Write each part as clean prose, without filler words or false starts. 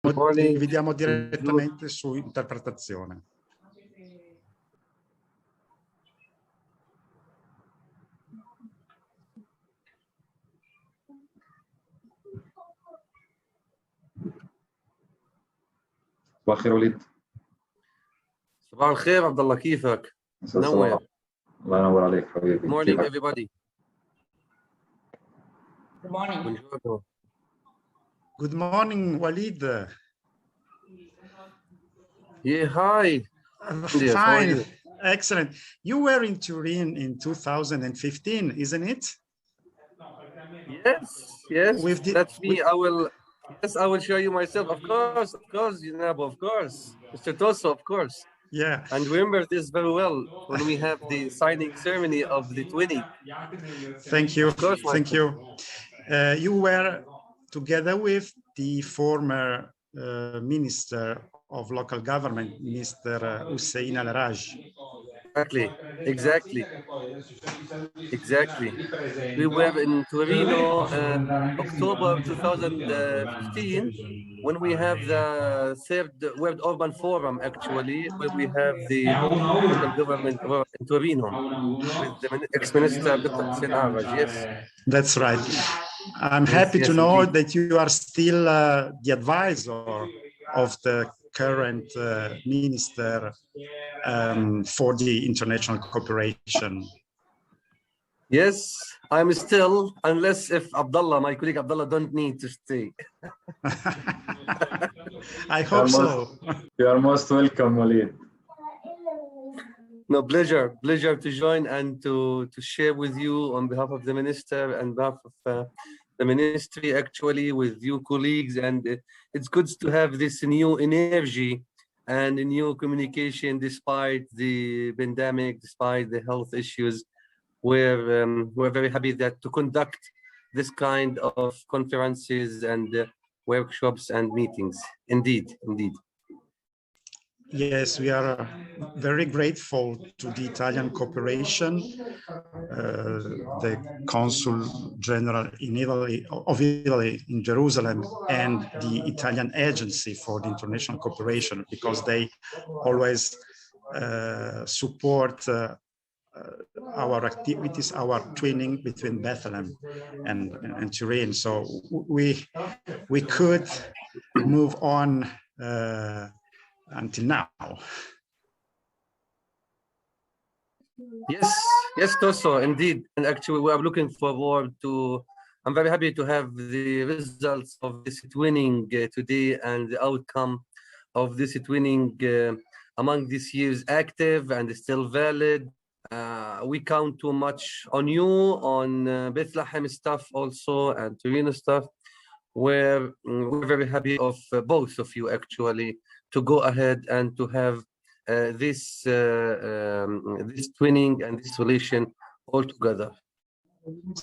Good morning. Dividiamo direttamente su interpretazione. صباح الخير وليد. صباح الخير عبد الله، كيفك؟ نور. الله ينور عليك حبيبي. Good morning everybody. Good morning. Buongiorno. Good morning, Walid. Yeah, hi. Yes, how are Fine, you? excellent. You were in Turin in 2015, isn't it? Yes, With the- that's me. I will show you myself. Of course, Junabo, of course. Mr. Tosso, of course. Yeah. And remember this very well when we have the signing ceremony of the twinning. Thank you. Of course, Thank you. You were together with the former Minister of Local Government, Mr. Hussein Al-Raj. Exactly. We were in Torino October 2015 when we have the third World Urban Forum, actually, where we have the local government in Torino with the ex-minister Hussein Al-Raj. Yes. That's right. I'm happy to know that you are still the advisor of the current minister for the international cooperation. Yes, I'm still, unless if Abdullah, my colleague Abdullah, don't need to stay. I hope so. You are most welcome, Walid. No, pleasure to join and to share with you on behalf of the minister and behalf of the ministry, actually, with you colleagues. And it's good to have this new energy and a new communication despite the pandemic, despite the health issues. We're very happy that to conduct this kind of conferences and workshops and meetings. Indeed. Yes, we are very grateful to the Italian cooperation, the Consul General of Italy in Jerusalem, and the Italian Agency for the International Cooperation, because they always support our activities, our twinning between Bethlehem and Turin. So we could move on until now. Yes, Tosso, indeed. And actually, we are looking forward to, I'm very happy to have the results of this twinning today and the outcome of this twinning among this year's active and still valid. We count too much on you, on Bethlehem stuff also, and Torino stuff. We're very happy of both of you, actually, to go ahead and to have this twinning and this relation all together.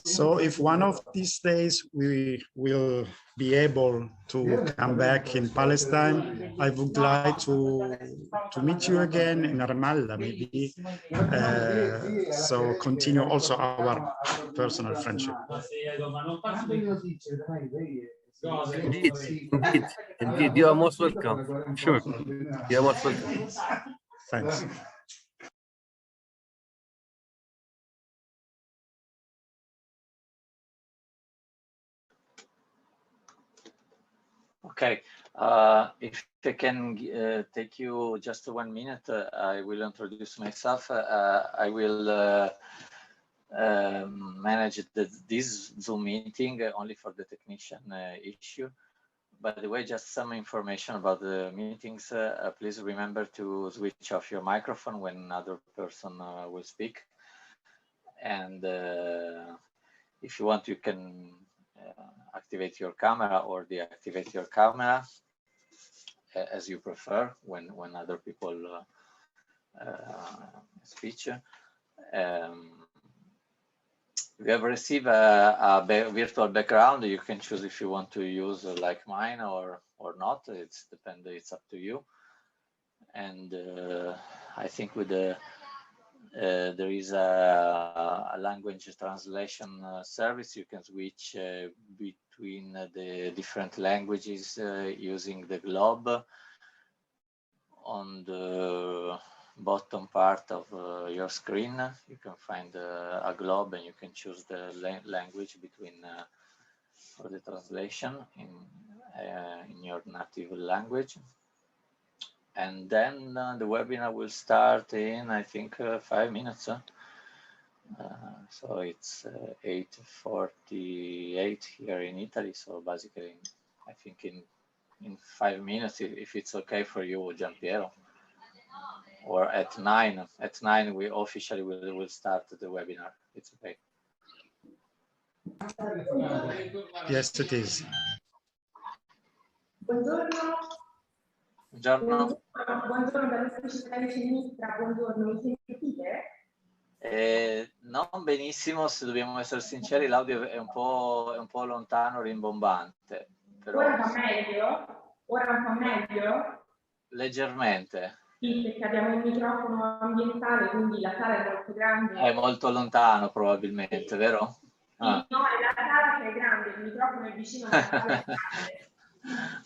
So if one of these days we will be able to come back in Palestine, I would like to meet you again in Ramallah, maybe. So continue also our personal friendship. Indeed. You are most welcome. Sure. You are most welcome. Thanks. Okay, if I can take you just 1 minute, I will introduce myself. I will manage this Zoom meeting only for the technician issue. By the way, just some information about the meetings. Please remember to switch off your microphone when another person will speak. And if you want, you can activate your camera or deactivate your camera as you prefer when other people speak. We have received a virtual background. You can choose if you want to use like mine or not. It's up to you. And I think with the there is a language translation service. You can switch between the different languages using the globe. On the bottom part of your screen, you can find a globe, and you can choose the language between for the translation in your native language. And then the webinar will start in, I think, 5 minutes. So it's 8:48 here in Italy. So basically, I think in 5 minutes, if it's okay for you, Giampiero, or at 9. At 9, we officially will start the webinar. It's okay. Yes, it is. Buongiorno. Buongiorno. Buongiorno dall'ufficio di sinistra, buongiorno, mi sentite? Non benissimo, se dobbiamo essere sinceri, l'audio è un po' lontano, rimbombante. Però... Ora va meglio? Ora un po' meglio? Leggermente. Sì, perché abbiamo un microfono ambientale, quindi la sala è molto grande. È molto lontano probabilmente, sì. Vero? Sì, no, è la sala che è grande, il microfono è vicino alla sala che è grande.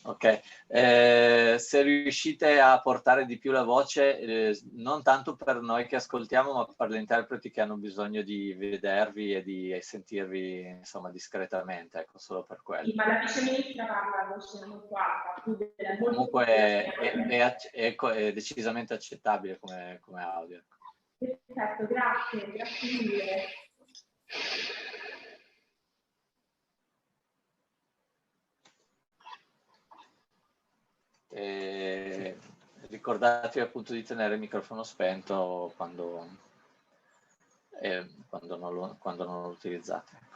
Ok, se riuscite a portare di più la voce, non tanto per noi che ascoltiamo, ma per gli interpreti che hanno bisogno di vedervi e di sentirvi, insomma, discretamente, ecco, solo per quello. Sì, ma la vice ministra parla a voce molto alta. Comunque è decisamente accettabile come audio. Perfetto, grazie mille. Ricordatevi appunto di tenere il microfono spento quando non lo utilizzate.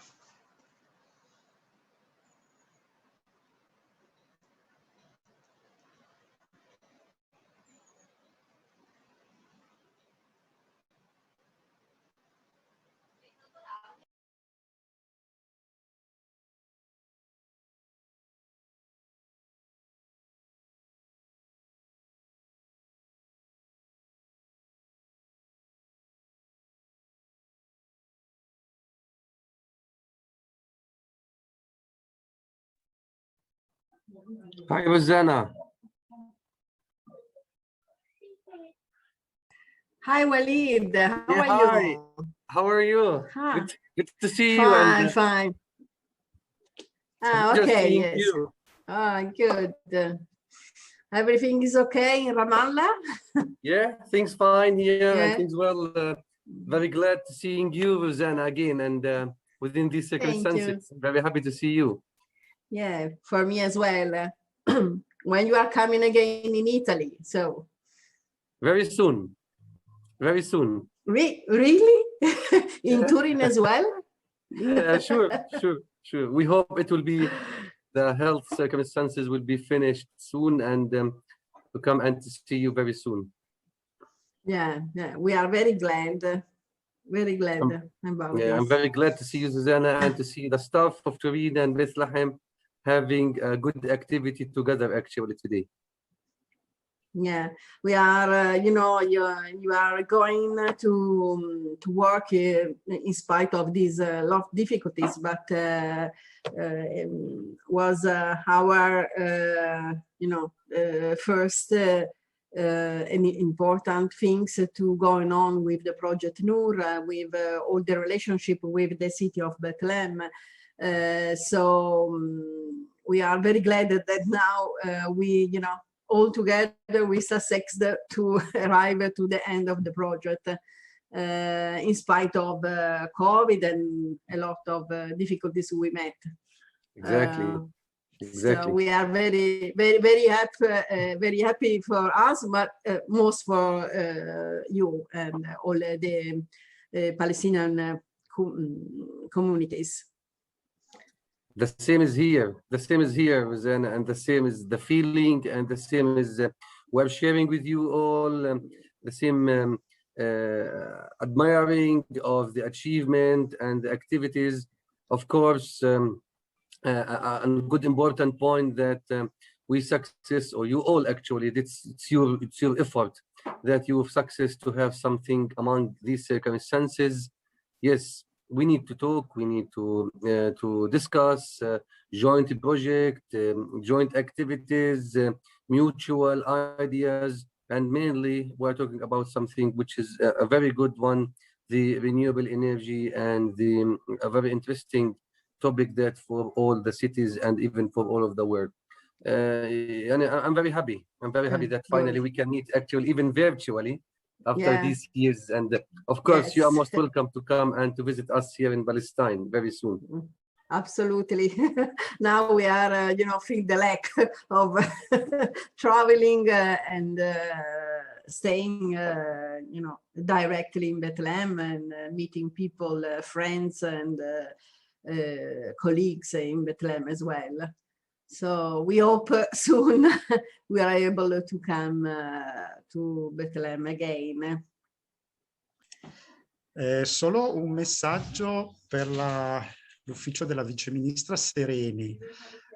Hi, Rosanna. Hi, Walid. How are Hi. you? How are you? Hi. Good to see you. Fine, And, fine. just Okay, seeing yes. you. Good. Everything is okay in Ramallah? Yeah, things fine here and Yeah. things well. Very glad to seeing you, Rosanna, again. And within these circumstances, very happy to see you. Yeah, for me as well. When you are coming again in Italy, so. Very soon. Very soon. Really? In Turin as well? Yeah, sure. We hope it will be, the health circumstances will be finished soon, and to come and to see you very soon. Yeah, we are very glad about this. I'm very glad to see you, Susanna, and to see the staff of Turbine and Bethlehem having a good activity together actually today. Yeah, we are, you are going to work in spite of these lot of difficulties, but was our, first and important things to going on with the project Nur, with all the relationship with the city of Bethlehem. So we are very glad that now we, all together we succeeded to arrive to the end of the project in spite of COVID and a lot of difficulties we met. Exactly. So we are very, very, very happy for us, but most for you and all the Palestinian communities. The same is here, Rosanna, and the same is the feeling, and the same is we're sharing with you all the same admiring of the achievement and the activities. Of course, a good important point that we success, or you all actually, it's your effort that you have success to have something among these circumstances. Yes, we need to talk, we need to discuss joint project, joint activities, mutual ideas, and mainly we're talking about something which is a very good one, the renewable energy, and a very interesting topic that for all the cities and even for all of the world. And I'm very happy. I'm very happy that finally we can meet actually even virtually after these years. And of course, you are most welcome to come and to visit us here in Palestine very soon. Absolutely. Now we are, you know, feel the lack of traveling and staying, you know, directly in Bethlehem and meeting people, friends and colleagues in Bethlehem as well. So we hope soon we are able to come to Bethlehem again. Solo un messaggio per l'ufficio della viceministra Sereni.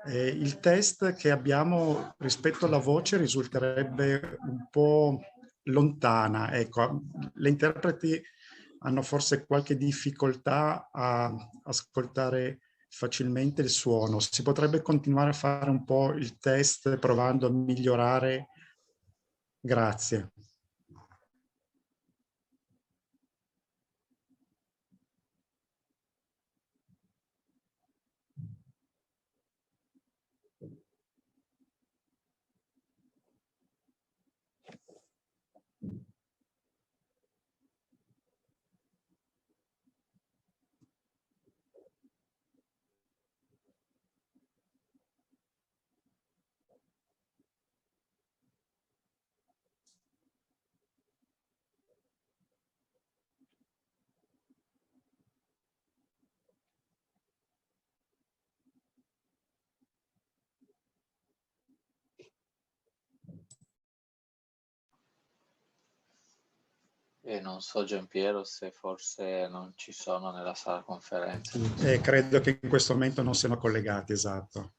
Il test che abbiamo rispetto alla voce risulterebbe un po' lontana. Ecco, le interpreti hanno forse qualche difficoltà a ascoltare facilmente il suono. Si potrebbe continuare a fare un po' il test provando a migliorare. Grazie. E non so, Giampiero, se forse non ci sono nella sala conferenze. Credo che in questo momento non siano collegati, esatto.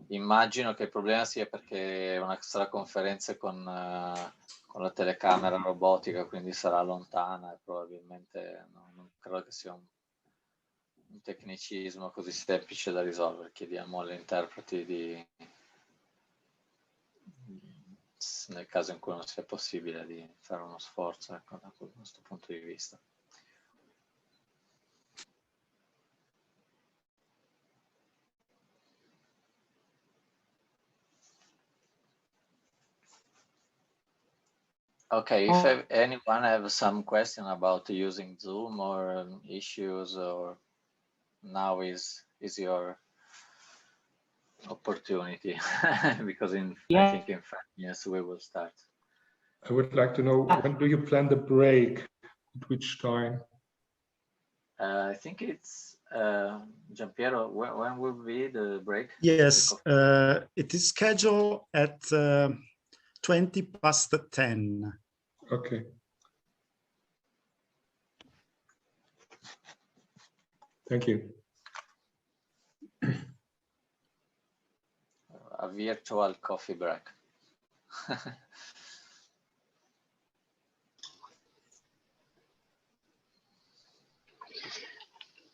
Immagino che il problema sia perché è una sala conferenze con la telecamera robotica, quindi sarà lontana e probabilmente non credo che sia un tecnicismo così semplice da risolvere. Chiediamo agli interpreti nel caso in cui non sia possibile, di fare uno sforzo, ecco, da questo punto di vista. Okay, if anyone have some question about using Zoom or issues, or now is your opportunity, because I think in 5 minutes we will start. I would like to know, when do you plan the break? At which time? I think it's Giampiero. When will be the break? Yes, it is scheduled at 10:20. Okay. Thank you. A virtual coffee break.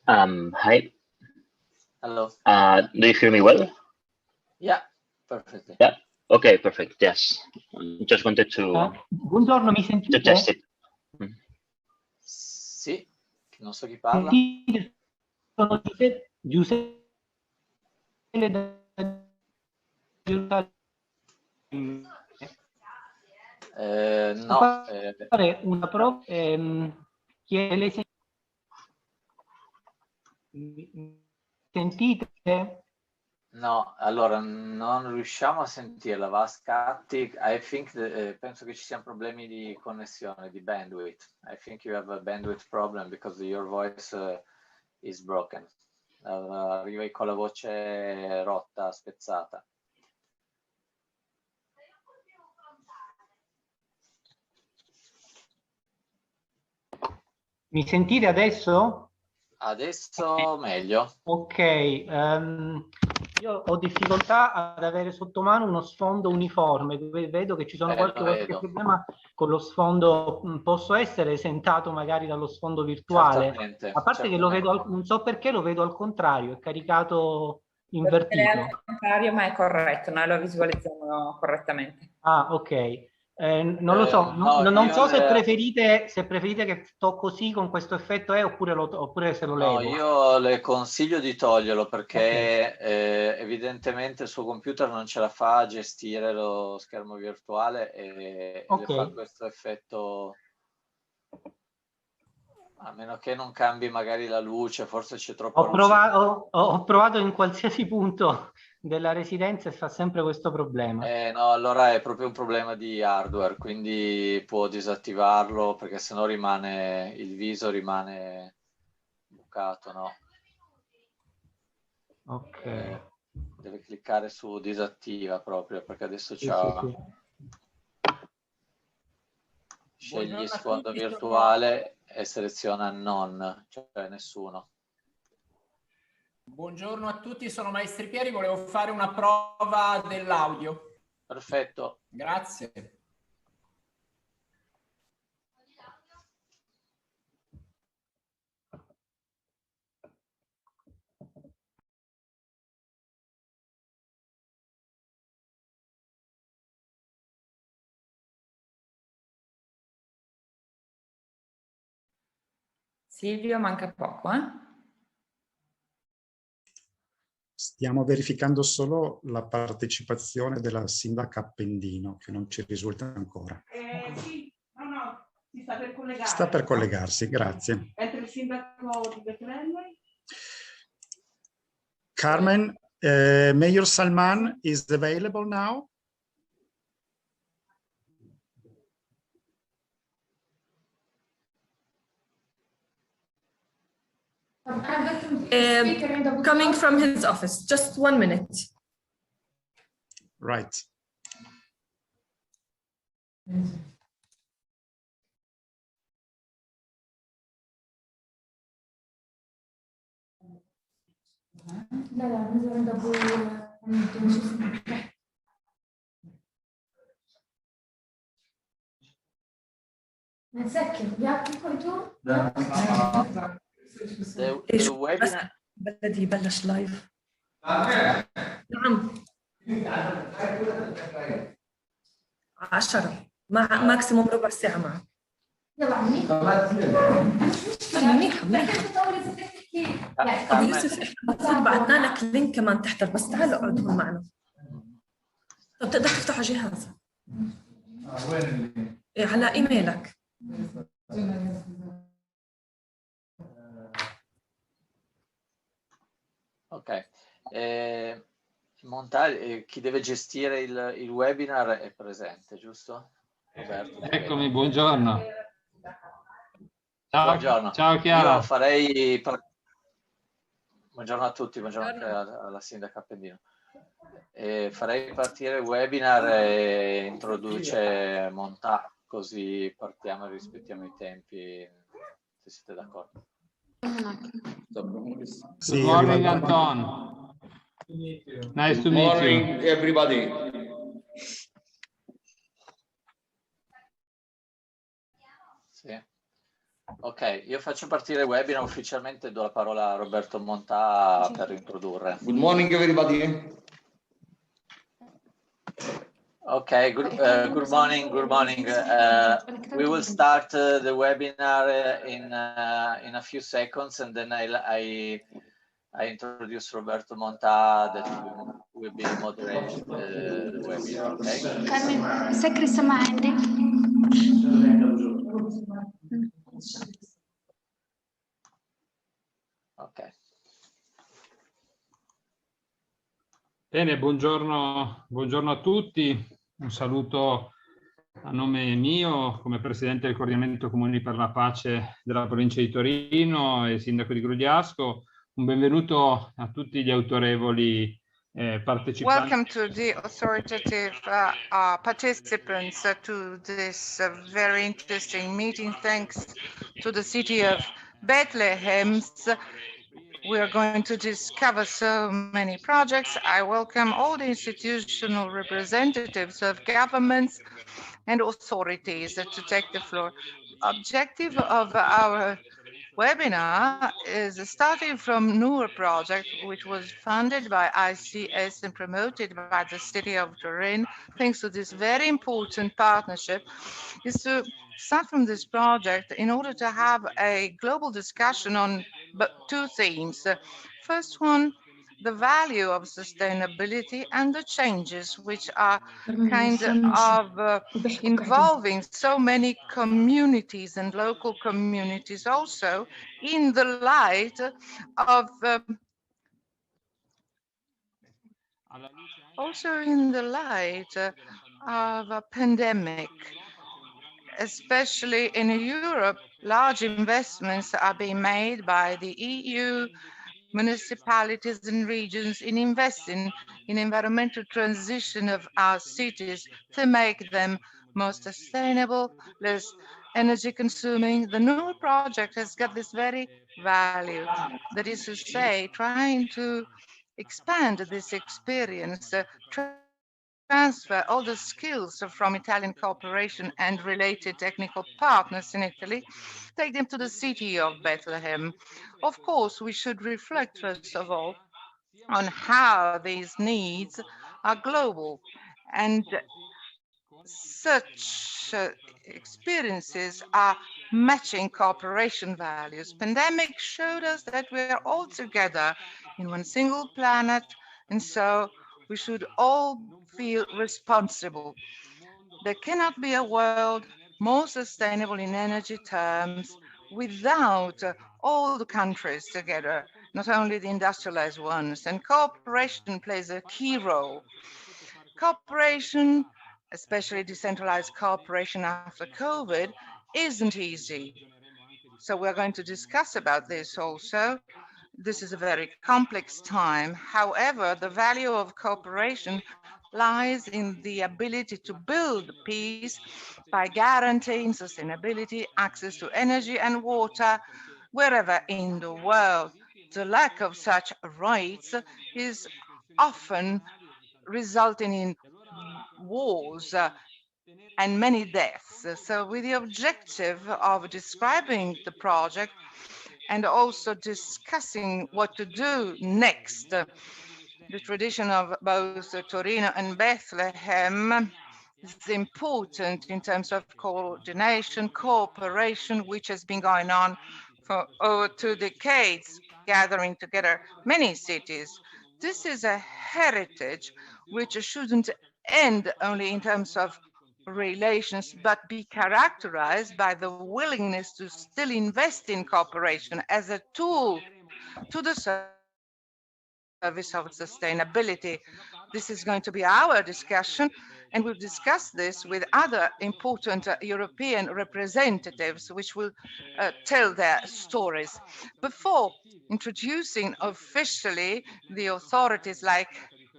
Hi. Hello. Do you hear me well? Yeah, perfectly. Yeah. Okay, perfect. Yes. Just wanted to buongiorno, mi sentite? to test it. Sì, non so chi parla. Sono Giuseppe No. Fare una prova. Che lei sentite? No, allora non riusciamo a sentirla, va a scatti. Penso che ci siano problemi di connessione, di bandwidth. I think you have a bandwidth problem because your voice is broken. Arrivi con la voce rotta, spezzata. Mi sentite adesso? Adesso meglio. Ok, io ho difficoltà ad avere sotto mano uno sfondo uniforme, vedo che ci sono qualche problema con lo sfondo. Posso essere esentato magari dallo sfondo virtuale? Certamente, A parte che lo vedo, non so perché lo vedo al contrario, è caricato invertito. È al contrario, ma è corretto, noi lo visualizziamo correttamente. Ah, ok. Non lo so, non so se preferite che sto così con questo effetto oppure se lo levo. No, io le consiglio di toglierlo perché evidentemente il suo computer non ce la fa a gestire lo schermo virtuale e le fa questo effetto, a meno che non cambi magari la luce, forse c'è troppa luce. Ho provato in qualsiasi punto della residenza e fa sempre questo problema. No, allora è proprio un problema di hardware, quindi può disattivarlo perché sennò rimane, il viso rimane bucato, no? Ok. Deve cliccare su disattiva proprio perché adesso c'ha... Scegli sfondo virtuale e seleziona non, cioè nessuno. Buongiorno a tutti, sono Maestri Pieri, volevo fare una prova dell'audio. Perfetto. Grazie. Silvio, manca poco, eh? Stiamo verificando solo la partecipazione della sindaca Appendino, che non ci risulta ancora. Sì, no, si sta per collegarsi. Sta per collegarsi, grazie. Entra il sindaco di Bethlehem. Carmen, Mayor Salman is available now? Coming from his office, just 1 minute. Right. The webinar بلدي بلش لايف. نعم 10 مع ماكسيموم ربع ساعة معه. يلا عمي أبو يوسف المفروض بعثنا لك لينك كمان تحت بس تعال اقعد هون معنا. طب تقدر تفتح على جهاز على ايميلك. Ok, chi deve gestire il webinar è presente, giusto? Roberto, eccomi, buongiorno. Ciao, buongiorno. Ciao Chiara. Io farei... Buongiorno a tutti, buongiorno anche alla sindaca Appendino. Farei partire il webinar e introduce Montà, così partiamo e rispettiamo i tempi, se siete d'accordo. Good morning, Anton. Nice to meet you. Good morning, everybody. Sì. Ok, io faccio partire il webinar ufficialmente, do la parola a Roberto Montà per introdurre. Good morning, everybody. Okay, good morning. We will start the webinar in a few seconds, and then I introduce Roberto Montà that will be moderating the webinar. Okay. Carmen, سكر السماعة عندك. Ok. Bene, buongiorno a tutti. Un saluto a nome mio come Presidente del Coordinamento Comuni per la Pace della Provincia di Torino e Sindaco di Grugliasco. Un benvenuto a tutti gli autorevoli partecipanti. Welcome to the authoritative participants to this very interesting meeting. Thanks to the City of Bethlehem's, we are going to discover so many projects. I welcome all the institutional representatives of governments and authorities to take the floor. Objective of our webinar is starting from Noor project, which was funded by ICS and promoted by the city of Turin. Thanks to this very important partnership, is to start from this project in order to have a global discussion on two themes. First one, the value of sustainability and the changes which are kind of involving so many communities and local communities, also in the light of a pandemic. Especially in Europe, large investments are being made by the EU, municipalities and regions in investing in environmental transition of our cities to make them more sustainable, less energy consuming. The new project has got this very value, that is to say, trying to expand this experience, transfer all the skills from Italian cooperation and related technical partners in Italy, take them to the city of Bethlehem. Of course, we should reflect, first of all, on how these needs are global, and such experiences are matching cooperation values. Pandemic showed us that we are all together in one single planet, and so we should all feel responsible. There cannot be a world more sustainable in energy terms without all the countries together, not only the industrialized ones, and cooperation plays a key role. Cooperation, especially decentralized cooperation after COVID, isn't easy. So we're going to discuss about this also. This is a very complex time. However, the value of cooperation lies in the ability to build peace by guaranteeing sustainability, access to energy and water wherever in the world. The lack of such rights is often resulting in wars and many deaths. So with the objective of describing the project and also discussing what to do next, the tradition of both Torino and Bethlehem is important in terms of coordination, cooperation, which has been going on for over 2 decades, gathering together many cities. This is a heritage which shouldn't end only in terms of relations, but be characterized by the willingness to still invest in cooperation as a tool to the service of sustainability. This is going to be our discussion, and we'll discuss this with other important European representatives, which will tell their stories. Before introducing officially the authorities like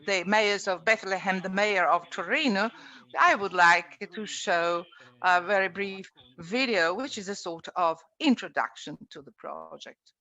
the mayors of Bethlehem, the mayor of Torino, I would like to show a very brief video, which is a sort of introduction to the project.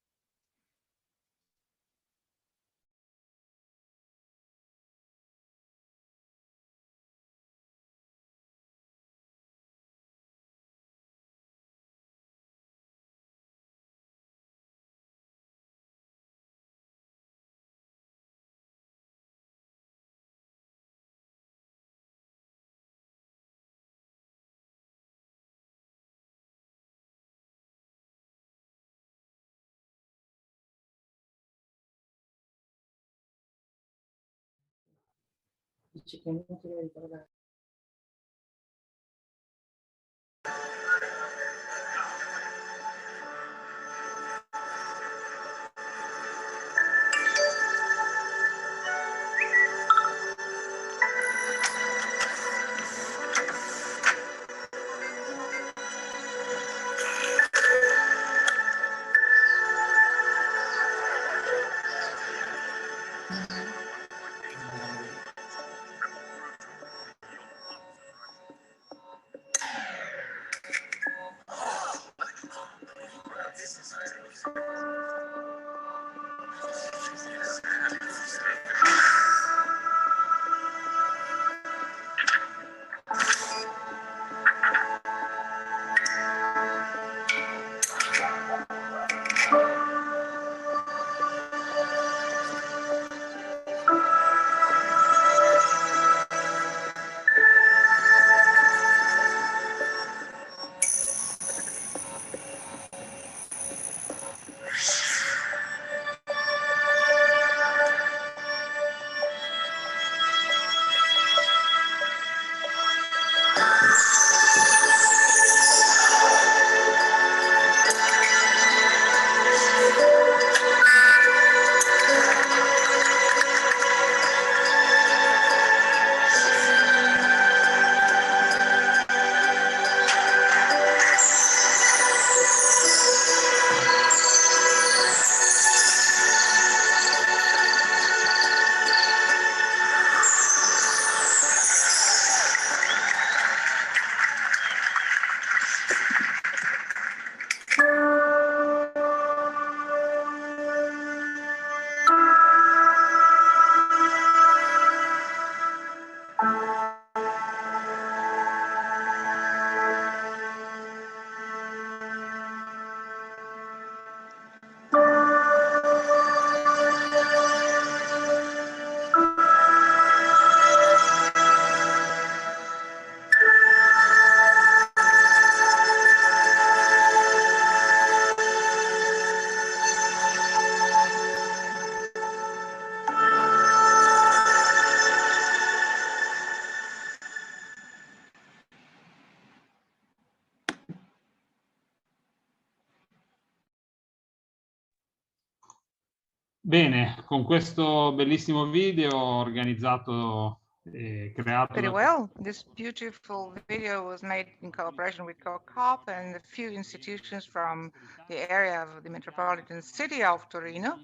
Bene, con questo bellissimo video organizzato e creato Very well. This beautiful video was made in cooperation with COCOP and a few institutions from the area of the metropolitan city of Torino.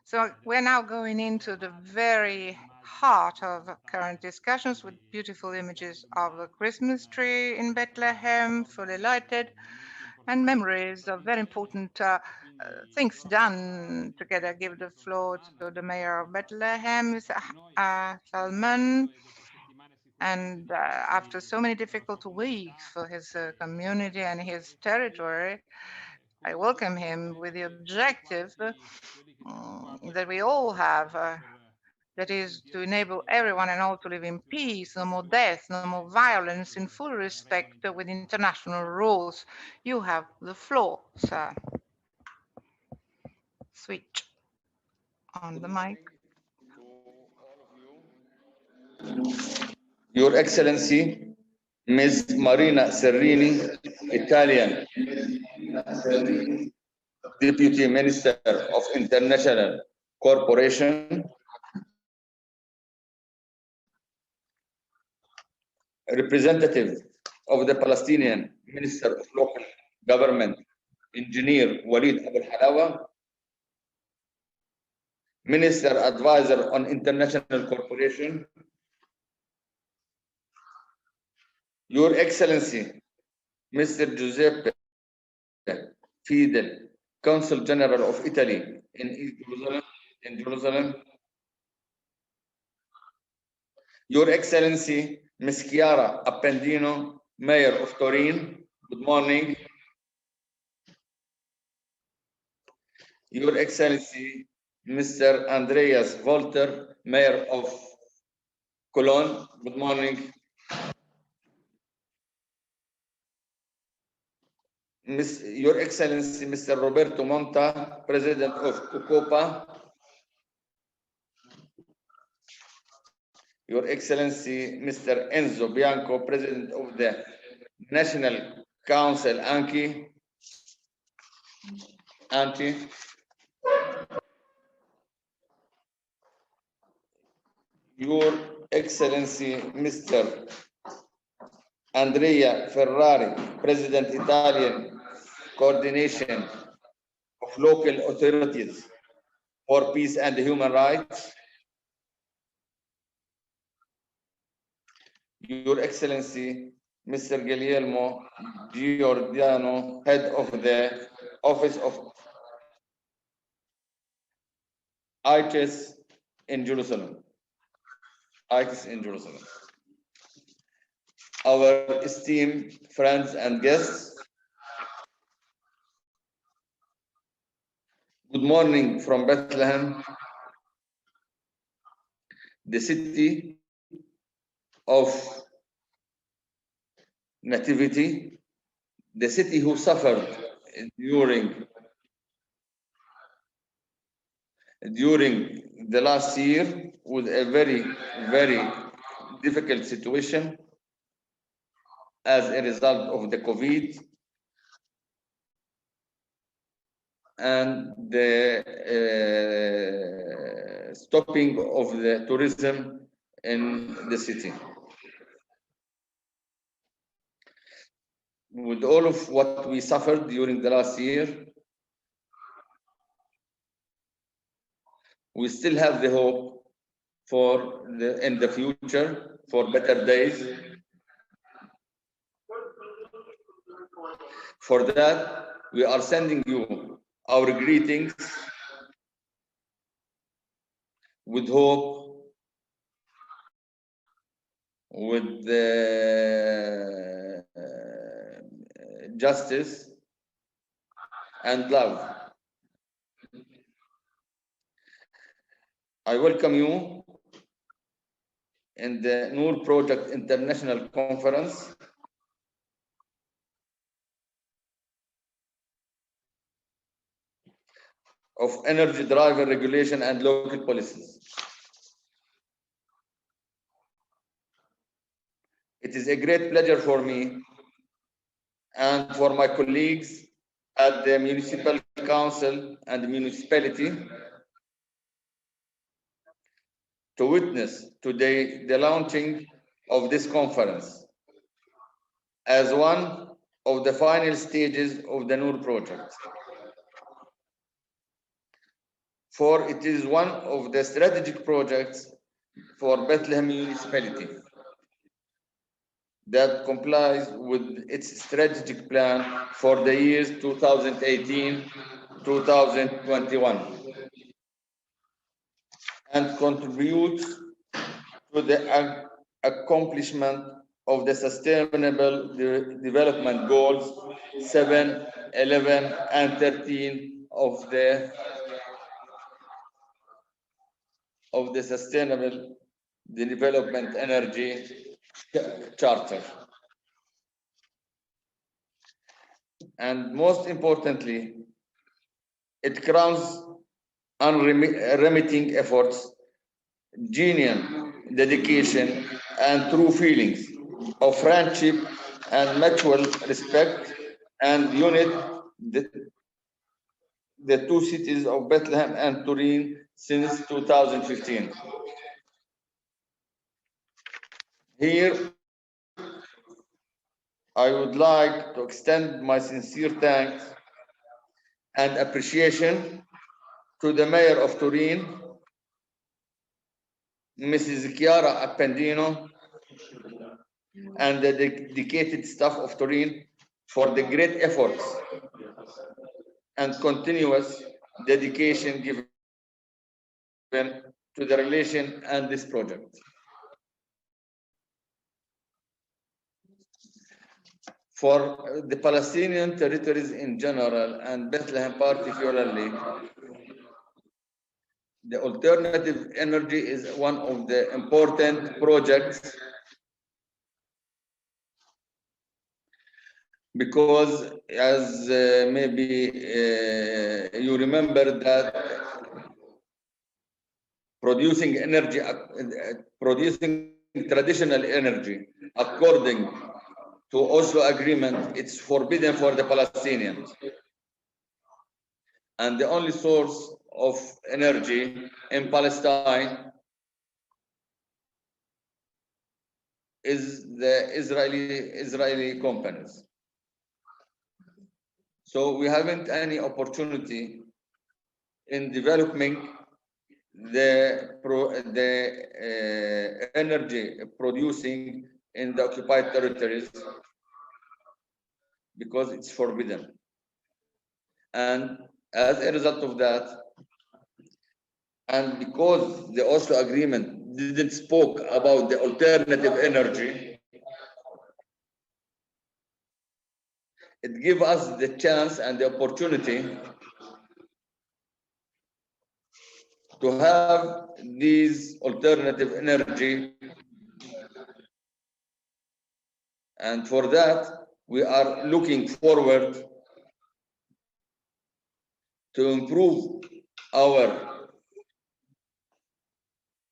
So we're now going into the very heart of current discussions with beautiful images of a Christmas tree in Bethlehem, fully lighted, and memories of very important things done together. I give the floor to the mayor of Bethlehem, Mr. Salman. And after so many difficult weeks for his community and his territory, I welcome him with the objective that we all have, that is to enable everyone and all to live in peace, no more death, no more violence, in full respect with international rules. You have the floor, sir. Switch on the mic. Your Excellency, Ms. Marina Serrini, Italian Deputy Minister of International Cooperation, representative of the Palestinian Minister of Local Government, Engineer Walid Abul Halawa, Minister Advisor on International Cooperation, Your Excellency, Mr. Giuseppe Fidel, Consul General of Italy in Jerusalem, Your Excellency, Ms. Chiara Appendino, Mayor of Turin, good morning. Your Excellency, Mr. Andreas Volker, Mayor of Kolleyon, good morning. Your Excellency, Mr. Roberto Monta, President of COCOPA. Your Excellency, Mr. Enzo Bianco, President of the National Council, ANCI. Your Excellency, Mr. Andrea Ferrari, President, Italian Coordination of Local Authorities for Peace and Human Rights. Your Excellency, Mr. Guglielmo Giordano, Head of the Office of ITIS in Jerusalem. Our esteemed friends and guests, good morning from Bethlehem, the city of nativity, the city who suffered during the last year with a very, very difficult situation as a result of the COVID and the stopping of the tourism in the city. With all of what we suffered during the last year, we still have the hope for in the future for better days. For that, we are sending you our greetings with hope, with justice and love. I welcome you in the Noor Project International Conference of Energy Driver Regulation and Local Policies. It is a great pleasure for me and for my colleagues at the Municipal council and the municipality to witness today the launching of this conference as one of the final stages of the Noor project. For it is one of the strategic projects for Bethlehem municipality that complies with its strategic plan for the years 2018-2021 and contributes to the accomplishment of the Sustainable Development Goals 7, 11, and 13 of the Sustainable Development Energy Charter. And most importantly, it crowns unremitting efforts, genuine dedication, and true feelings of friendship and mutual respect, and unite the two cities of Bethlehem and Turin since 2015. Here, I would like to extend my sincere thanks and appreciation to the Mayor of Turin, Mrs. Chiara Appendino, and the dedicated staff of Turin for the great efforts and continuous dedication given to the relation and this project. For the Palestinian territories in general and Bethlehem particularly, the alternative energy is one of the important projects because, as maybe you remember, that producing energy, producing traditional energy according to Oslo Agreement, it's forbidden for the Palestinians. And the only source of energy in Palestine is the Israeli companies. So we haven't any opportunity in developing the energy producing in the occupied territories because it's forbidden. And as a result of that, and because the Oslo Agreement didn't spoke about the alternative energy, it gives us the chance and the opportunity to have these alternative energy. And for that, we are looking forward to improve our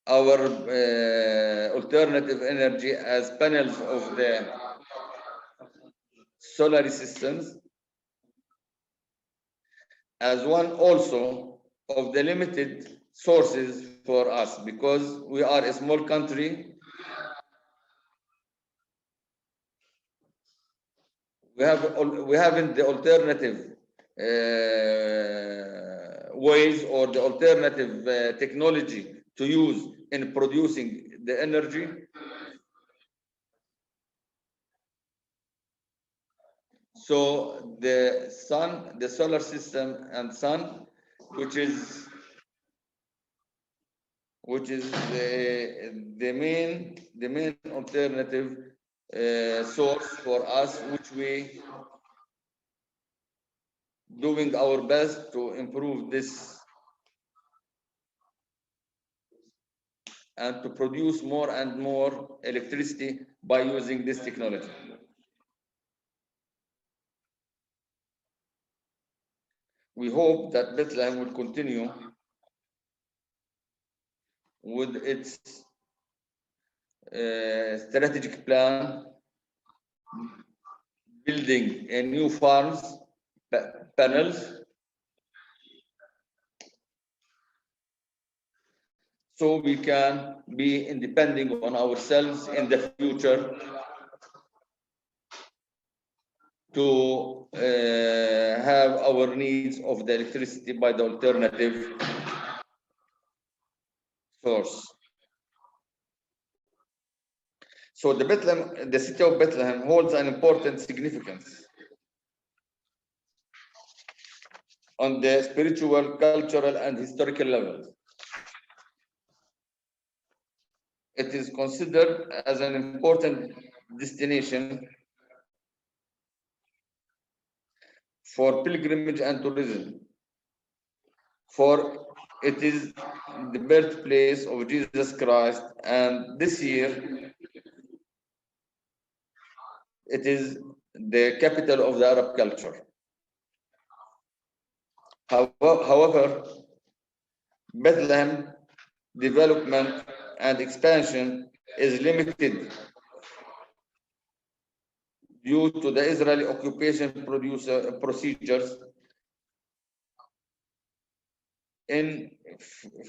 alternative energy as panels of the solar systems, as one also of the limited sources for us, because we are a small country. We haven't the alternative ways or the alternative technology to use in producing the energy. So the sun, the solar system and sun, which is the main alternative source for us, which we doing our best to improve this and to produce more and more electricity by using this technology. We hope that Bethlehem will continue with its strategic plan, building a new farms, panels, so we can be independent on ourselves in the future to have our needs of the electricity by the alternative source. So the city of Bethlehem holds an important significance on the spiritual, cultural, and historical levels. It is considered as an important destination for pilgrimage and tourism, for it is the birthplace of Jesus Christ, and this year it is the capital of the Arab culture. However, Bethlehem development and expansion is limited due to the Israeli occupation procedures in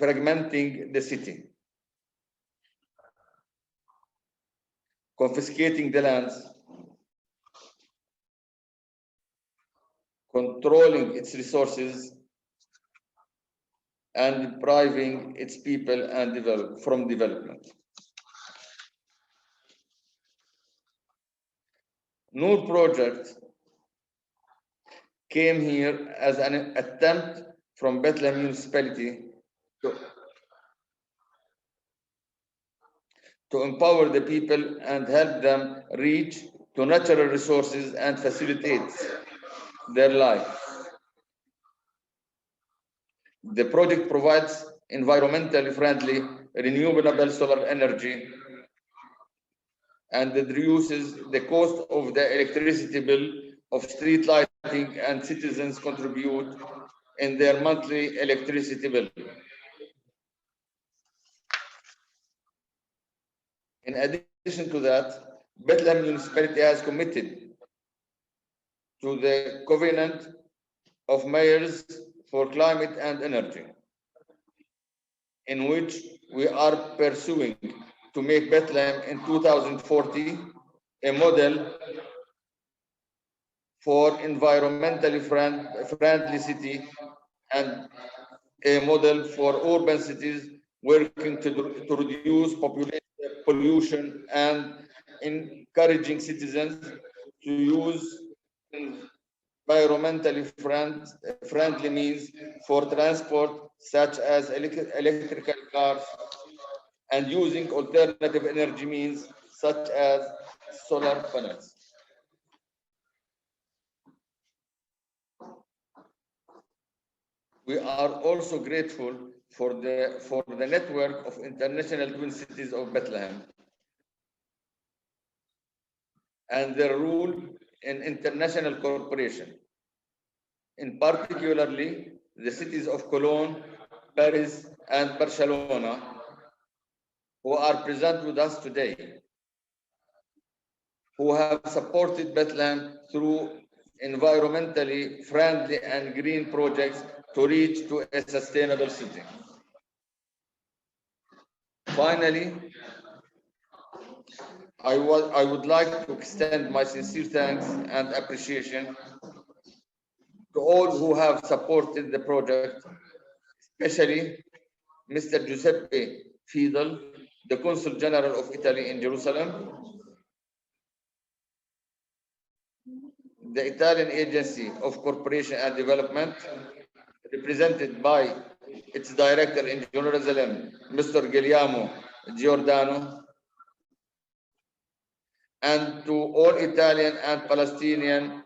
fragmenting the city, confiscating the lands, controlling its resources, and depriving its people and from development. Noor project came here as an attempt from Bethlehem Municipality to empower the people and help them reach to natural resources and facilitate their life. The project provides environmentally friendly, renewable solar energy, and it reduces the cost of the electricity bill of street lighting, and citizens contribute in their monthly electricity bill. In addition to that, Bethlehem Municipality has committed to the Covenant of Mayors for Climate and Energy, in which we are pursuing to make Bethlehem in 2040 a model for environmentally friendly city and a model for urban cities working to reduce pollution and encouraging citizens to use environmentally friendly means for transport, such as electrical cars, and using alternative energy means such as solar panels. We are also grateful for the network of international twin cities of Bethlehem and their role in international cooperation, in particularly the cities of Kolleyon, Paris, and Barcelona, who are present with us today, who have supported Bethlehem through environmentally friendly and green projects to reach to a sustainable city. Finally, I would like to extend my sincere thanks and appreciation to all who have supported the project, especially Mr. Giuseppe Fidel, the Consul General of Italy in Jerusalem, the Italian Agency of Cooperation and Development, represented by its director in Jerusalem, Mr. Guillermo Giordano, and to all Italian and Palestinian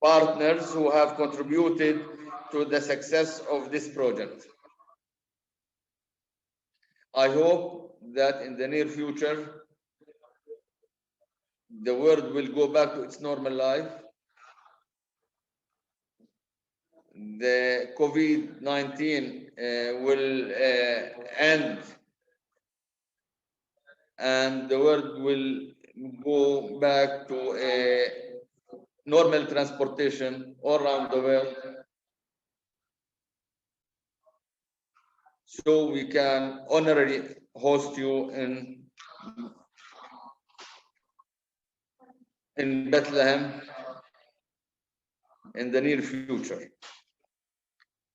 partners who have contributed to the success of this project. I hope that in the near future, the world will go back to its normal life. The COVID-19 will end, and the world will go back to a normal transportation all around the world. so we can honorarily host you in Bethlehem in the near future.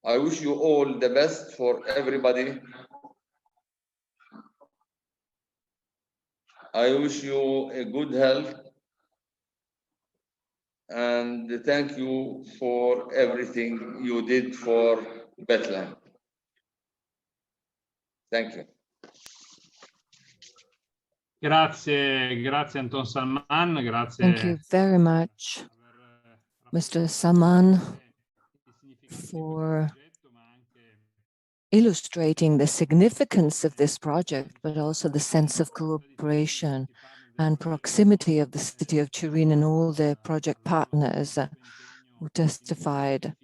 I wish you all the best for everybody. I wish you a good health, and thank you for everything you did for Bethlehem. Thank you. Grazie Anton Salman, grazie. Thank you very much, Mr. Salman, for illustrating the significance of this project, but also the sense of cooperation and proximity of the city of Turin and all the project partners who testified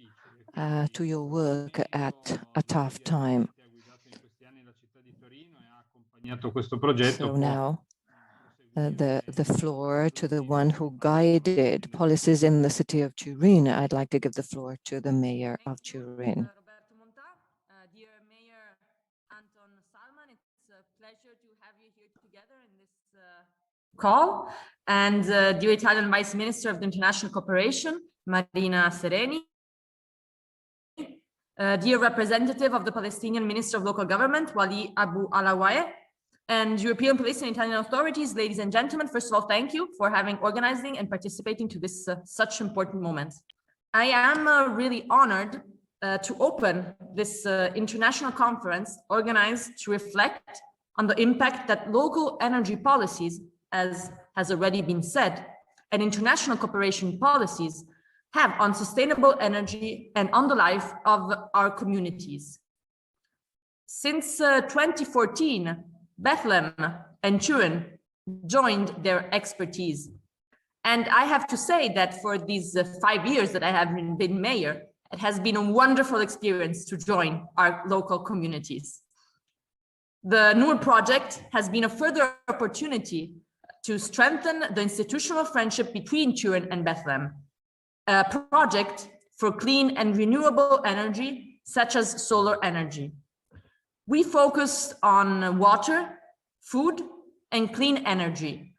to your work at a tough time. So now, the floor to the one who guided policies in the city of Turin. I'd like to give the floor to the mayor of Turin. Dear Mayor Anton Salman, it's a pleasure to have you here together in this call. And dear Italian Vice Minister of the International Cooperation, Marina Sereni. Dear representative of the Palestinian Minister of Local Government, Wali Abu Alawaye. And European Palestinian Italian authorities, ladies and gentlemen, first of all, thank you for organizing and participating to this such important moment. I am really honored to open this international conference organized to reflect on the impact that local energy policies, as has already been said, and international cooperation policies have on sustainable energy and on the life of our communities. Since 2014, Bethlehem and Turin joined their expertise. And I have to say that for these 5 years that I have been mayor, it has been a wonderful experience to join our local communities. The NUR project has been a further opportunity to strengthen the institutional friendship between Turin and Bethlehem, a project for clean and renewable energy, such as solar energy. We focus on water, food, and clean energy.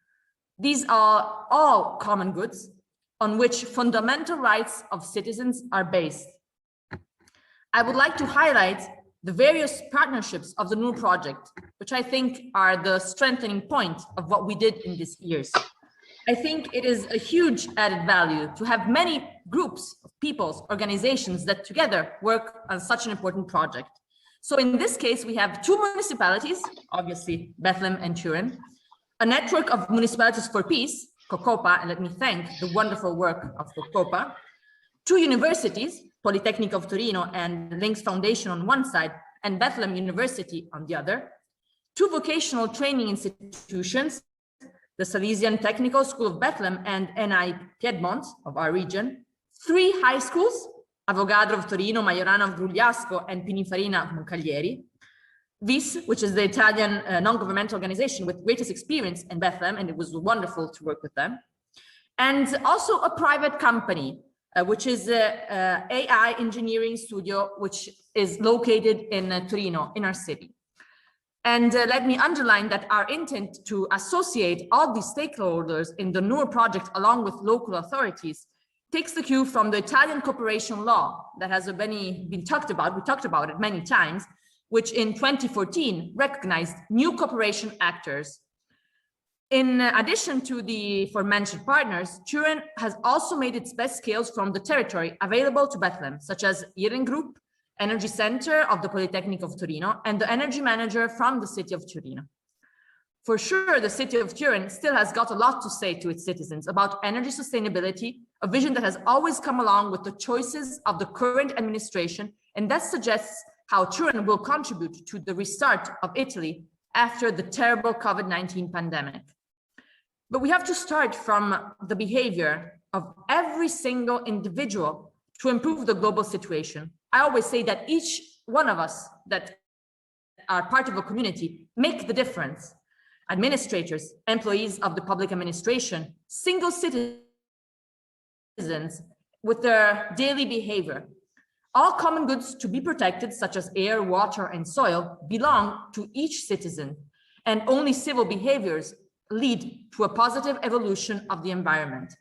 These are all common goods on which fundamental rights of citizens are based. I would like to highlight the various partnerships of the NUR project, which I think are the strengthening point of what we did in these years. I think it is a huge added value to have many groups of peoples, organizations that together work on such an important project. So in this case, we have 2 municipalities, obviously Bethlehem and Turin, a network of municipalities for peace, COCOPA, and let me thank the wonderful work of COCOPA, 2 universities, Polytechnic of Torino and Links Foundation on one side, and Bethlehem University on the other, 2 vocational training institutions, the Salesian Technical School of Bethlehem and NI Piedmont of our region, 3 high schools, Avogadro of Torino, Majorana of Grugliasco, and Pininfarina of Moncalieri. VIS, which is the Italian non-governmental organization with greatest experience in Bethlehem, and it was wonderful to work with them. And also a private company, which is AI Engineering Studio, which is located in Torino, in our city. And let me underline that our intent to associate all these stakeholders in the NUR project along with local authorities takes the cue from the Italian cooperation law that has already been talked about. We talked about it many times, which in 2014 recognized new cooperation actors. In addition to the aforementioned partners, Turin has also made its best skills from the territory available to Bethlehem, such as Iren Group, Energy Center of the Polytechnic of Torino, and the energy manager from the city of Turin. For sure, the city of Turin still has got a lot to say to its citizens about energy sustainability, a vision that has always come along with the choices of the current administration, and that suggests how Turin will contribute to the restart of Italy after the terrible COVID-19 pandemic. But we have to start from the behavior of every single individual to improve the global situation. I always say that each one of us that are part of a community make the difference. Administrators, employees of the public administration, single citizens with their daily behavior. All common goods to be protected, such as air, water, and soil, belong to each citizen, and only civil behaviors lead to a positive evolution of the environment.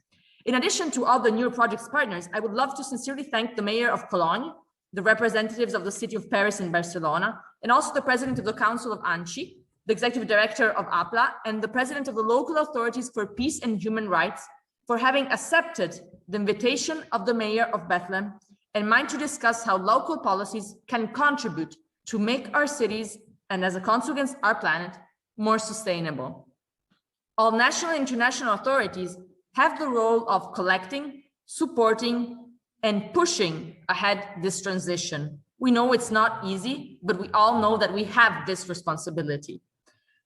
In addition to all the new projects partners, I would love to sincerely thank the mayor of Kolleyon, the representatives of the city of Paris and Barcelona, and also the president of the Council of ANCI, the executive director of APLA, and the president of the local authorities for peace and human rights for having accepted the invitation of the mayor of Bethlehem and mine to discuss how local policies can contribute to make our cities, and as a consequence, our planet, more sustainable. All national and international authorities have the role of collecting, supporting, and pushing ahead this transition. We know it's not easy, but we all know that we have this responsibility.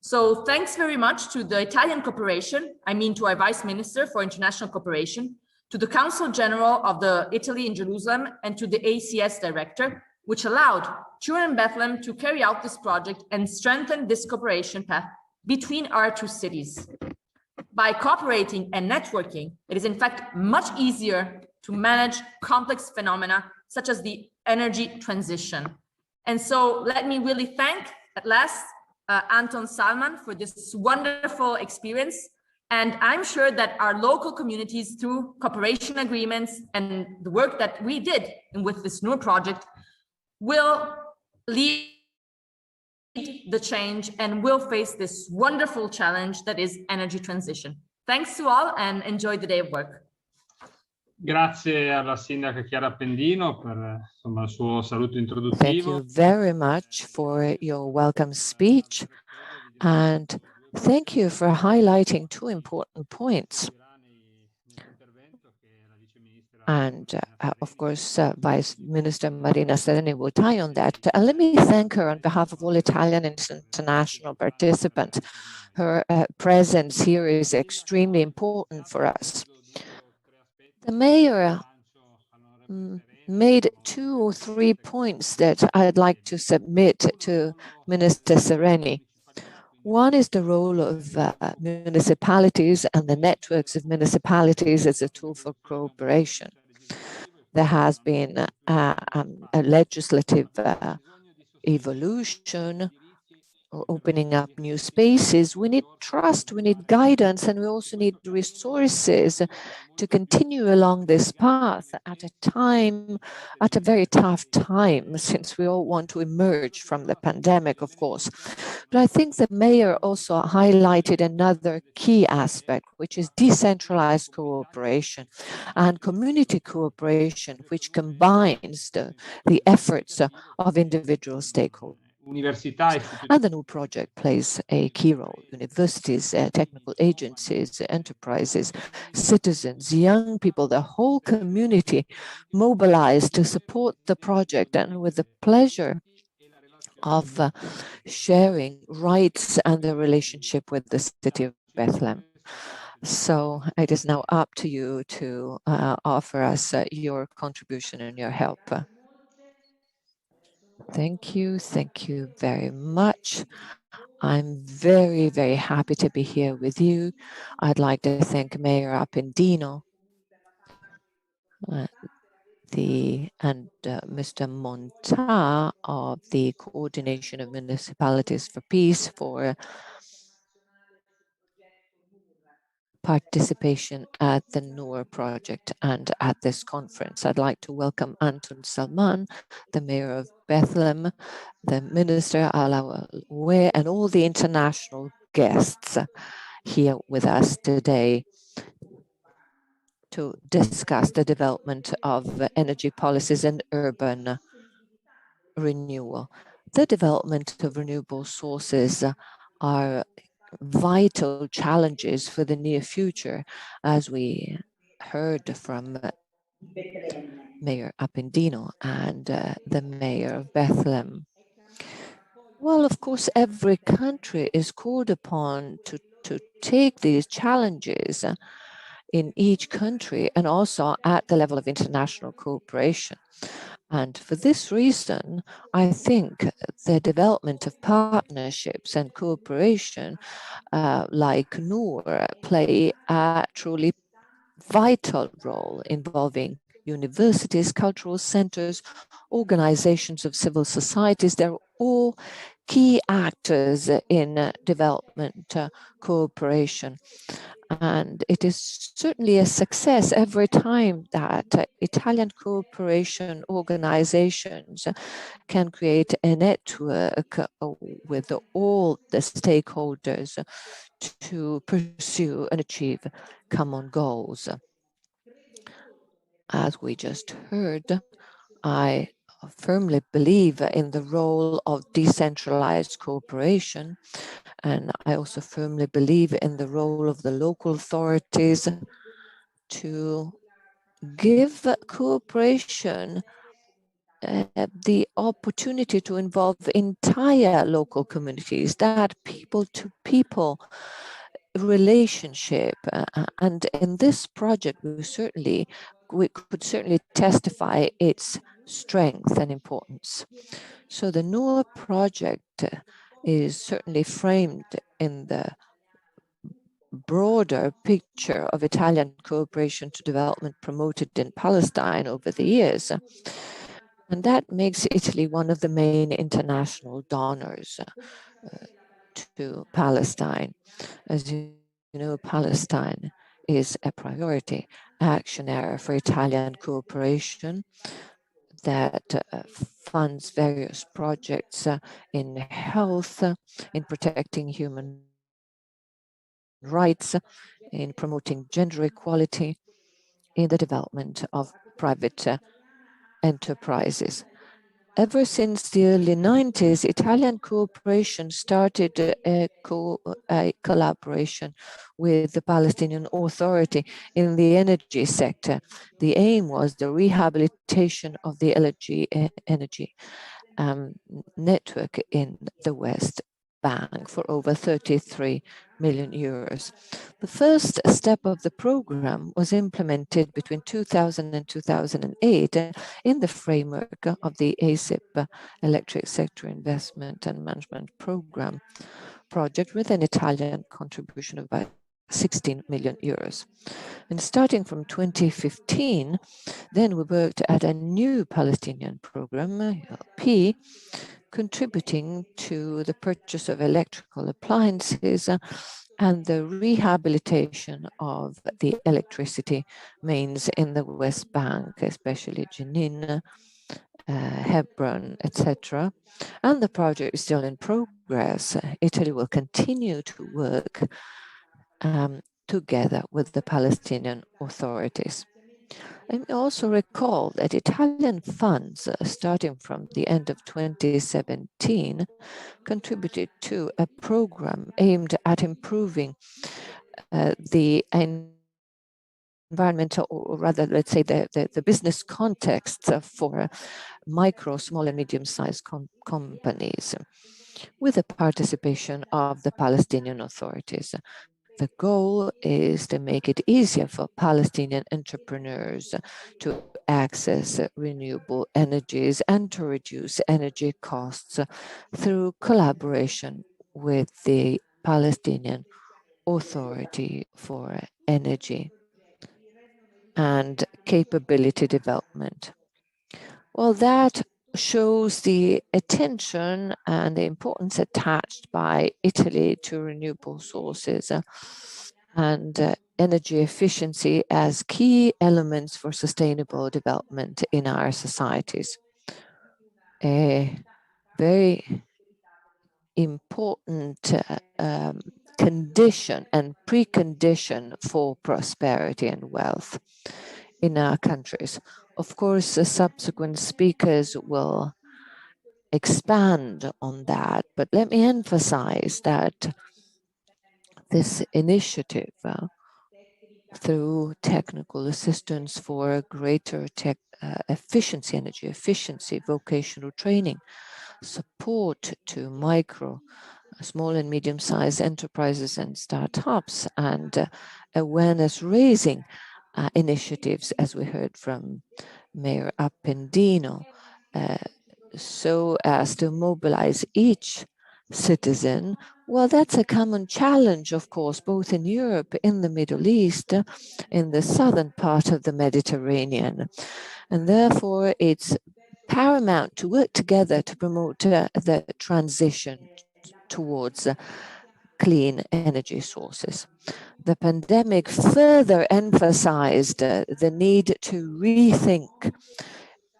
So thanks very much to the Italian Corporation, I mean to our Vice Minister for International Cooperation, to the Council General of the Italy in Jerusalem, and to the ACS Director, which allowed Turin and Bethlehem to carry out this project and strengthen this cooperation path between our two cities. By cooperating and networking, it is in fact much easier to manage complex phenomena such as the energy transition. And so let me really thank at last Anton Salman for this wonderful experience. And I'm sure that our local communities, through cooperation agreements and the work that we did with this new project, will lead the change and will face this wonderful challenge that is energy transition. Thanks to all and enjoy the day of work. Grazie alla sindaca Chiara Appendino per insomma, il suo saluto introduttivo. Thank you very much for your welcome speech, and thank you for highlighting two important points. And of course, Vice Minister Marina Sereni will tie on that. And let me thank her on behalf of all Italian and international participants. Her presence here is extremely important for us. The mayor made 2 or 3 points that I'd like to submit to Minister Sereni. One is the role of municipalities and the networks of municipalities as a tool for cooperation. There has been a legislative evolution, opening up new spaces. We need trust, we need guidance, and we also need resources to continue along this path at a very tough time, since we all want to emerge from the pandemic, of course. But I think the mayor also highlighted another key aspect, which is decentralized cooperation and community cooperation, which combines the efforts of individual stakeholders. And the new project plays a key role. Universities, technical agencies, enterprises, citizens, young people, the whole community mobilized to support the project, and with the pleasure of sharing rights and the relationship with the city of Bethlehem. So it is now up to you to offer us your contribution and your help. Thank you very much. I'm very, very happy to be here with you. I'd like to thank Mayor Appendino and Mr. Monta of the Coordination of Municipalities for Peace for participation at the Noor project and at this conference. I'd like to welcome Anton Salman, the mayor of Bethlehem, the minister, Alaoué, and all the international guests here with us today to discuss the development of energy policies and urban renewal. The development of renewable sources are vital challenges for the near future, as we heard from Mayor Appendino and the mayor of Bethlehem. Well, of course, every country is called upon to take these challenges in each country and also at the level of international cooperation. And for this reason, I think the development of partnerships and cooperation like Noor play a truly vital role involving universities, cultural centers, organizations of civil societies. They're all key actors in development cooperation. And it is certainly a success every time that Italian cooperation organizations can create a network with all the stakeholders to pursue and achieve common goals. As we just heard, I firmly believe in the role of decentralized cooperation, and I also firmly believe in the role of the local authorities to give cooperation the opportunity to involve entire local communities, that people-to-people relationship. And in this project, we could certainly testify its strength and importance. So the NOAA project is certainly framed in the broader picture of Italian cooperation to development promoted in Palestine over the years. And that makes Italy one of the main international donors to Palestine. As you know, Palestine is a priority action area for Italian cooperation that funds various projects in health, in protecting human rights, in promoting gender equality, in the development of private enterprises. Ever since the early 90s, Italian cooperation started a collaboration with the Palestinian Authority in the energy sector. The aim was the rehabilitation of the energy network in the West Bank for over 33 million euros. The first step of the program was implemented between 2000 and 2008 in the framework of the ASIP Electric Sector Investment and Management Program project with an Italian contribution of about 16 million euros. And starting from 2015, then we worked at a new Palestinian program, LP, contributing to the purchase of electrical appliances and the rehabilitation of the electricity mains in the West Bank, especially Jenin, Hebron, etc. And the project is still in progress. Italy will continue to work together with the Palestinian authorities. And also recall that Italian funds, starting from the end of 2017, contributed to a program aimed at improving the environmental, or rather, let's say, the business context for micro, small and medium-sized companies with the participation of the Palestinian authorities. The goal is to make it easier for Palestinian entrepreneurs to access renewable energies and to reduce energy costs through collaboration with the Palestinian Authority for Energy and capability development. Well, that shows the attention and the importance attached by Italy to renewable sources and energy efficiency as key elements for sustainable development in our societies. A very important condition and precondition for prosperity and wealth in our countries. Of course, the subsequent speakers will expand on that, but let me emphasize that this initiative through technical assistance for greater efficiency, energy efficiency, vocational training, support to micro, small and medium-sized enterprises and startups, and awareness raising initiatives, as we heard from Mayor Appendino, so as to mobilize each citizen. Well, that's a common challenge, of course, both in Europe, in the Middle East, in the southern part of the Mediterranean. And therefore, it's paramount to work together to promote the transition towards clean energy sources. The pandemic further emphasized the need to rethink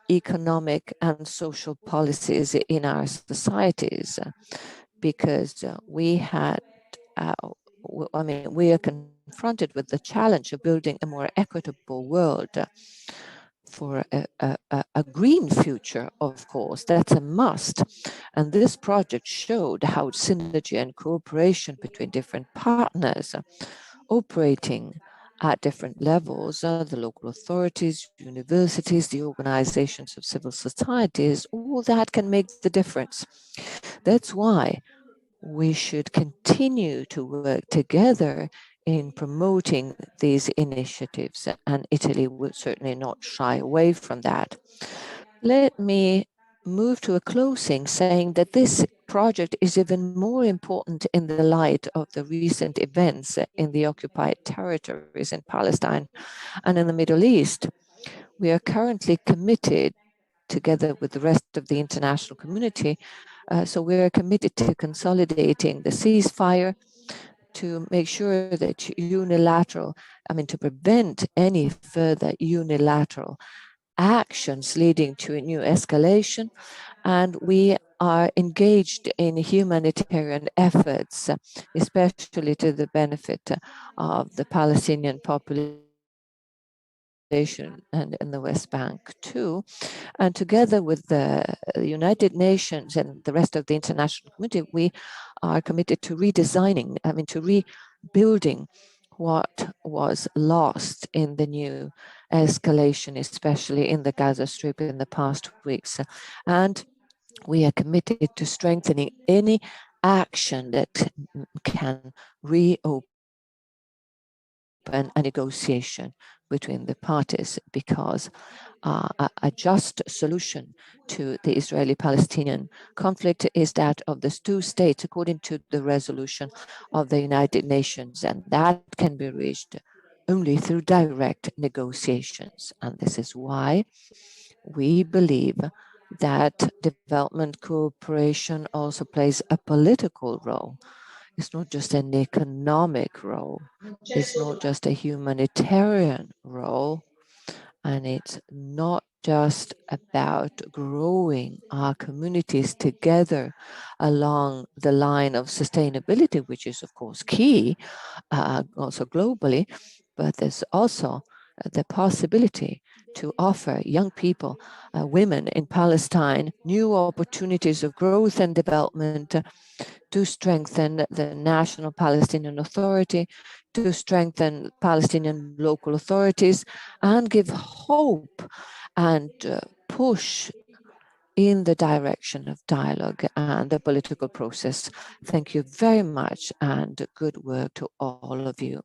economic and social policies in our societies, because we had, we are confronted with the challenge of building a more equitable world for a green future, of course. That's a must. And this project showed how synergy and cooperation between different partners operating at different levels, the local authorities, universities, the organizations of civil societies, all that can make the difference. That's why we should continue to work together in promoting these initiatives, and Italy will certainly not shy away from that. Let me move to a closing saying that this project is even more important in the light of the recent events in the occupied territories in Palestine and in the Middle East. We are currently committed, together with the rest of the international community, so we are committed to consolidating the ceasefire, to make sure that to prevent any further unilateral actions leading to a new escalation. And we are engaged in humanitarian efforts, especially to the benefit of the Palestinian population and in the West Bank too. And together with the United Nations and the rest of the international community, we are committed to redesigning, to rebuilding what was lost in the new escalation, especially in the Gaza Strip in the past weeks. And we are committed to strengthening any action that can reopen a negotiation between the parties, because a just solution to the Israeli-Palestinian conflict is that of the two states, according to the resolution of the United Nations, and that can be reached only through direct negotiations. And this is why we believe that development cooperation also plays a political role. It's not just an economic role, it's not just a humanitarian role, and it's not just about growing our communities together along the line of sustainability, which is of course key, also globally, but there's also the possibility to offer young people, women in Palestine, new opportunities of growth and development, to strengthen the National Palestinian Authority, to strengthen Palestinian local authorities, and give hope and push in the direction of dialogue and the political process. Thank you very much, and good work to all of you.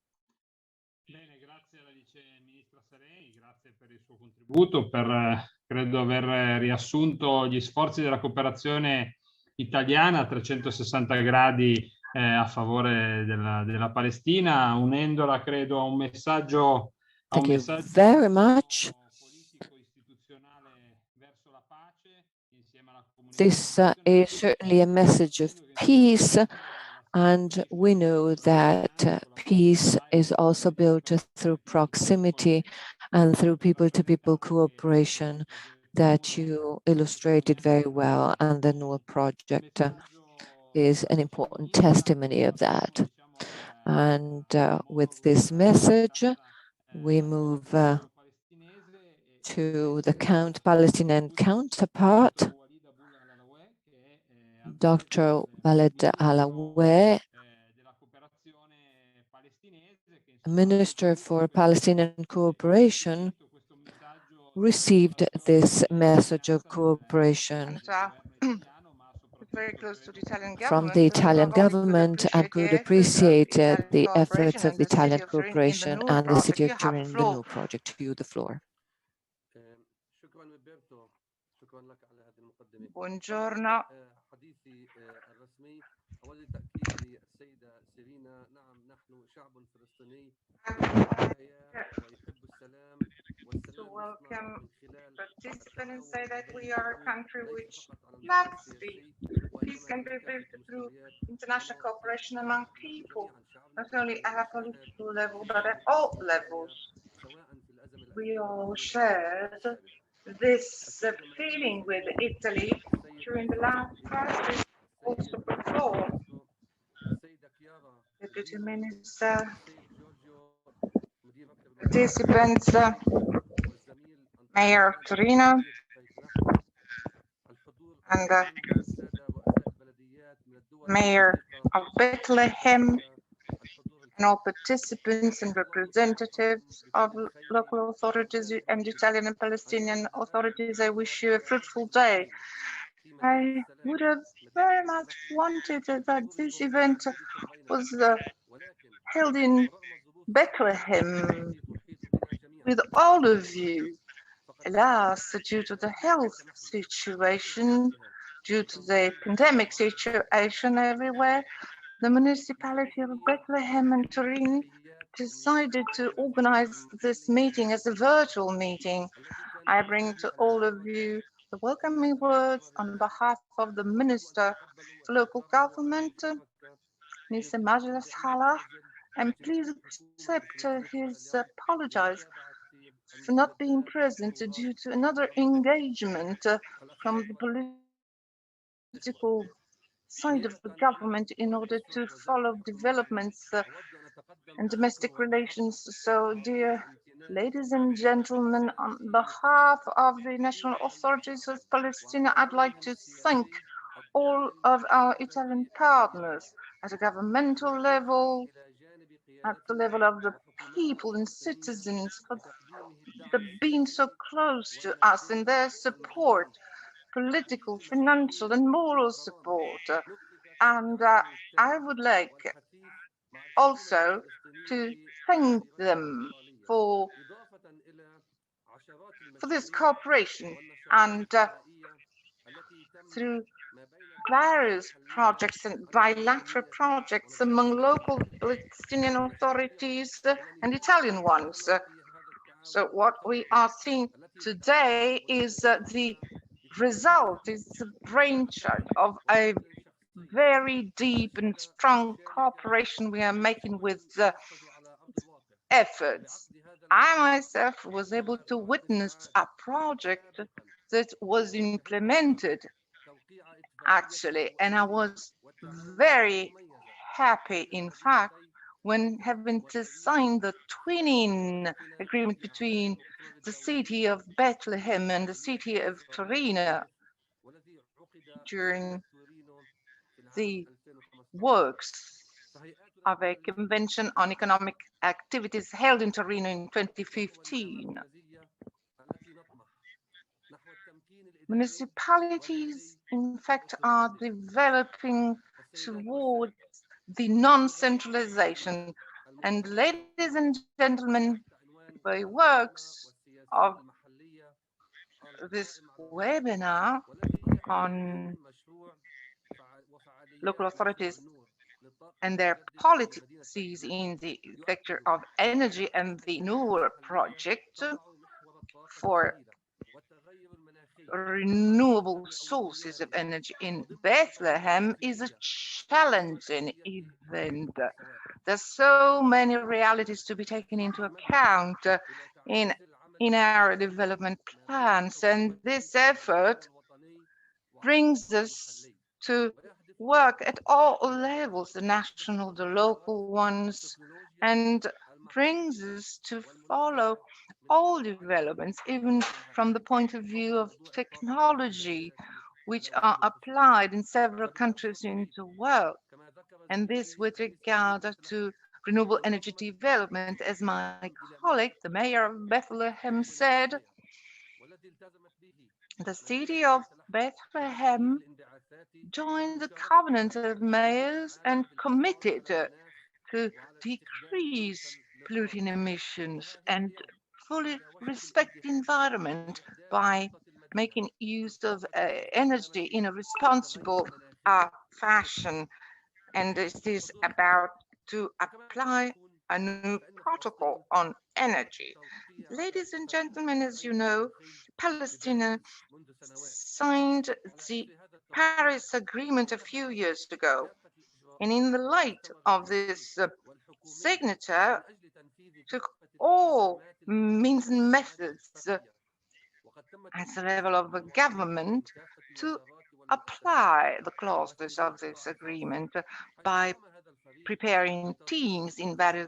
Credo aver riassunto gli sforzi della cooperazione italiana a 360 gradi a favore della Palestina, unendola, credo, a un messaggio. Thank you very much. This is certainly a message of peace, and we know that peace is also built through proximity and through people-to-people cooperation that you illustrated very well, and the NUR project is an important testimony of that. And with this message, we move to the Palestinian counterpart, Dr. Walid Alaoué, Minister for Palestinian Cooperation, received this message of cooperation very close to the Italian from the Italian government, and could appreciate the efforts of the Italian cooperation and the city of Turin in the NUR project. To you, the floor. Buongiorno. To welcome participants and say that we are a country which loves peace. Peace can be built through international cooperation among people, not only at a political level, but at all levels. We all shared this feeling with Italy during the last crisis, also before. Deputy Minister, participants, Mayor of Torino, and Mayor of Bethlehem, and all participants and representatives of local authorities and Italian and Palestinian authorities. I wish you a fruitful day. I would have very much wanted that this event was held in Bethlehem with all of you. Alas, due to the health situation, due to the pandemic situation everywhere, the municipality of Bethlehem and Turin decided to organize this meeting as a virtual meeting. I bring to all of you the welcoming words on behalf of the Minister for Local Government, Mr. Majlis Hala, and please accept his apologies for not being present due to another engagement from the political side of the government in order to follow developments and domestic relations. So, dear ladies and gentlemen, on behalf of the national authorities of Palestine, I'd like to thank all of our Italian partners at a governmental level, at the level of the people and citizens for being so close to us and their support, political, financial, and moral support. And I would like also to thank them for this cooperation, and through various projects and bilateral projects among local Palestinian authorities and Italian ones. So what we are seeing today is the result, is the brainchild of a very deep and strong cooperation we are making with efforts. I myself was able to witness a project that was implemented actually, and I was very happy, in fact, when having to sign the twinning agreement between the city of Bethlehem and the city of Torino during the works of a convention on economic activities held in Torino in 2015. Municipalities, in fact, are developing towards the non-centralization. And ladies and gentlemen, the works of this webinar on local authorities and their policies in the sector of energy and the NUR project for renewable sources of energy in Bethlehem is a challenging event. There's so many realities to be taken into account in our development plans, and this effort brings us to work at all levels, the national, the local ones, and brings us to follow all developments, even from the point of view of technology, which are applied in several countries in the world. And this with regard to renewable energy development, as my colleague, the mayor of Bethlehem, said, the city of Bethlehem joined the covenant of mayors and committed to decrease polluting emissions and fully respect the environment by making use of energy in a responsible fashion, and it is about to apply a new protocol on energy. Ladies and gentlemen, as you know, Palestine signed the Paris Agreement a few years ago. And in the light of this signature, took all means and methods at the level of the government to apply the clauses of this agreement by preparing teams in various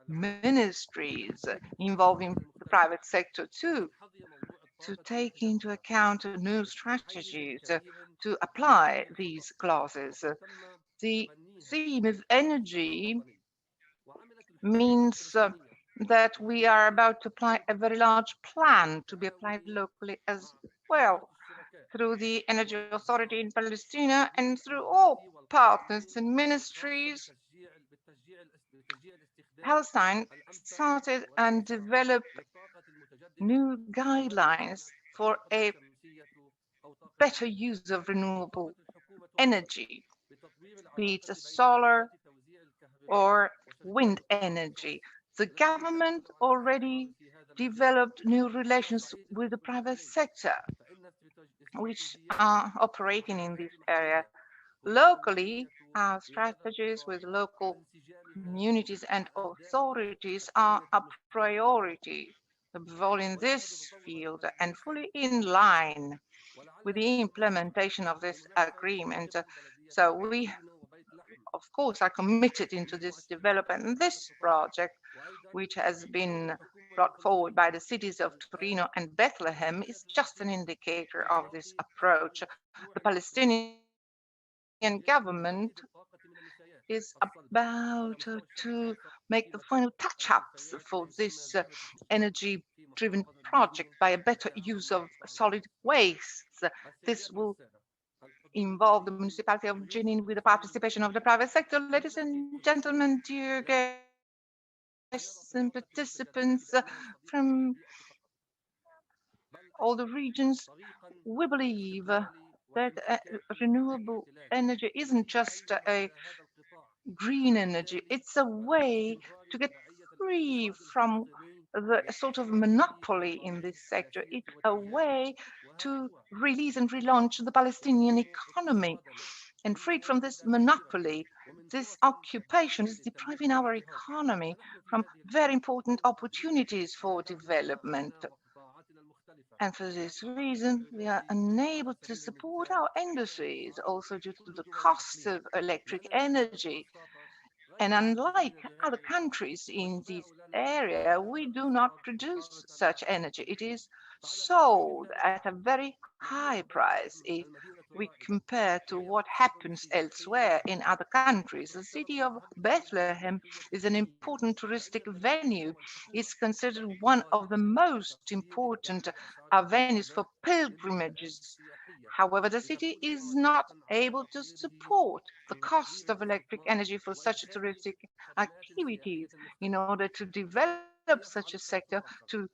ministries involving the private sector too, to take into account new strategies to apply these clauses. The theme of energy means that we are about to apply a very large plan to be applied locally as well through the Energy Authority in Palestine and through all partners and ministries. Palestine started and developed new guidelines for a better use of renewable energy, be it solar or wind energy. The government already developed new relations with the private sector, which are operating in this area. Locally, our strategies with local communities and authorities are a priority, above all in this field and fully in line with the implementation of this agreement. So we, of course, are committed into this development. And this project, which has been brought forward by the cities of Torino and Bethlehem, is just an indicator of this approach. The Palestinian government is about to make the final touch-ups for this energy-driven project by a better use of solid wastes. This will involve the municipality of Jenin with the participation of the private sector. Ladies and gentlemen, dear guests and participants from all the regions, we believe that renewable energy isn't just a green energy, it's a way to get free from the sort of monopoly in this sector. It's a way to release and relaunch the Palestinian economy. And freed from this monopoly, this occupation is depriving our economy from very important opportunities for development. And for this reason, we are unable to support our industries, also due to the cost of electric energy. And unlike other countries in this area, we do not produce such energy. It is sold at a very high price if we compare to what happens elsewhere in other countries. The city of Bethlehem is an important touristic venue. It's considered one of the most important venues for pilgrimages. However, the city is not able to support the cost of electric energy for such touristic activities. In order to develop such a sector, to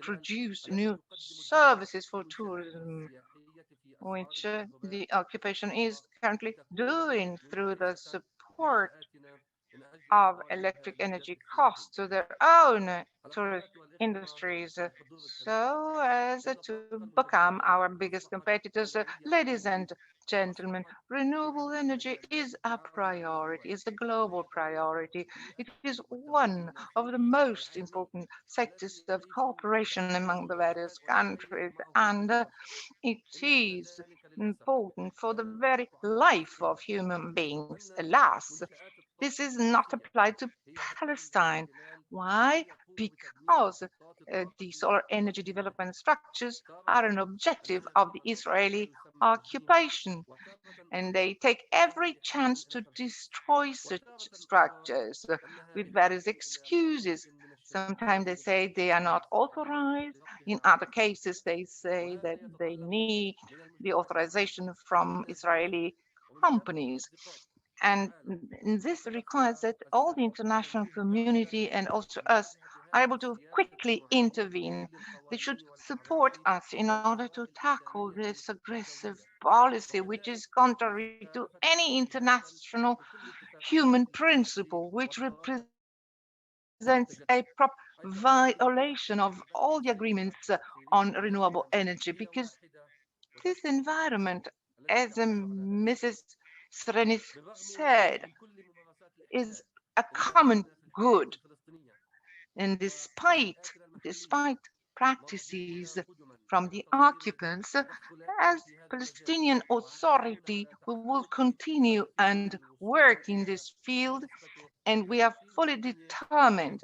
produce new services for tourism, which the occupation is currently doing through the support of electric energy costs to their own tourist industries, so as to become our biggest competitors. Ladies and gentlemen, renewable energy is a priority, is a global priority. It is one of the most important sectors of cooperation among the various countries, and it is important for the very life of human beings. Alas, this is not applied to Palestine. Why? Because the solar energy development structures are an objective of the Israeli occupation, and they take every chance to destroy such structures with various excuses. Sometimes they say they are not authorized. In other cases, they say that they need the authorization from Israeli companies. And this requires that all the international community and also us are able to quickly intervene. They should support us in order to tackle this aggressive policy, which is contrary to any international human principle, which represents a proper violation of all the agreements on renewable energy, because this environment, as Mrs. Srenis said, is a common good. And despite practices from the occupants, as Palestinian Authority, we will continue and work in this field, and we are fully determined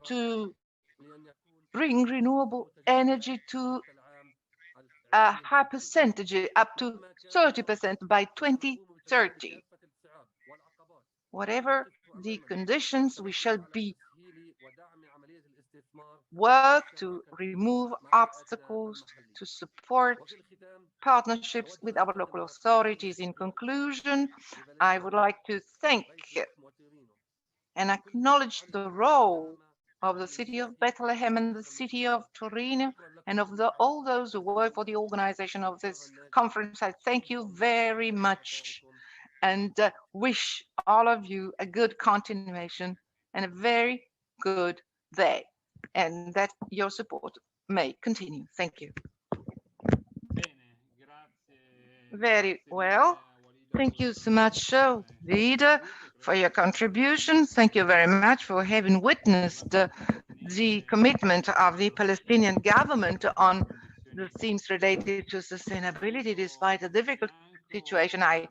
to bring renewable energy to a high percentage, up to 30% by 2030. Whatever the conditions, we shall work to remove obstacles, to support partnerships with our local authorities. In conclusion, I would like to thank and acknowledge the role of the city of Bethlehem and the city of Torino, and of all those who work for the organization of this conference. I thank you very much and wish all of you a good continuation and a very good day, and that your support may continue. Thank you. Very well. Thank you so much, Vida, for your contribution. Thank you very much for having witnessed the commitment of the Palestinian government on the themes related to sustainability despite a difficult situation. I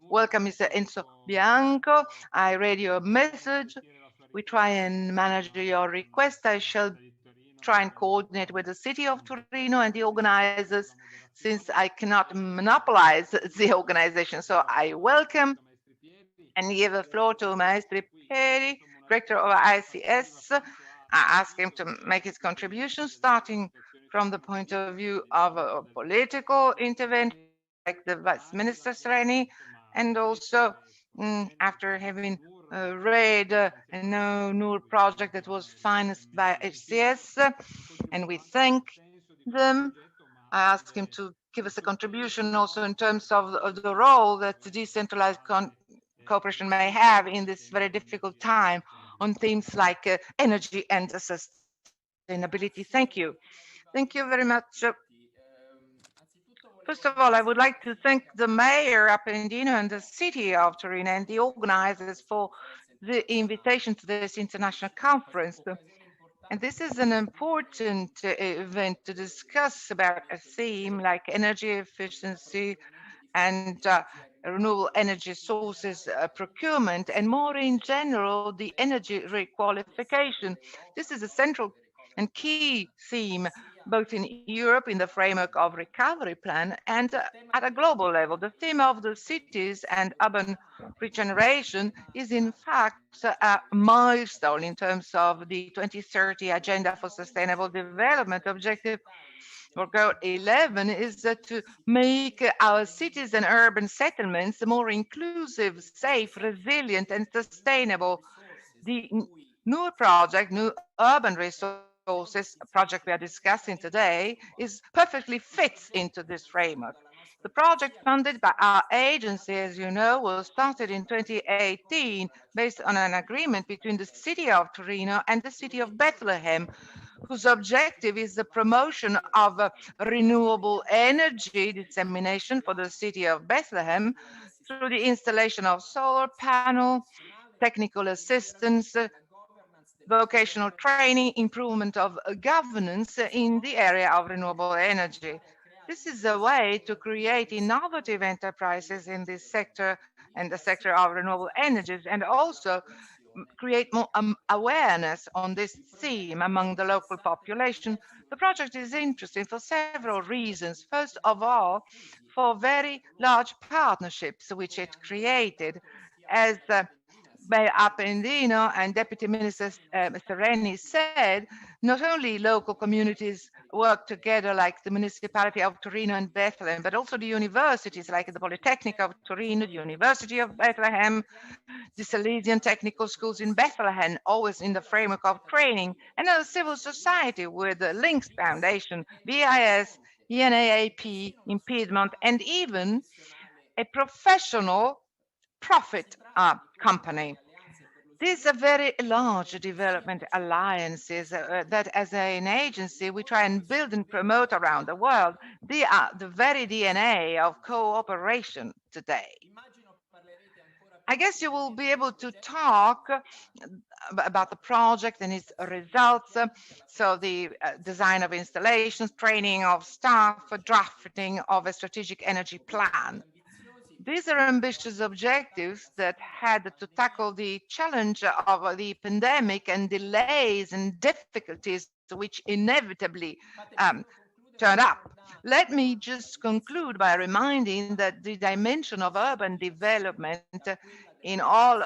welcome Mr. Enzo Bianco. I read your message. We try and manage your request. I shall try and coordinate with the city of Torino and the organizers, since I cannot monopolize the organization. So I welcome and give the floor to Maestri Peri, Director of ICS. I ask him to make his contribution, starting from the point of view of a political intervention, like the Vice Minister Sreni, and also after having read a NUR project that was financed by HCS, and we thank them. I ask him to give us a contribution also in terms of the role that the decentralized cooperation may have in this very difficult time on themes like energy and sustainability. Thank you. Thank you very much. First of all, I would like to thank the mayor Appendino and the city of Torino and the organizers for the invitation to this international conference. And this is an important event to discuss about a theme like energy efficiency and renewable energy sources procurement, and more in general, the energy requalification. This is a central and key theme, both in Europe in the framework of recovery plan and at a global level. The theme of the cities and urban regeneration is in fact a milestone in terms of the 2030 Agenda for Sustainable Development. Objective for Goal 11 is to make our cities and urban settlements more inclusive, safe, resilient, and sustainable. The new project, New Urban Resources project we are discussing today, is perfectly fits into this framework. The project, funded by our agency, as you know, was started in 2018 based on an agreement between the city of Torino and the city of Bethlehem, whose objective is the promotion of renewable energy dissemination for the city of Bethlehem through the installation of solar panel, technical assistance, vocational training, improvement of governance in the area of renewable energy. This is a way to create innovative enterprises in this sector and the sector of renewable energies, and also create more awareness on this theme among the local population. The project is interesting for several reasons. First of all, for very large partnerships which it created, as Mayor Appendino and Deputy Minister Mr. Rennie said, not only local communities work together like the Municipality of Torino and Bethlehem, but also the universities like the Polytechnic of Torino, the University of Bethlehem, the Salesian Technical Schools in Bethlehem, always in the framework of training, and a civil society with the Links Foundation, BIS, ENAAP in Piedmont, and even a professional profit company. These are very large development alliances that as an agency we try and build and promote around the world. They are the very DNA of cooperation today. I guess you will be able to talk about the project and its results. So the design of installations, training of staff, drafting of a strategic energy plan. These are ambitious objectives that had to tackle the challenge of the pandemic and delays and difficulties which inevitably turned up. Let me just conclude by reminding that the dimension of urban development in all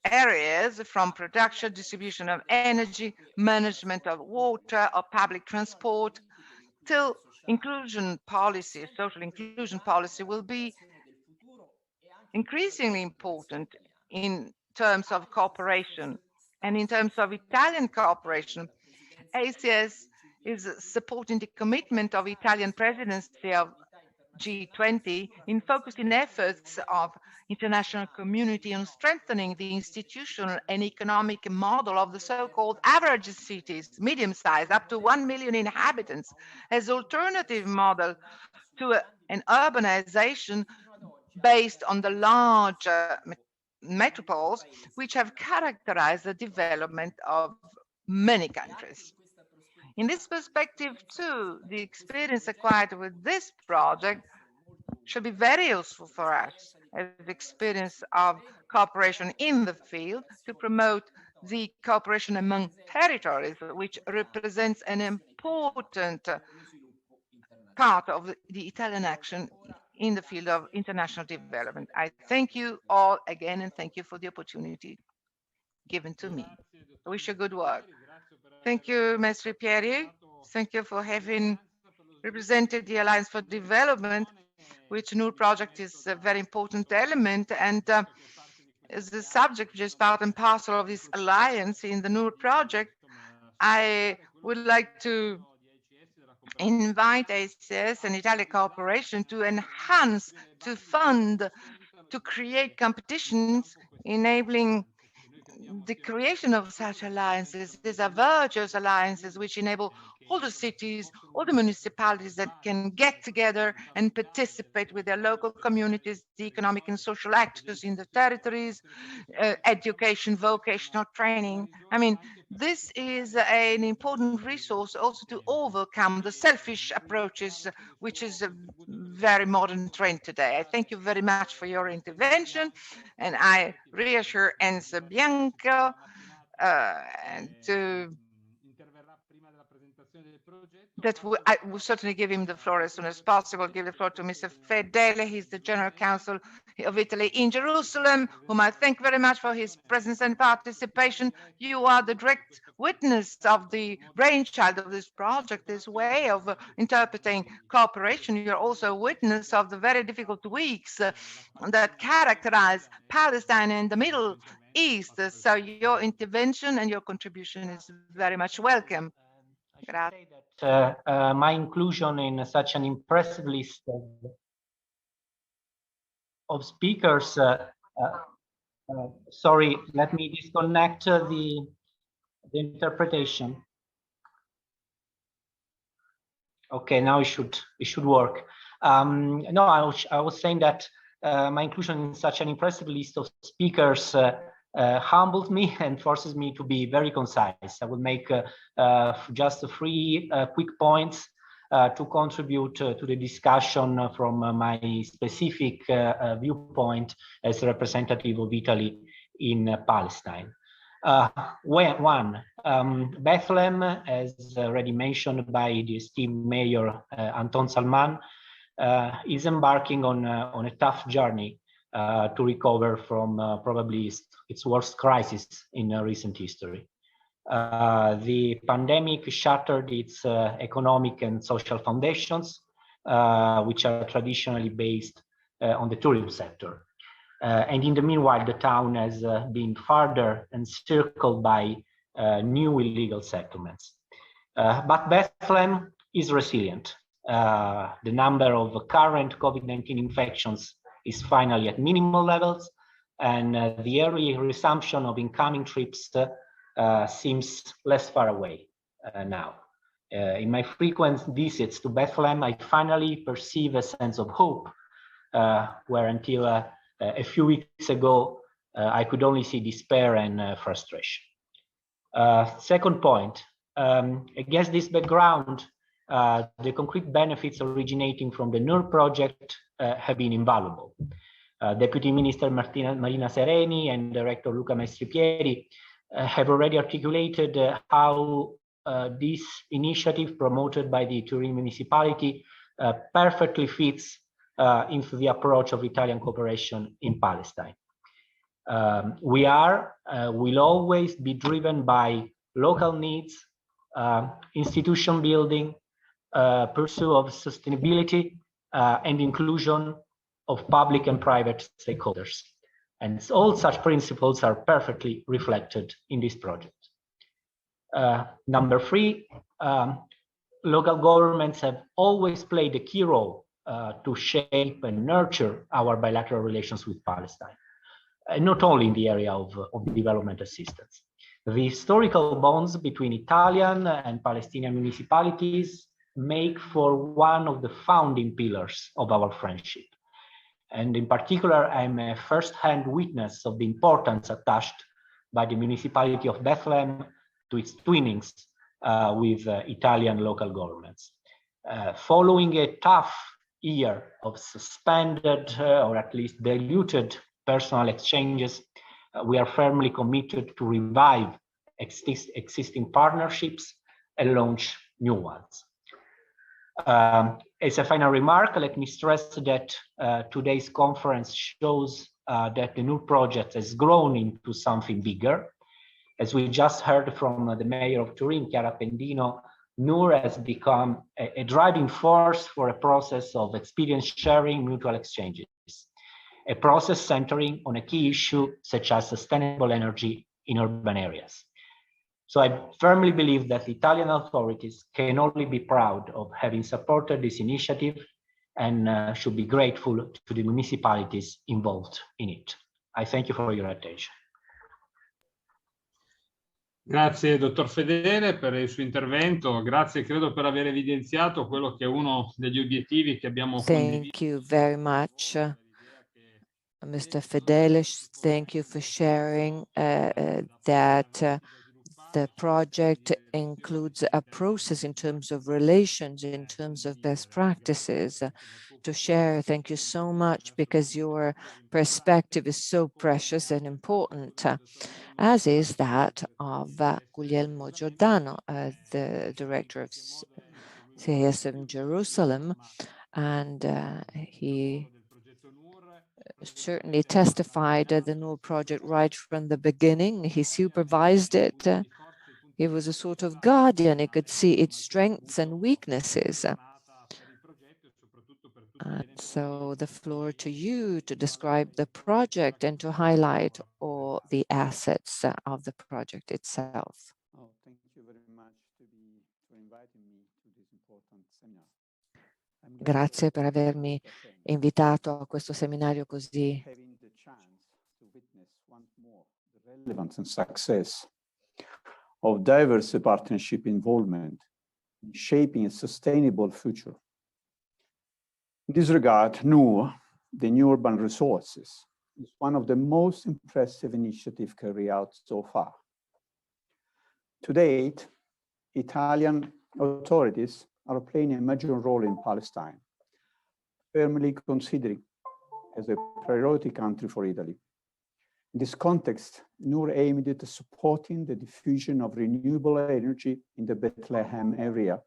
areas, from production, distribution of energy, management of water, or public transport, till inclusion policy, social inclusion policy, will be increasingly important in terms of cooperation. And in terms of Italian cooperation, ACS is supporting the commitment of Italian presidency of G20 in focusing efforts of international community on strengthening the institutional and economic model of the so-called average cities, medium-sized, up to 1 million inhabitants, as alternative model to an urbanization based on the large metropoles, which have characterized the development of many countries. In this perspective, too, the experience acquired with this project should be very useful for us as experience of cooperation in the field to promote the cooperation among territories, which represents an important part of the Italian action in the field of international development. I thank you all again, and thank you for the opportunity given to me. I wish you good work. Thank you, Mr. Pieri. Thank you for having represented the Alliance for Development, which NUR project is a very important element, and as the subject which is part and parcel of this alliance in the NUR project, I would like to invite ACS and Italian cooperation to enhance, to fund, to create competitions enabling the creation of such alliances. These are virtuous alliances which enable all the cities, all the municipalities that can get together and participate with their local communities, the economic and social actors in the territories, education, vocational training. I mean, this is an important resource also to overcome the selfish approaches, which is a very modern trend today. I thank you very much for your intervention, and I reassure Enzo Bianco that I will certainly give him the floor as soon as possible. Give the floor to Mr. Fedele. He's the General Counsel of Italy in Jerusalem, whom I thank very much for his presence and participation. You are the direct witness of the brainchild of this project, this way of interpreting cooperation. You're also a witness of the very difficult weeks that characterize Palestine and the Middle East. So your intervention and your contribution is very much welcome. My inclusion in such an impressive list of speakers. Sorry, let me disconnect the interpretation. Okay, now it should work. No, I was saying that my inclusion in such an impressive list of speakers humbles me and forces me to be very concise. I will make just 3 quick points to contribute to the discussion from my specific viewpoint as a representative of Italy in Palestine. One, Bethlehem, as already mentioned by the esteemed Mayor Anton Salman, is embarking on a tough journey to recover from probably its worst crisis in recent history. The pandemic shattered its economic and social foundations, which are traditionally based on the tourism sector. And in the meanwhile, the town has been further encircled by new illegal settlements. But Bethlehem is resilient. The number of current COVID-19 infections is finally at minimal levels, and the early resumption of incoming trips seems less far away now. In my frequent visits to Bethlehem, I finally perceive a sense of hope, where until a few weeks ago, I could only see despair and frustration. Second point, against this background, the concrete benefits originating from the NUR project have been invaluable. Deputy Minister Marina Sereni and Director Luca Maestripieri have already articulated how this initiative promoted by the Turin municipality perfectly fits into the approach of Italian cooperation in Palestine. We will always be driven by local needs, institution building, pursuit of sustainability, and inclusion of public and private stakeholders. And all such principles are perfectly reflected in this project. Number three, local governments have always played a key role to shape and nurture our bilateral relations with Palestine, and not only in the area of development assistance. The historical bonds between Italian and Palestinian municipalities make for one of the founding pillars of our friendship. And in particular, I'm a first-hand witness of the importance attached by the municipality of Bethlehem to its twinnings with Italian local governments. Following a tough year of suspended or at least diluted personal exchanges, we are firmly committed to revive existing partnerships and launch new ones. As a final remark, let me stress that today's conference shows that the NUR project has grown into something bigger. As we just heard from the mayor of Turin, Chiara Pendino, NUR has become a driving force for a process of experience sharing, mutual exchanges, a process centering on a key issue such as sustainable energy in urban areas. So I firmly believe that the Italian authorities can only be proud of having supported this initiative and should be grateful to the municipalities involved in it. I thank you for your attention. Grazie dottor Fedele per il suo intervento, grazie credo per aver evidenziato quello che è uno degli obiettivi che abbiamo condiviso. Thank you very much, Mr. Fedele. Thank you for sharing that the project includes a process in terms of relations, in terms of best practices to share. Thank you so much, because your perspective is so precious and important, as is that of Guglielmo Giordano, the director of CIS in Jerusalem, and he certainly testified the NUR project right from the beginning. He supervised it. He was a sort of guardian. He could see its strengths and weaknesses. So the floor to you to describe the project and to highlight all the assets of the project itself. Oh, thank you very much for inviting me to this important seminar. Grazie per avermi invitato a questo seminario così. Having the chance to witness once more the relevance and success of diverse partnership involvement in shaping a sustainable future. In this regard, NUR, the New Urban Resources, is one of the most impressive initiatives carried out so far. To date, Italian authorities are playing a major role in Palestine, firmly considering as a priority country for Italy. In this context, NUR aimed at supporting the diffusion of renewable energy in the Bethlehem area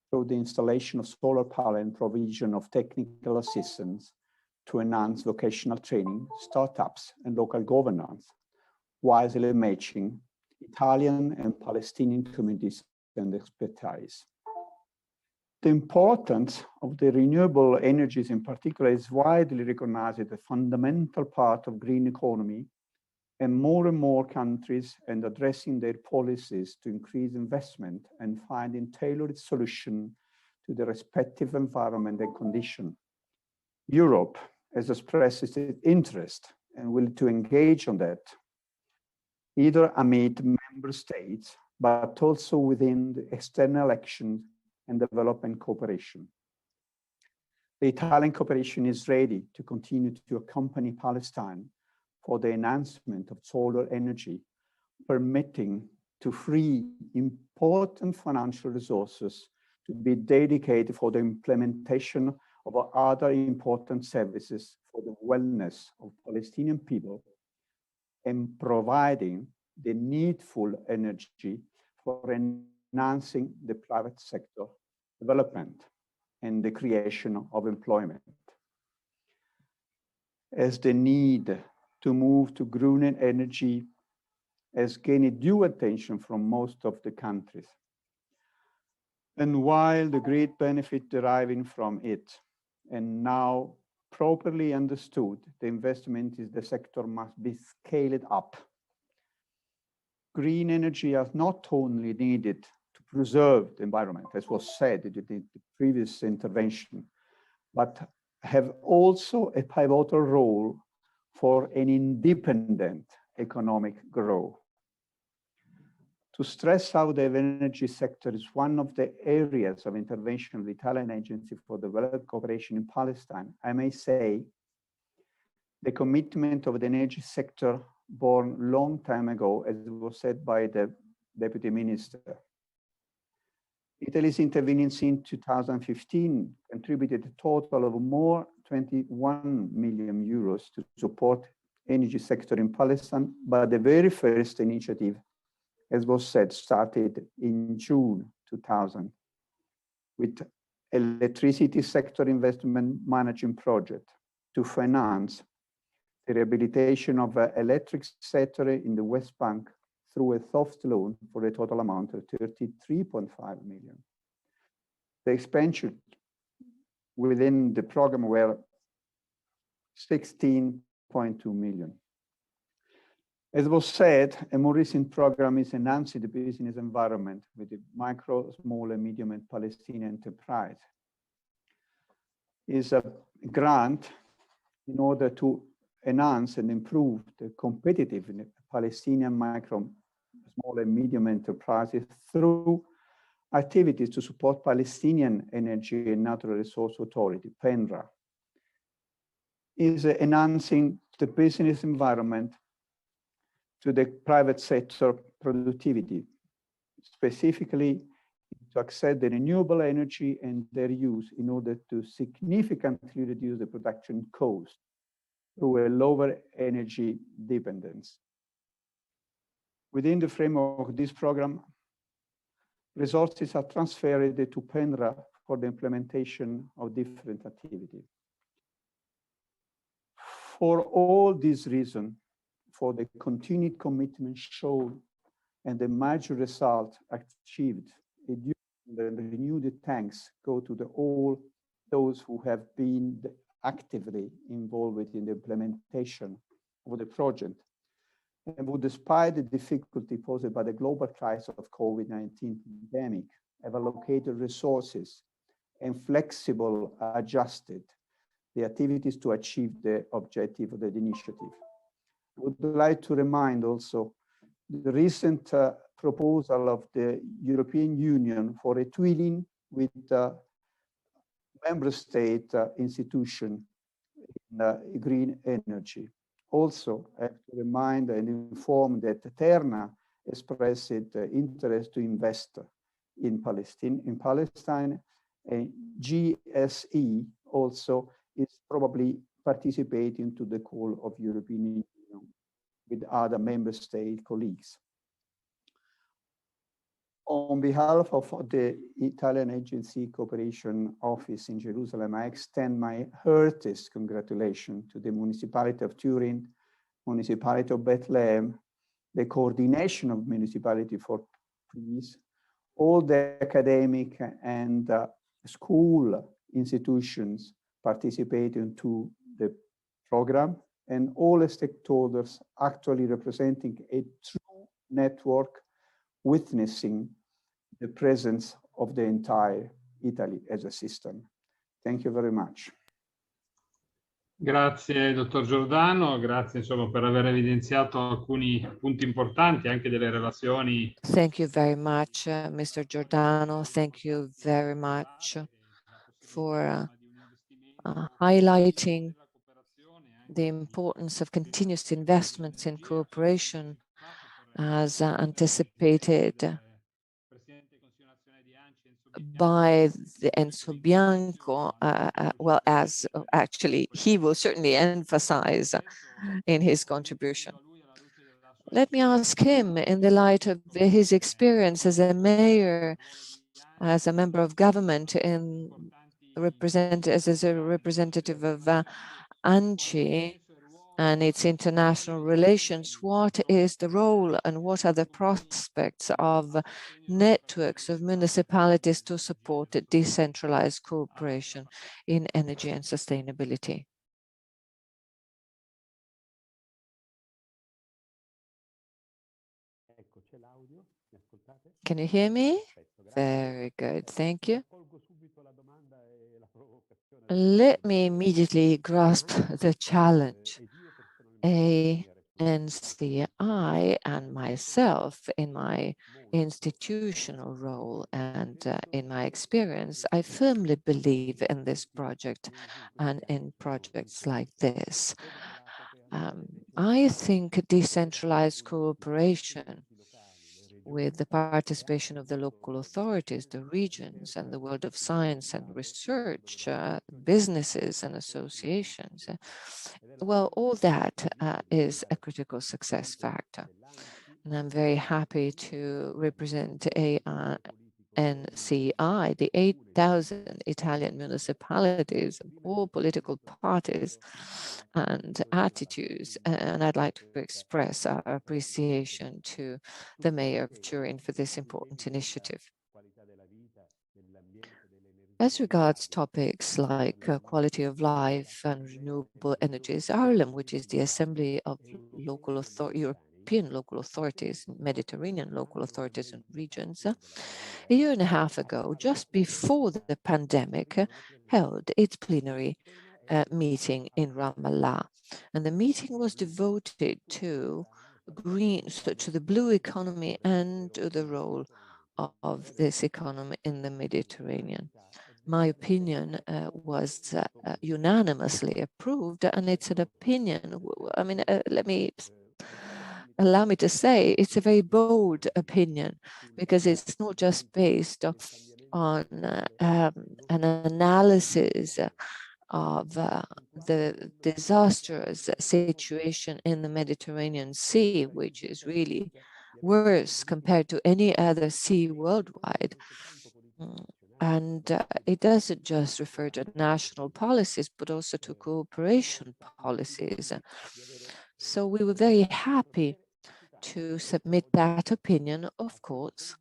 through the installation of solar power and provision of technical assistance to enhance vocational training, startups, and local governance, wisely matching Italian and Palestinian communities and expertise. The importance of the renewable energies in particular is widely recognized as a fundamental part of green economy, and more countries and addressing their policies to increase investment and finding tailored solutions to the respective environment and condition. Europe has expressed its interest and will to engage on that, either amid member states, but also within the external action and development cooperation. The Italian cooperation is ready to continue to accompany Palestine for the enhancement of solar energy, permitting to free important financial resources to be dedicated for the implementation of other important services for the wellness of Palestinian people and providing the needful energy for enhancing the private sector development and the creation of employment. As the need to move to greener energy has gained due attention from most of the countries. And while the great benefit deriving from it, and now properly understood, the investment in the sector must be scaled up. Green energy is not only needed to preserve the environment, as was said in the previous intervention, but have also a pivotal role for an independent economic growth. To stress how the energy sector is one of the areas of intervention of the Italian Agency for Development Cooperation in Palestine, I may say the commitment of the energy sector born long time ago, as was said by the Deputy Minister. Italy's intervening since 2015 contributed a total of more 21 million euros to support energy sector in Palestine, but the very first initiative, as was said, started in June 2000 with electricity sector investment management project to finance the rehabilitation of the electric sector in the West Bank through a soft loan for a total amount of 33.5 million. The expenditure within the program were 16.2 million. As was said, a more recent program is enhancing the business environment with the micro, small, and medium and Palestinian enterprise. Is a grant in order to enhance and improve the competitiveness of Palestinian micro, small, and medium enterprises through activities to support Palestinian Energy and Natural Resource Authority, PENRA. Is enhancing the business environment to the private sector productivity, specifically to access the renewable energy and their use in order to significantly reduce the production cost through a lower energy dependence. Within the framework of this program, resources are transferred to PENRA for the implementation of different activities. For all these reasons, for the continued commitment shown and the major result achieved, the renewed thanks go to all those who have been actively involved in the implementation of the project, and who, despite the difficulty posed by the global crisis of COVID-19 pandemic, have allocated resources and flexible adjusted the activities to achieve the objective of the initiative. I would like to remind also the recent proposal of the European Union for a twinning with member state institution in green energy. Also, I have to remind and inform that Terna expressed interest to invest in Palestine, and GSE also is probably participating to the call of European Union with other member state colleagues. On behalf of the Italian Agency Cooperation Office in Jerusalem, I extend my heartiest congratulations to the Municipality of Turin, Municipality of Bethlehem, the Coordination of Municipality for Peace, all the academic and school institutions participating to the program, and all the stakeholders actually representing a true network witnessing the presence of the entire Italy as a system. Thank you very much. Grazie dottor Giordano, grazie insomma per aver evidenziato alcuni punti importanti anche delle relazioni. Thank you very much, Mr. Giordano. Thank you very much for highlighting the importance of continuous investments in cooperation as anticipated by the Enzo Bianco, well, as actually he will certainly emphasize in his contribution. Let me ask him, in the light of his experience as a mayor, as a member of government, as a representative of ANCI and its international relations, what is the role and what are the prospects of networks of municipalities to support decentralized cooperation in energy and sustainability? Can you hear me? Very good, thank you. Let me immediately grasp the challenge. ANCI and myself, in my institutional role and in my experience, I firmly believe in this project and in projects like this. I think decentralized cooperation with the participation of the local authorities, the regions, and the world of science and research, businesses and associations. Well, all that is a critical success factor. And I'm very happy to represent ANCI, the 8,000 Italian municipalities, all political parties and attitudes. And I'd like to express our appreciation to the Mayor of Turin for this important initiative. As regards topics like quality of life and renewable energies, Ireland, which is the Assembly of Local Authority, European local authorities, Mediterranean local authorities and regions, a year and a half ago, just before the pandemic, held its plenary meeting in Ramallah. And the meeting was devoted to the blue economy and to the role of this economy in the Mediterranean. My opinion was unanimously approved, and it's an opinion, I mean, allow me to say, it's a very bold opinion, because it's not just based on an analysis of the disastrous situation in the Mediterranean Sea, which is really worse compared to any other sea worldwide. And it doesn't just refer to national policies, but also to cooperation policies. So we were very happy to submit that opinion. Of course,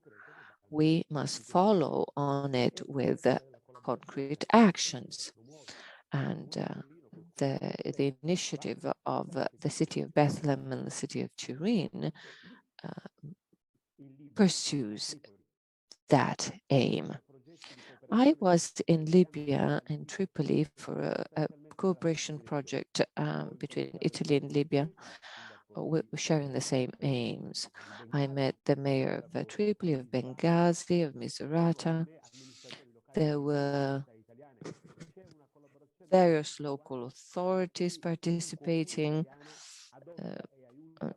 we must follow on it with concrete actions. And the initiative of the city of Bethlehem and the city of Turin pursues that aim. I was in Libya, in Tripoli, for a cooperation project between Italy and Libya. We're sharing the same aims. I met the mayor of Tripoli, of Benghazi, of Misurata. There were various local authorities participating.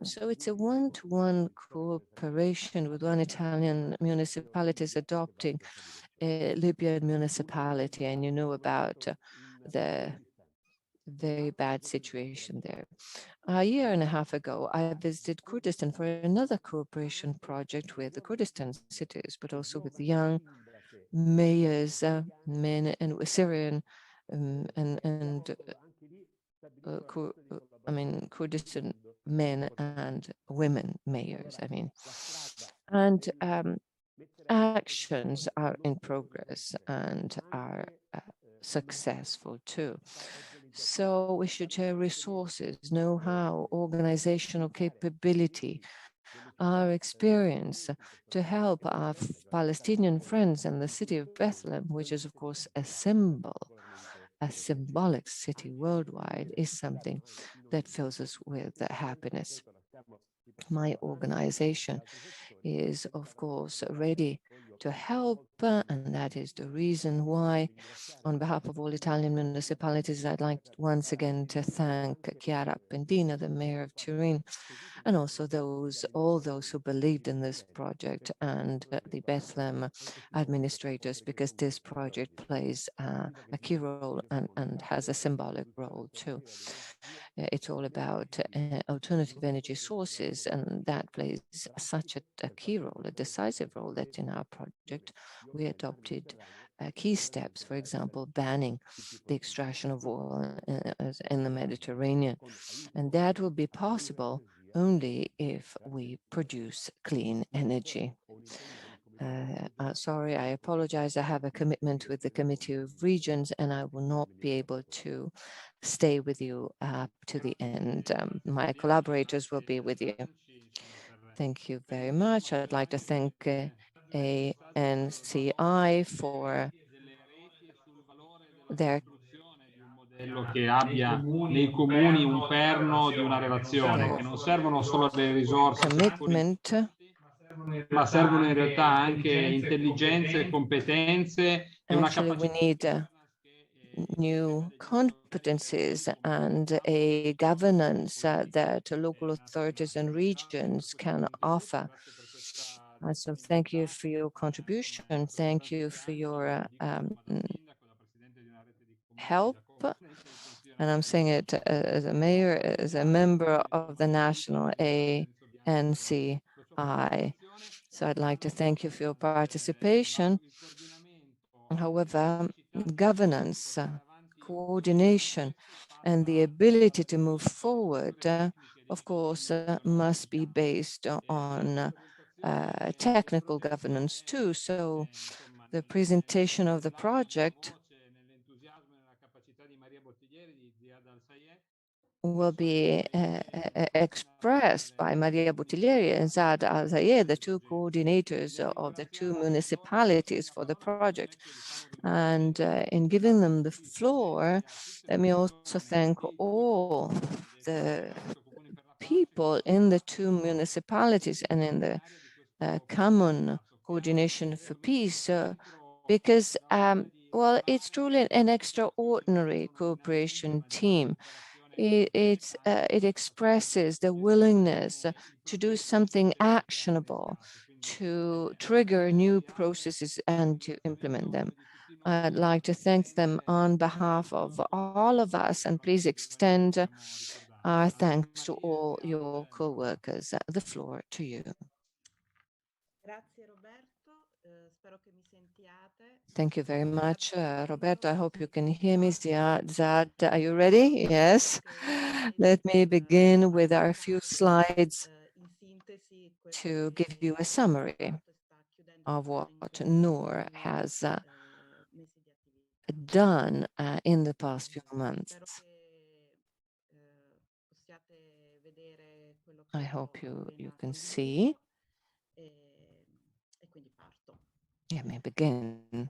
So it's a one-to-one cooperation with one Italian municipalities adopting a Libyan municipality, and you know about the very bad situation there. A year and a half ago, I visited Kurdistan for another cooperation project with the Kurdistan cities, but also with young mayors, men and Syrian Kurdistan men and women mayors, and actions are in progress and are successful too. So we should share resources, know-how, organizational capability, our experience to help our Palestinian friends in the city of Bethlehem, which is of course a symbolic city worldwide, is something that fills us with happiness. My organization is, of course, ready to help, and that is the reason why, on behalf of all Italian municipalities, I'd like once again to thank Chiara Appendina, the mayor of Turin, and also all those who believed in this project, and the Bethlehem administrators, because this project plays a key role and has a symbolic role too. It's all about alternative energy sources, and that plays such a key role, a decisive role, that in our project we adopted key steps, for example, banning the extraction of oil in the Mediterranean. And that will be possible only if we produce clean energy. Sorry, I apologize. I have a commitment with the Committee of Regions, and I will not be able to stay with you up to the end. My collaborators will be with you. Thank you very much. I'd like to thank ANCI for their che abbia nei comuni un perno di una relazione, che non servono solo le risorse, ma servono in realtà anche intelligenze, competenze e una capacità. New competencies and a governance that local authorities and regions can offer. So thank you for your contribution. Thank you for your help. And I'm saying it as a mayor, as a member of the national ANCI. So I'd like to thank you for your participation. However, governance, coordination, and the ability to move forward, of course, must be based on technical governance too. So the presentation of the project will be expressed by Maria Bottiglieri and Zaad Al-Zayed, the two coordinators of the two municipalities for the project. And in giving them the floor, let me also thank all the people in the two municipalities and in the common coordination for peace, because, well, it's truly an extraordinary cooperation team. It expresses the willingness to do something actionable, to trigger new processes and to implement them. I'd like to thank them on behalf of all of us, and please extend our thanks to all your co-workers. The floor to you. Thank you very much, Roberto. I hope you can hear me. Zaad, are you ready? Yes. Let me begin with our few slides to give you a summary of what Noor has done in the past few months. I hope you can see. Let me begin.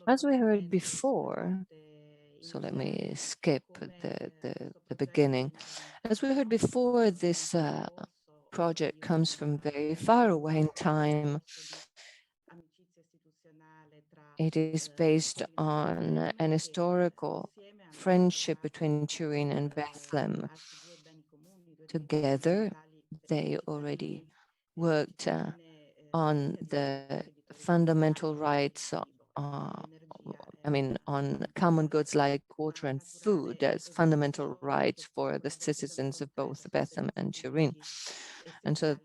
As we heard before, so let me skip the beginning. As we heard before, this project comes from very far away in time. It is based on an historical friendship between Turin and Bethlehem. Together, they already worked on the fundamental rights on common goods like water and food as fundamental rights for the citizens of both Bethlehem and Turin. And so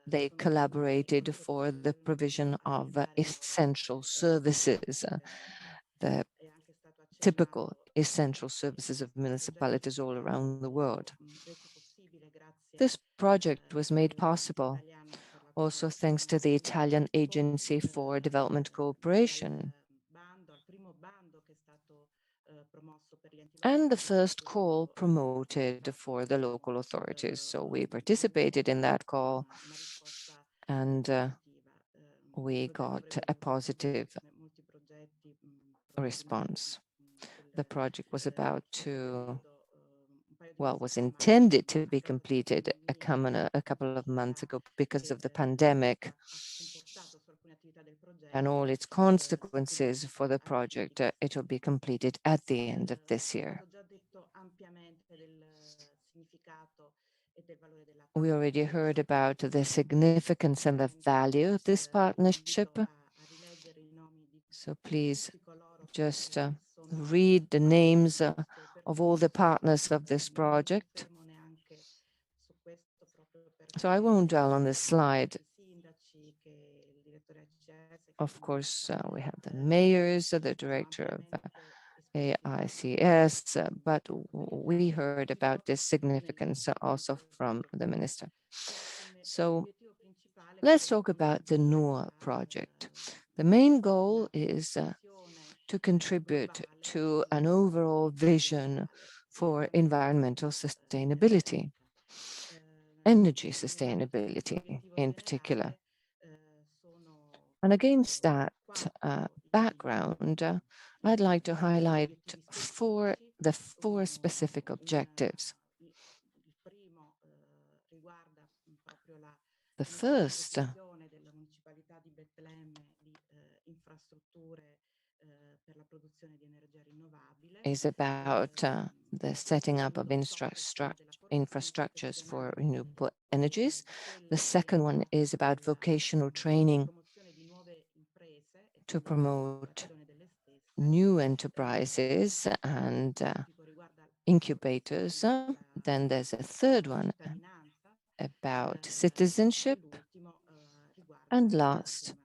they collaborated for the provision of essential services, the typical essential services of municipalities all around the world. This project was made possible also thanks to the Italian Agency for Development Cooperation and the first call promoted for the local authorities. So we participated in that call and we got a positive response. The project was was intended to be completed a couple of months ago because of the pandemic and all its consequences for the project. It will be completed at the end of this year. We already heard about the significance and the value of this partnership. So please just read the names of all the partners of this project. So I won't dwell on this slide. Of course, we have the mayors, the director of AICS, but we heard about this significance also from the minister. So let's talk about the NOOR project. The main goal is to contribute to an overall vision for environmental sustainability, energy sustainability in particular. And against that background, I'd like to highlight the four specific objectives. The first is about the setting up of infrastructures for renewable energies. The second one is about vocational training to promote new enterprises and incubators. Then there's a third one about citizenship. And last,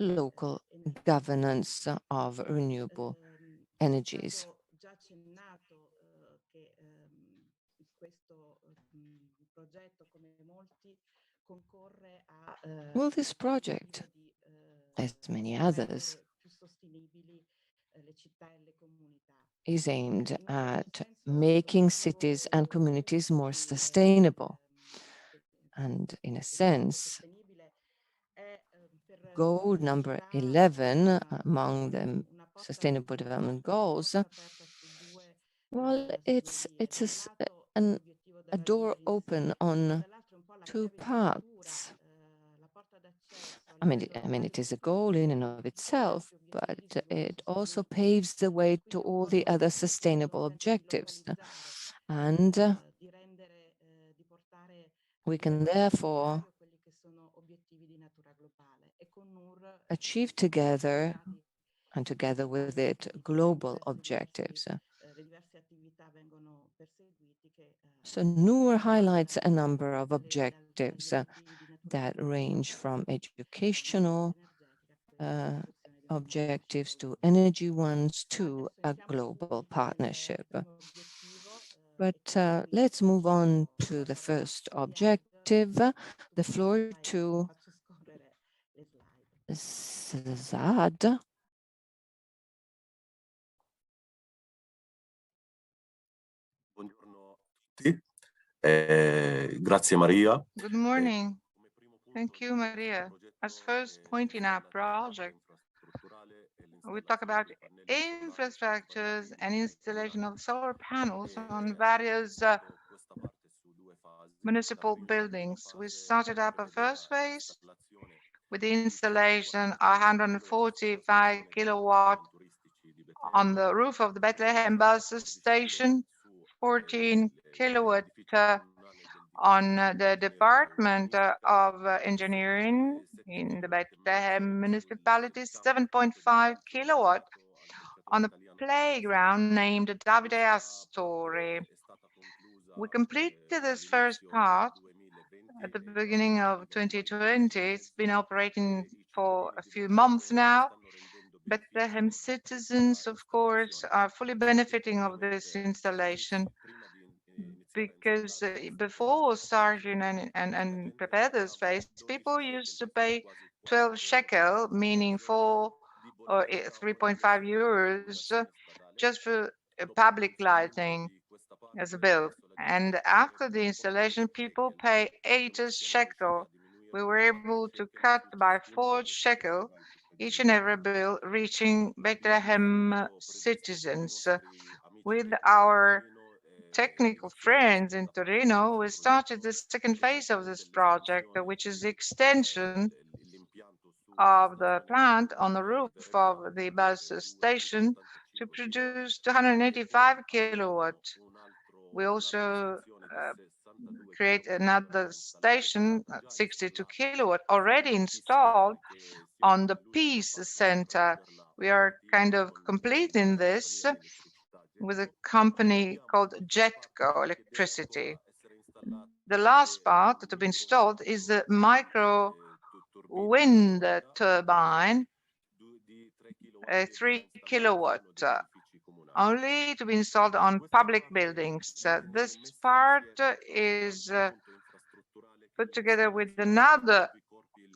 local governance of renewable energies. Well, this project, as many others, is aimed at making cities and communities more sustainable. And in a sense, goal number 11 among the Sustainable Development Goals, well, it's a door open on two paths. I mean, it is a goal in and of itself, but it also paves the way to all the other sustainable objectives. And we can therefore achieve together, and together with it, global objectives. So NOOR highlights a number of objectives that range from educational objectives to energy ones to a global partnership. But let's move on to the first objective. The floor to Saad. Grazie Maria. Good morning. Thank you, Maria. As first point in our project, we talk about infrastructures and installation of solar panels on various municipal buildings. We started up a first phase with the installation of 145 kilowatt on the roof of the Bethlehem bus station, 14 kilowatt on the Department of Engineering in the Bethlehem municipality, 7.5 kilowatt on a playground named Davide Story. We completed this first part at the beginning of 2020. It's been operating for a few months now. Bethlehem citizens, of course, are fully benefiting of this installation because before starting and prepare this phase, people used to pay 12 shekel, meaning 4 or 3.5 euros, just for public lighting as a bill. And after the installation, people pay 8 shekel. We were able to cut by 4 shekel each and every bill, reaching Bethlehem citizens. With our technical friends in Torino, we started the second phase of this project, which is the extension of the plant on the roof of the bus station to produce 285 kilowatt. We also create another station, 62 kilowatt, already installed on the Peace Center. We are kind of completing this with a company called Jetco Electricity. The last part that to be installed is the micro wind turbine, a 3 kilowatt, only to be installed on public buildings. This part is put together with another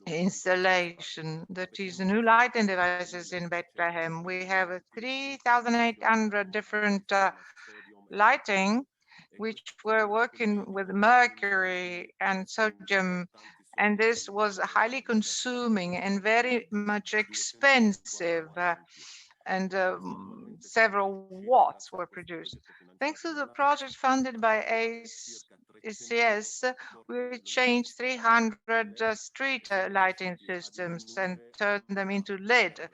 installation that is new lighting devices in Bethlehem. We have 3,800 different lighting, which were working with mercury and sodium, and this was highly consuming and very much expensive, and several watts were produced. Thanks to the project funded by ACS, we changed 300 street lighting systems and turned them into LED,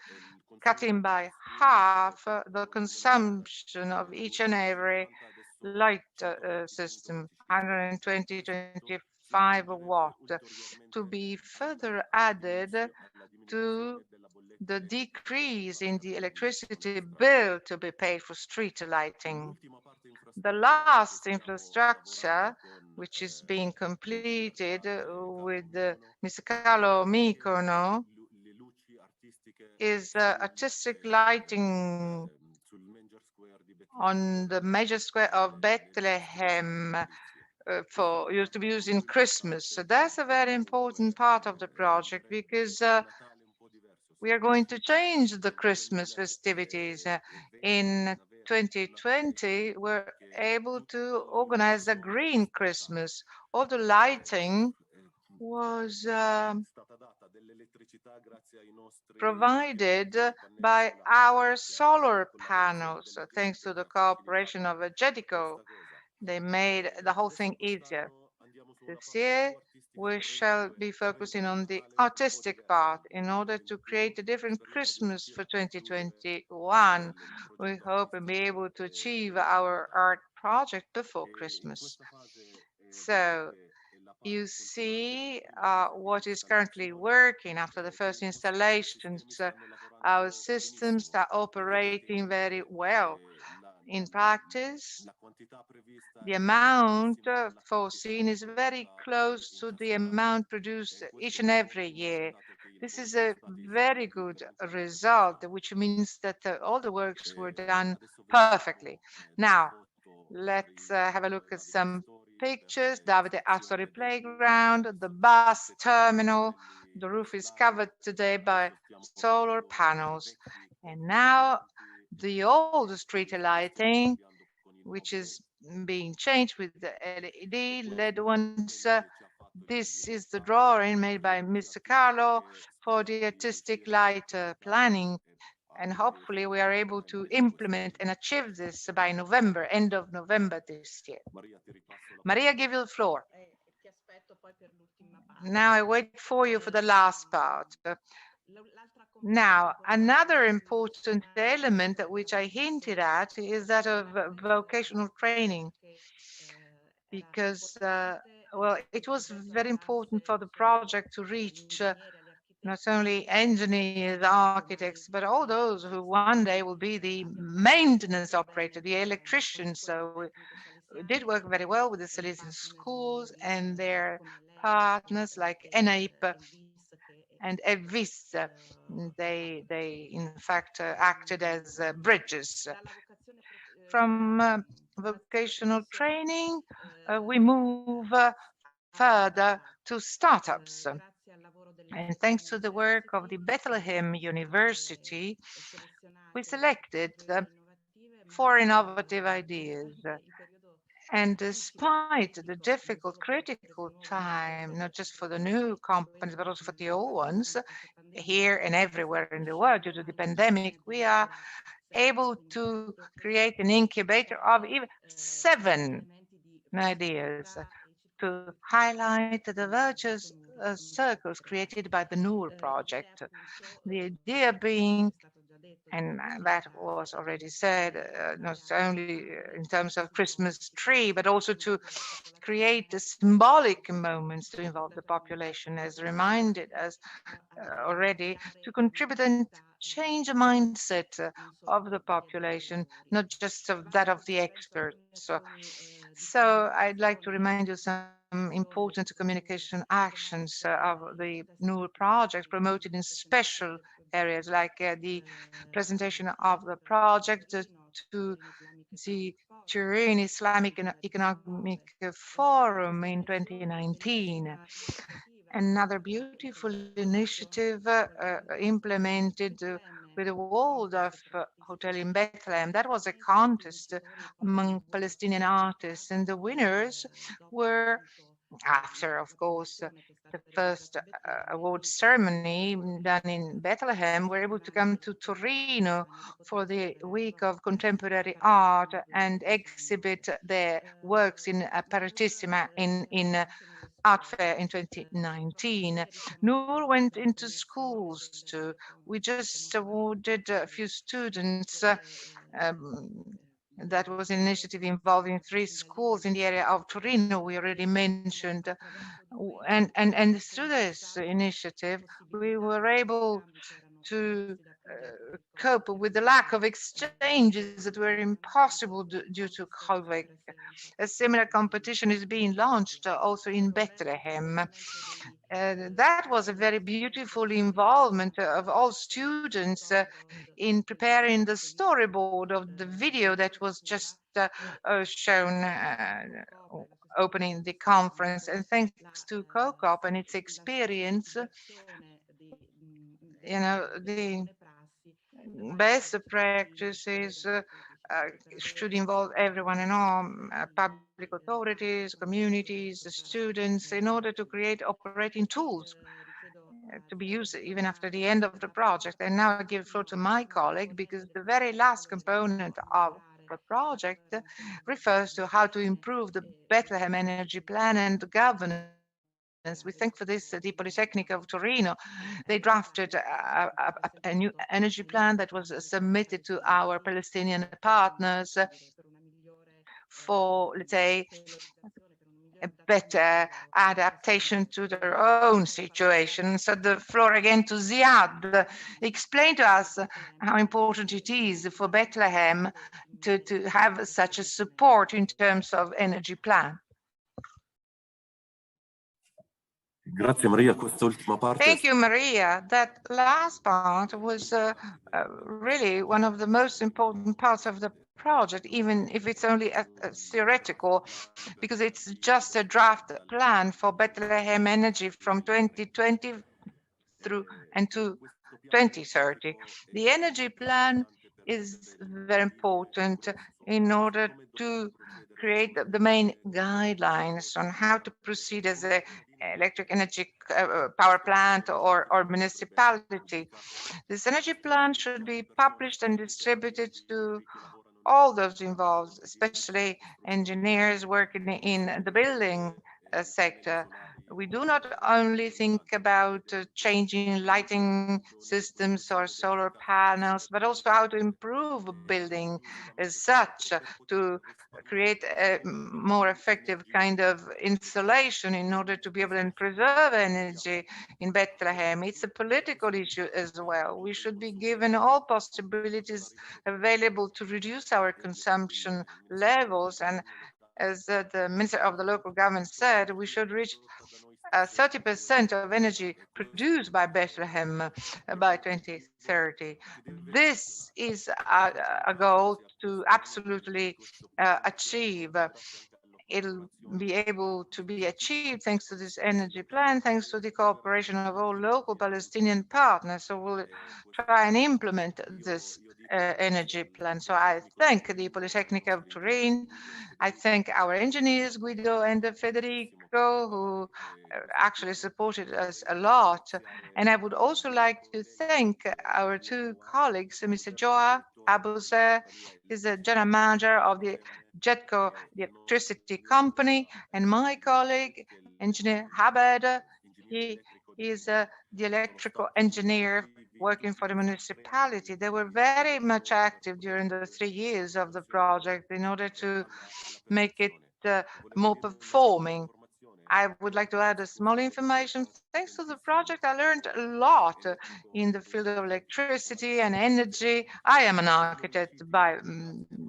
cutting by half the consumption of each and every light system, 120-25 watt, to be further added to the decrease in the electricity bill to be paid for street lighting. The last infrastructure, which is being completed with Mr. Carlo Micono, is artistic lighting on the major square of Bethlehem for used to be used in Christmas. So that's a very important part of the project, because we are going to change the Christmas festivities. In 2020, we're able to organize a green Christmas. All the lighting was provided by our solar panels, thanks to the cooperation of Jetco. They made the whole thing easier. This year, we shall be focusing on the artistic part in order to create a different Christmas for 2021. We hope and be able to achieve our art project before Christmas. So you see what is currently working after the first installations. Our systems are operating very well. In practice, the amount foreseen is very close to the amount produced each and every year. This is a very good result, which means that all the works were done perfectly. Now, let's have a look at some pictures. Davide Astori playground, the bus terminal. The roof is covered today by solar panels. And now the old street lighting, which is being changed with the LED ones. This is the drawing made by Mr. Carlo for the artistic light planning. And hopefully we are able to implement and achieve this by November, end of November this year. Maria, give you the floor. Now I wait for you for the last part. Now, another important element which I hinted at is that of vocational training, because, well, it was very important for the project to reach not only engineers, architects, but all those who one day will be the maintenance operator, the electricians. So we did work very well with the Salesian schools and their partners like ENAIP and EVIS. They in fact acted as bridges. From vocational training, we move further to startups. And thanks to the work of the Bethlehem University, we selected 4 innovative ideas. And despite the difficult, critical time, not just for the new companies, but also for the old ones, here and everywhere in the world due to the pandemic, we are able to create an incubator of even 7 ideas to highlight the virtuous circles created by the NUR project. The idea being, and that was already said, not only in terms of Christmas tree, but also to create the symbolic moments to involve the population, as reminded us already, to contribute and change the mindset of the population, not just of that of the experts. So I'd like to remind you some important communication actions of the NUR project promoted in special areas, like the presentation of the project to the Turin Islamic and Economic Forum in 2019. Another beautiful initiative implemented with the Waldorf Hotel in Bethlehem. That was a contest among Palestinian artists, and the winners were, after, of course, the first award ceremony done in Bethlehem, were able to come to Torino for the week of contemporary art and exhibit their works in Paratissima in Art Fair in 2019. NUR went into schools too. We just awarded a few students. That was an initiative involving 3 schools in the area of Torino, we already mentioned. And through this initiative, we were able to cope with the lack of exchanges that were impossible due to COVID. A similar competition is being launched also in Bethlehem. That was a very beautiful involvement of all students in preparing the storyboard of the video that was just shown opening the conference. And thanks to COCOP and its experience, you know, the best practices should involve everyone and all, public authorities, communities, the students, in order to create operating tools to be used even after the end of the project. And now I give the floor to my colleague, because the very last component of the project refers to how to improve the Bethlehem energy plan and governance. We thank for this the Polytechnic of Torino. They drafted a new energy plan that was submitted to our Palestinian partners for, let's say, a better adaptation to their own situation. So the floor again to Ziad. Explain to us how important it is for Bethlehem to have such a support in terms of energy plan. Thank you, Maria. That last part was really one of the most important parts of the project, even if it's only a theoretical, because it's just a draft plan for Bethlehem energy from 2020 through and to 2030. The energy plan is very important in order to create the main guidelines on how to proceed as a electric energy power plant or municipality. This energy plan should be published and distributed to all those involved, especially engineers working in the building sector. We do not only think about changing lighting systems or solar panels, but also how to improve a building as such, to create a more effective kind of insulation in order to be able to preserve energy in Bethlehem. It's a political issue as well. We should be given all possibilities available to reduce our consumption levels. And as the Minister of the Local Government said, we should reach 30% of energy produced by Bethlehem by 2030. This is a goal to absolutely achieve. It'll be able to be achieved thanks to this energy plan, thanks to the cooperation of all local Palestinian partners. So we'll try and implement this energy plan. So I thank the Polytechnic of Turin. I thank our engineers, Guido and Federico, who actually supported us a lot. And I would also like to thank our two colleagues, Mr. Joa Abuzer, is the general manager of the JETCO, the electricity company, and my colleague, Engineer Habed, he is the electrical engineer working for the municipality. They were very much active during the 3 years of the project in order to make it more performing. I would like to add a small information. Thanks to the project, I learned a lot in the field of electricity and energy. I am an architect by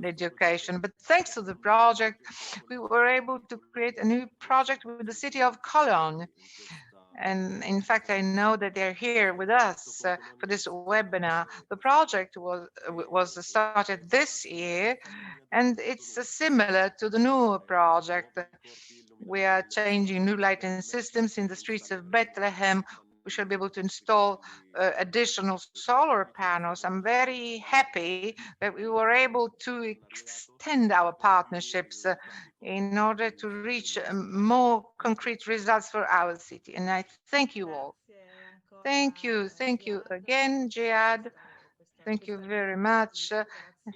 education, but thanks to the project, we were able to create a new project with the city of Kolleyon. And in fact, I know that they're here with us for this webinar. The project was started this year, and it's similar to the new project. We are changing new lighting systems in the streets of Bethlehem. We should be able to install additional solar panels. I'm very happy that we were able to extend our partnerships in order to reach more concrete results for our city. And I thank you all. Thank you. Thank you again, Jihad. Thank you very much.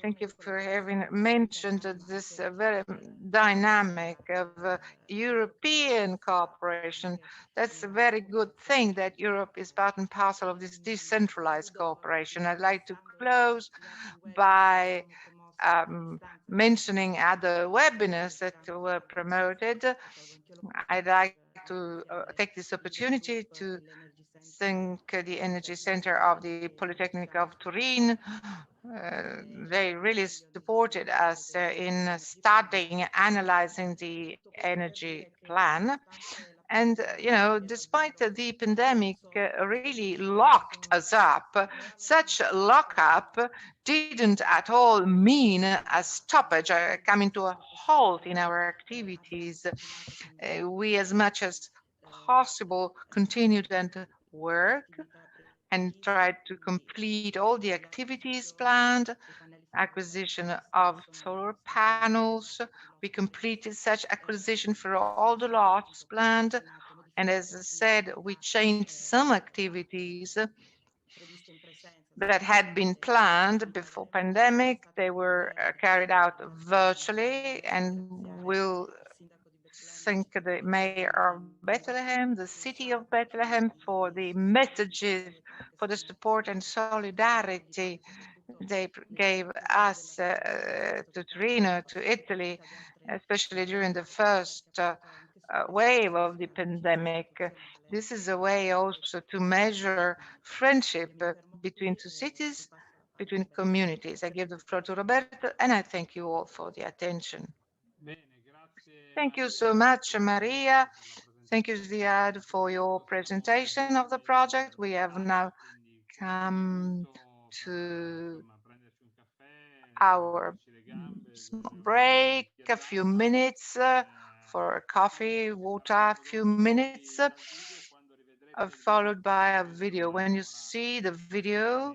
Thank you for having mentioned this very dynamic of European cooperation. That's a very good thing that Europe is part and parcel of this decentralized cooperation. I'd like to close by mentioning other webinars that were promoted. I'd like to take this opportunity to thank the Energy Center of the Polytechnic of Turin. They really supported us in studying, analyzing the energy plan. And, you know, despite the pandemic really locked us up, such lockup didn't at all mean a stoppage, coming to a halt in our activities. We, as much as possible, continued and work and tried to complete all the activities planned, acquisition of solar panels. We completed such acquisition for all the lots planned. And as I said, we changed some activities that had been planned before pandemic. They were carried out virtually, and we'll thank the mayor of Bethlehem, the city of Bethlehem, for the messages, for the support and solidarity they gave us to Torino, to Italy, especially during the first wave of the pandemic. This is a way also to measure friendship between two cities, between communities. I give the floor to Roberto, and I thank you all for the attention. Thank you so much, Maria. Thank you, Ziad, for your presentation of the project. We have now come to our small break, a few minutes for coffee, water, a few minutes, followed by a video. When you see the video,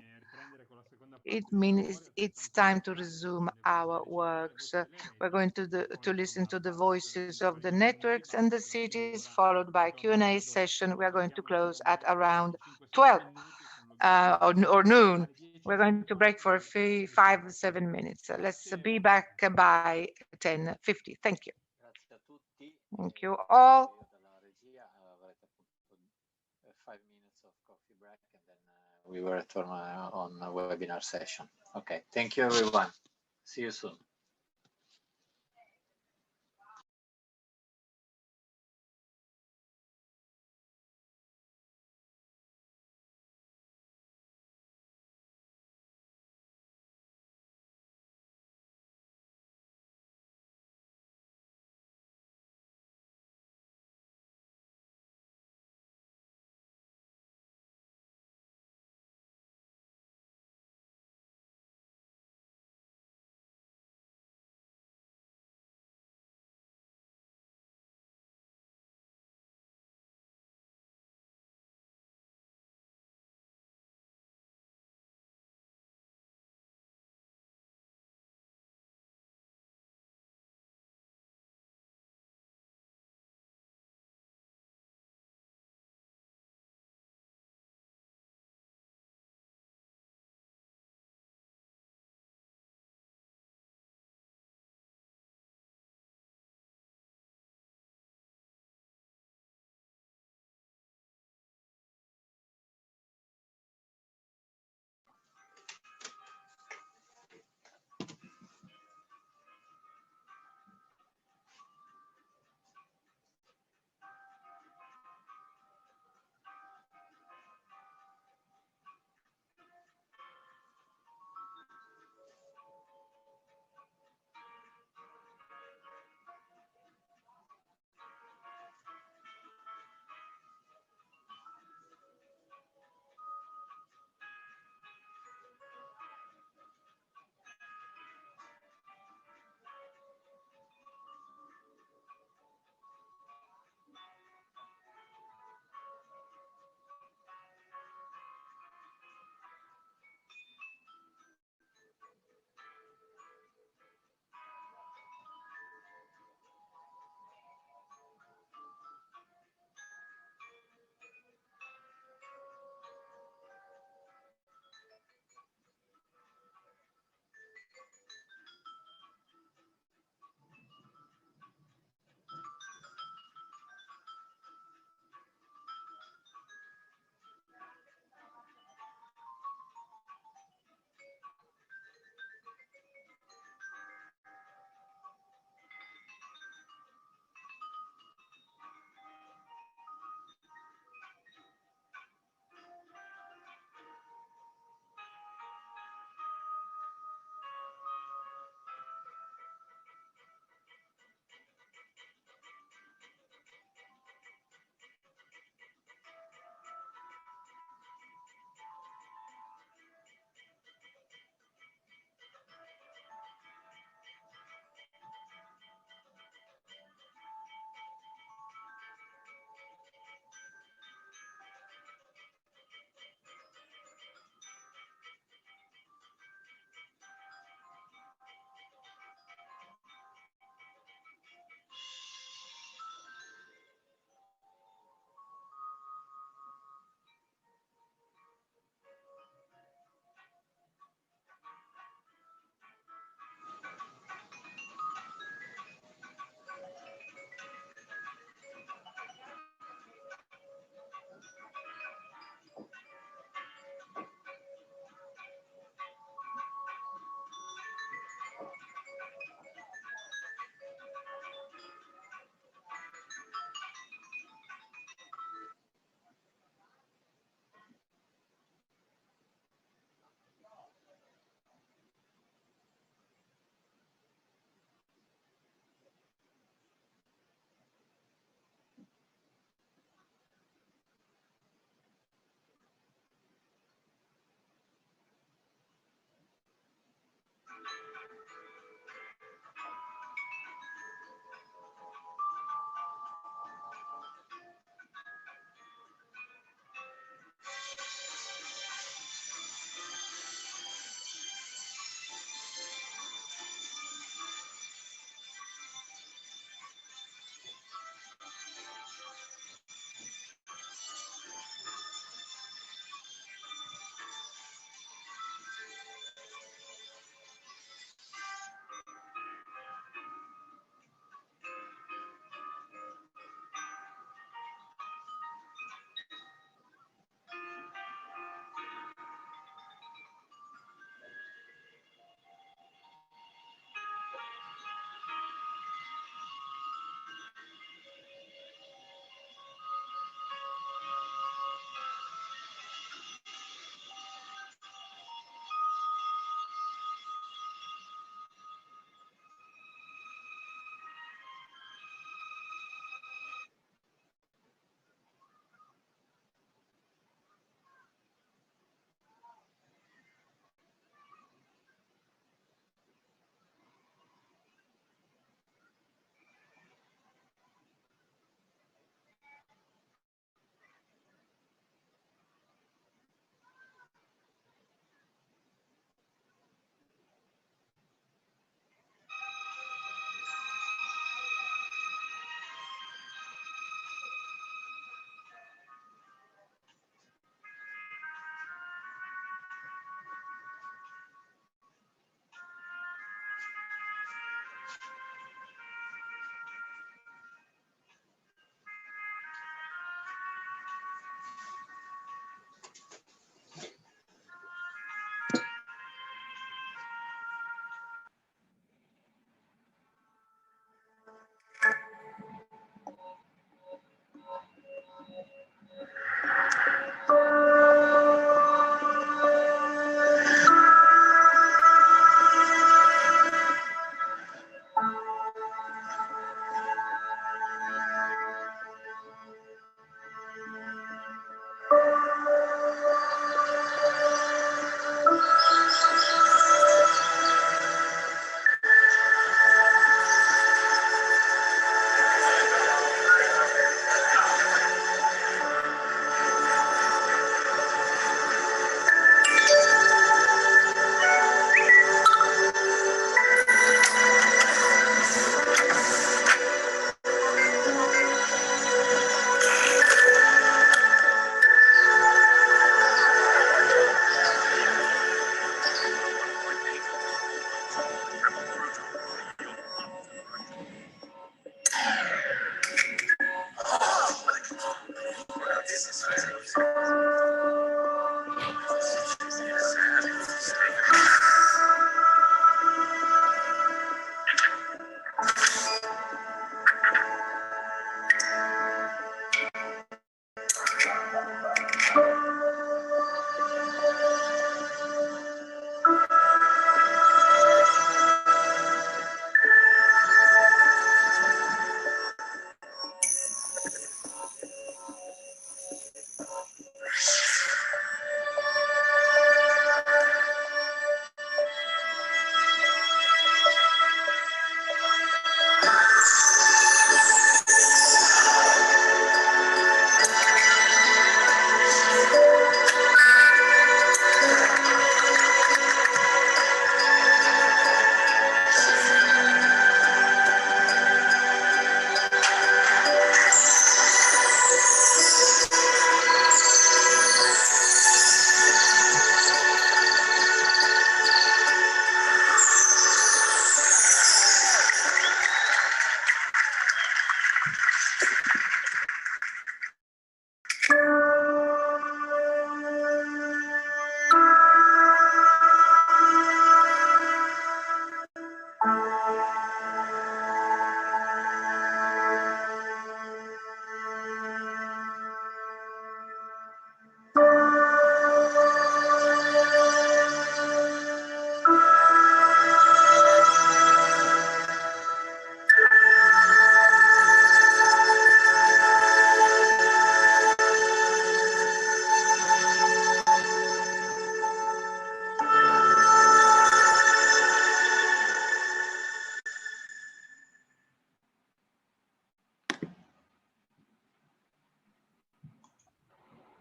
it means it's time to resume our works. We're going to listen to the voices of the networks and the cities, followed by Q&A session. We are going to close at around 12 or noon. We're going to break for 5-7 minutes. Let's be back by 10:50. Thank you. Thank you all. we will return on a webinar session. Okay, thank you everyone. See you soon.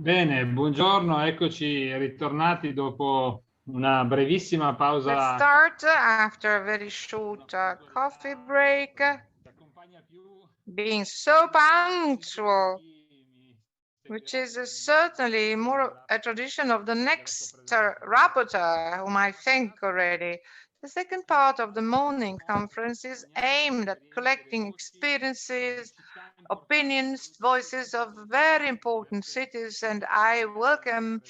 Bene, buongiorno, eccoci ritornati dopo una brevissima pausa. Let's start after a very short coffee break. Being so punctual, which is certainly more a tradition of the next rapporteur, whom I thank already. The second part of the morning conference is aimed at collecting experiences, opinions, voices of very important cities, and I welcome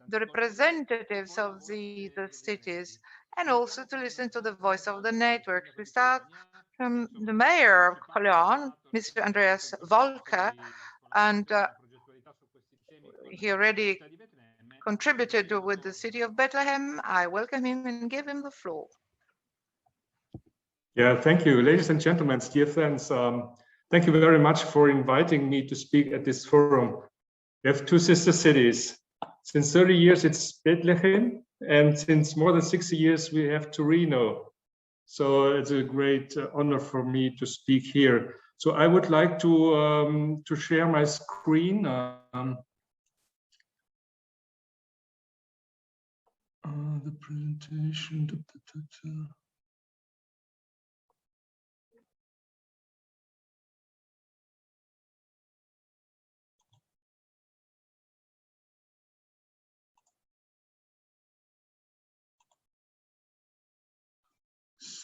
the representatives of the cities, and also to listen to the voice of the network. We start from the mayor of Kolleyon, Mr. Andreas Volker, and he already contributed with the city of Bethlehem. I welcome him and give him the floor. Yeah, thank you, ladies and gentlemen, dear friends. Thank you very much for inviting me to speak at this forum. We have two sister cities. Since 30 years, it's Bethlehem, and since more than 60 years, we have Turbine. So it's a great honor for me to speak here. So I would like to share my screen. The presentation.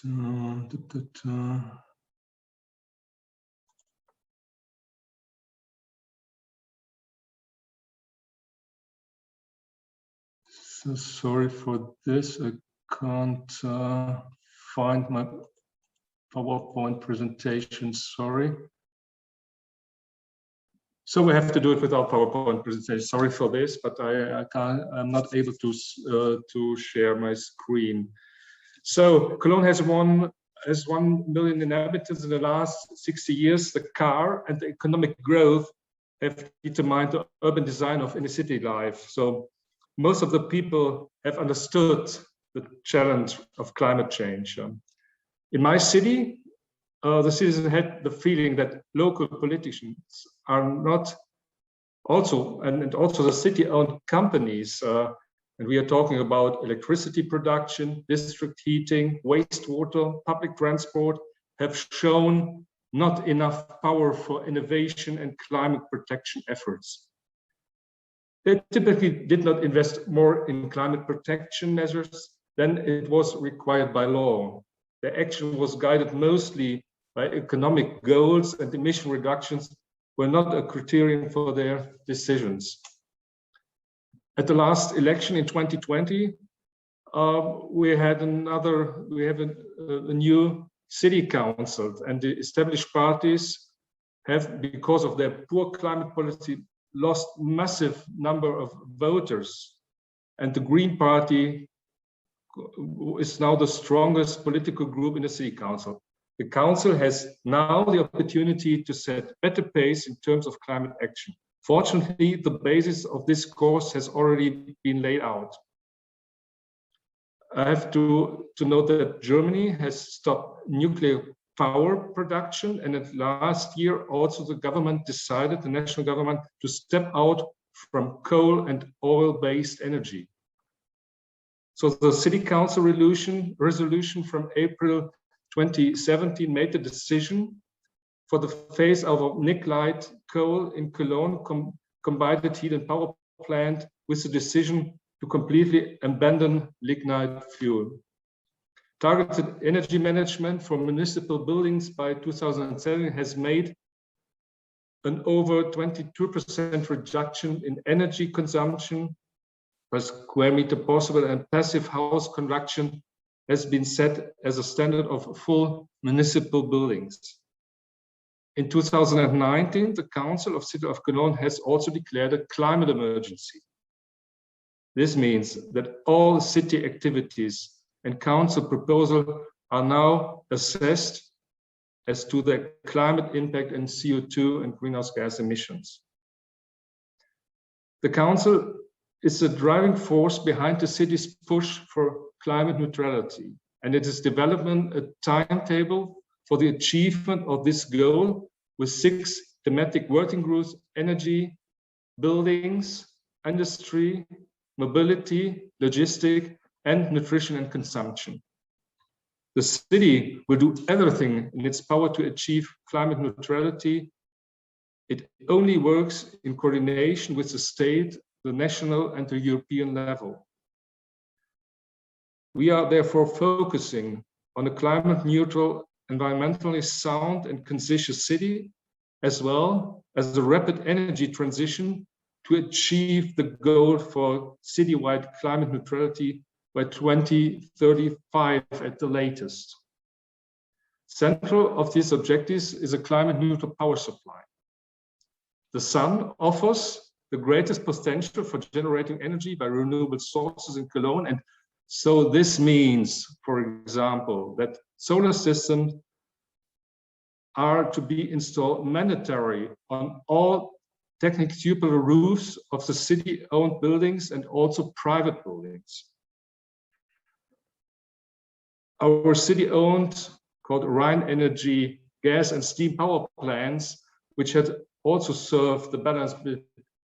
So sorry for this. I can't find my PowerPoint presentation. Sorry. So we have to do it without PowerPoint presentation. Sorry for this, but I'm not able to share my screen. So Cologne has 1 million inhabitants. In the last 60 years, the car and the economic growth have determined the urban design of inner city life. So most of the people have understood the challenge of climate change. In my city, the citizens had the feeling that local politicians are not also, and also the city-owned companies, and we are talking about electricity production, district heating, wastewater, public transport, have shown not enough power for innovation and climate protection efforts. They typically did not invest more in climate protection measures than it was required by law. The action was guided mostly by economic goals, and emission reductions were not a criterion for their decisions. At the last election in 2020, we have a new city council, and the established parties have, because of their poor climate policy, lost massive number of voters, and the Green Party is now the strongest political group in the city council. The council has now the opportunity to set better pace in terms of climate action. Fortunately, the basis of this course has already been laid out. I have to note that Germany has stopped nuclear power production, and last year also the government decided, the national government, to step out from coal and oil-based energy. So the City Council resolution from April 2017 made the decision for the phase out of lignite coal in Cologne combined heat and power plant, with the decision to completely abandon lignite fuel. Targeted energy management for municipal buildings by 2007 has made an over 22% reduction in energy consumption per square meter possible, and passive house construction has been set as a standard of full municipal buildings. In 2019, the Council of City of Cologne has also declared a climate emergency. This means that all city activities and council proposals are now assessed as to their climate impact and CO2 and greenhouse gas emissions. The council is the driving force behind the city's push for climate neutrality, and it is developing a timetable for the achievement of this goal with 6 thematic working groups: energy, buildings, industry, mobility, logistics, and nutrition and consumption. The city will do everything in its power to achieve climate neutrality. It only works in coordination with the state, the national, and the European level. We are therefore focusing on a climate neutral, environmentally sound and conscious city, as well as the rapid energy transition to achieve the goal for citywide climate neutrality by 2035 at the latest. Central of these objectives is a climate neutral power supply. The sun offers the greatest potential for generating energy by renewable sources in Cologne, and so this means, for example, that solar systems are to be installed mandatory on all technically suitable roofs of the city-owned buildings and also private buildings. Our city-owned, called Rhine Energy gas and steam power plants, which had also served the balance with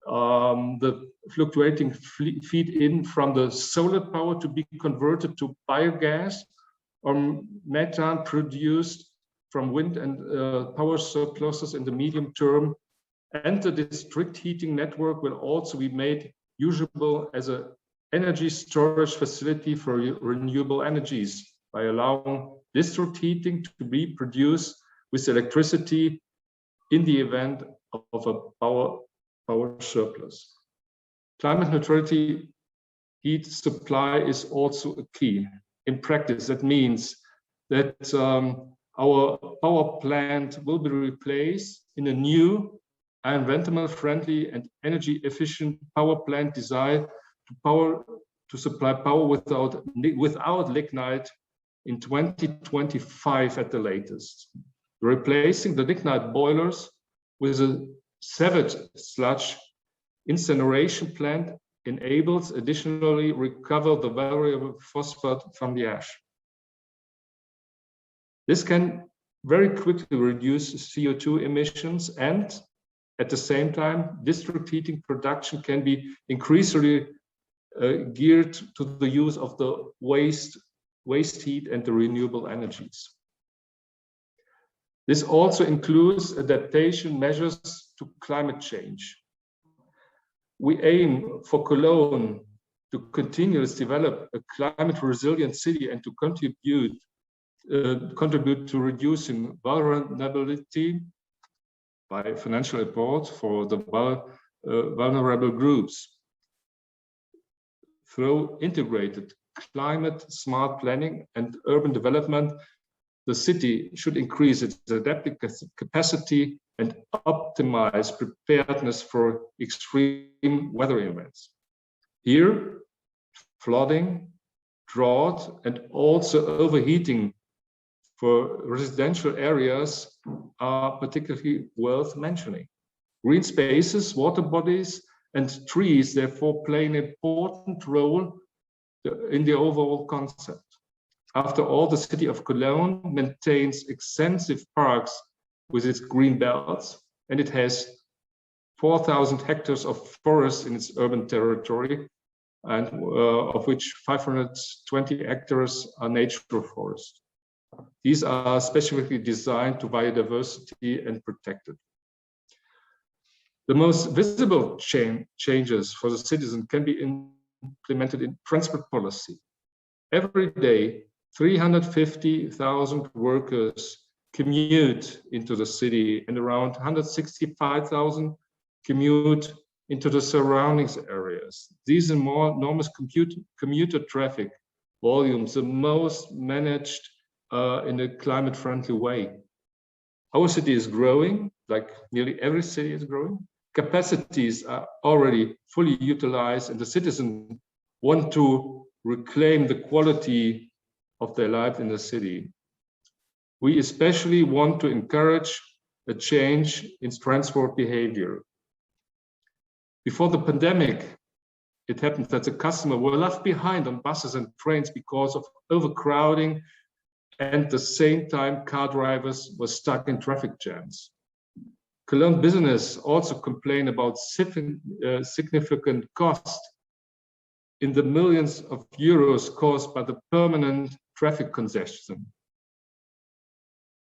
the fluctuating feed-in from the solar power to be converted to biogas or methane produced from wind and power surpluses in the medium term. And the district heating network will also be made usable as an energy storage facility for renewable energies by allowing district heating to be produced with electricity in the event of a power surplus. Climate neutrality heat supply is also a key. In practice, that means that our power plant will be replaced in a new environmentally friendly and energy efficient power plant designed to supply power without lignite in 2025 at the latest. Replacing the lignite boilers with a sewage sludge incineration plant enables additionally recover the variable phosphate from the ash. This can very quickly reduce CO2 emissions, and at the same time, district heating production can be increasingly geared to the use of the waste heat and the renewable energies. This also includes adaptation measures to climate change. We aim for Kolleyon to continuously develop a climate resilient city and to contribute to reducing vulnerability by financial support for the vulnerable groups. Through integrated climate smart planning and urban development, the city should increase its adaptive capacity and optimize preparedness for extreme weather events. Here, flooding, drought, and also overheating for residential areas are particularly worth mentioning. Green spaces, water bodies, and trees therefore play an important role in the overall concept. After all, the city of Kolleyon maintains extensive parks with its green belts, and it has 4,000 hectares of forest in its urban territory, and of which 520 hectares are natural forest. These are specifically designed to biodiversity and protected. The most visible changes for the citizen can be implemented in transport policy. Every day, 350,000 workers commute into the city, and around 165,000 commute into the surroundings areas. These enormous commuter traffic volumes are most managed in a climate-friendly way. Our city is growing, like nearly every city is growing. Capacities are already fully utilized, and the citizens want to reclaim the quality of their life in the city. We especially want to encourage a change in transport behavior. Before the pandemic, it happened that the customers were left behind on buses and trains because of overcrowding, and at the same time, car drivers were stuck in traffic jams. Kolleyon business also complained about significant cost in the millions of euros caused by the permanent traffic congestion.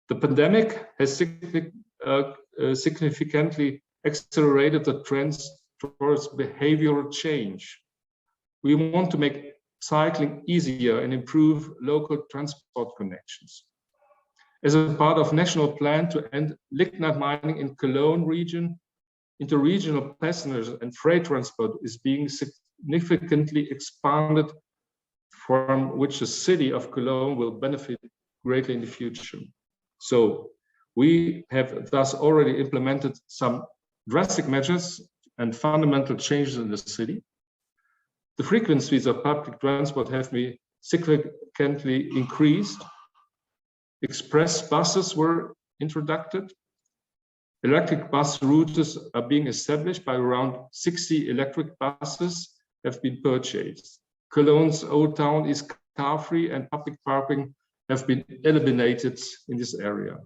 The pandemic has significantly accelerated the trends towards behavioral change. We want to make cycling easier and improve local transport connections. As a part of national plan to end lignite mining in Kolleyon region, interregional passengers and freight transport is being significantly expanded, from which the city of Kolleyon will benefit greatly in the future. So we have thus already implemented some drastic measures and fundamental changes in the city. The frequencies of public transport have been significantly increased. Express buses were introduced. Electric bus routes are being established. By around 60 electric buses have been purchased. Kolleyon's old town is car-free, and public parking have been eliminated in this area.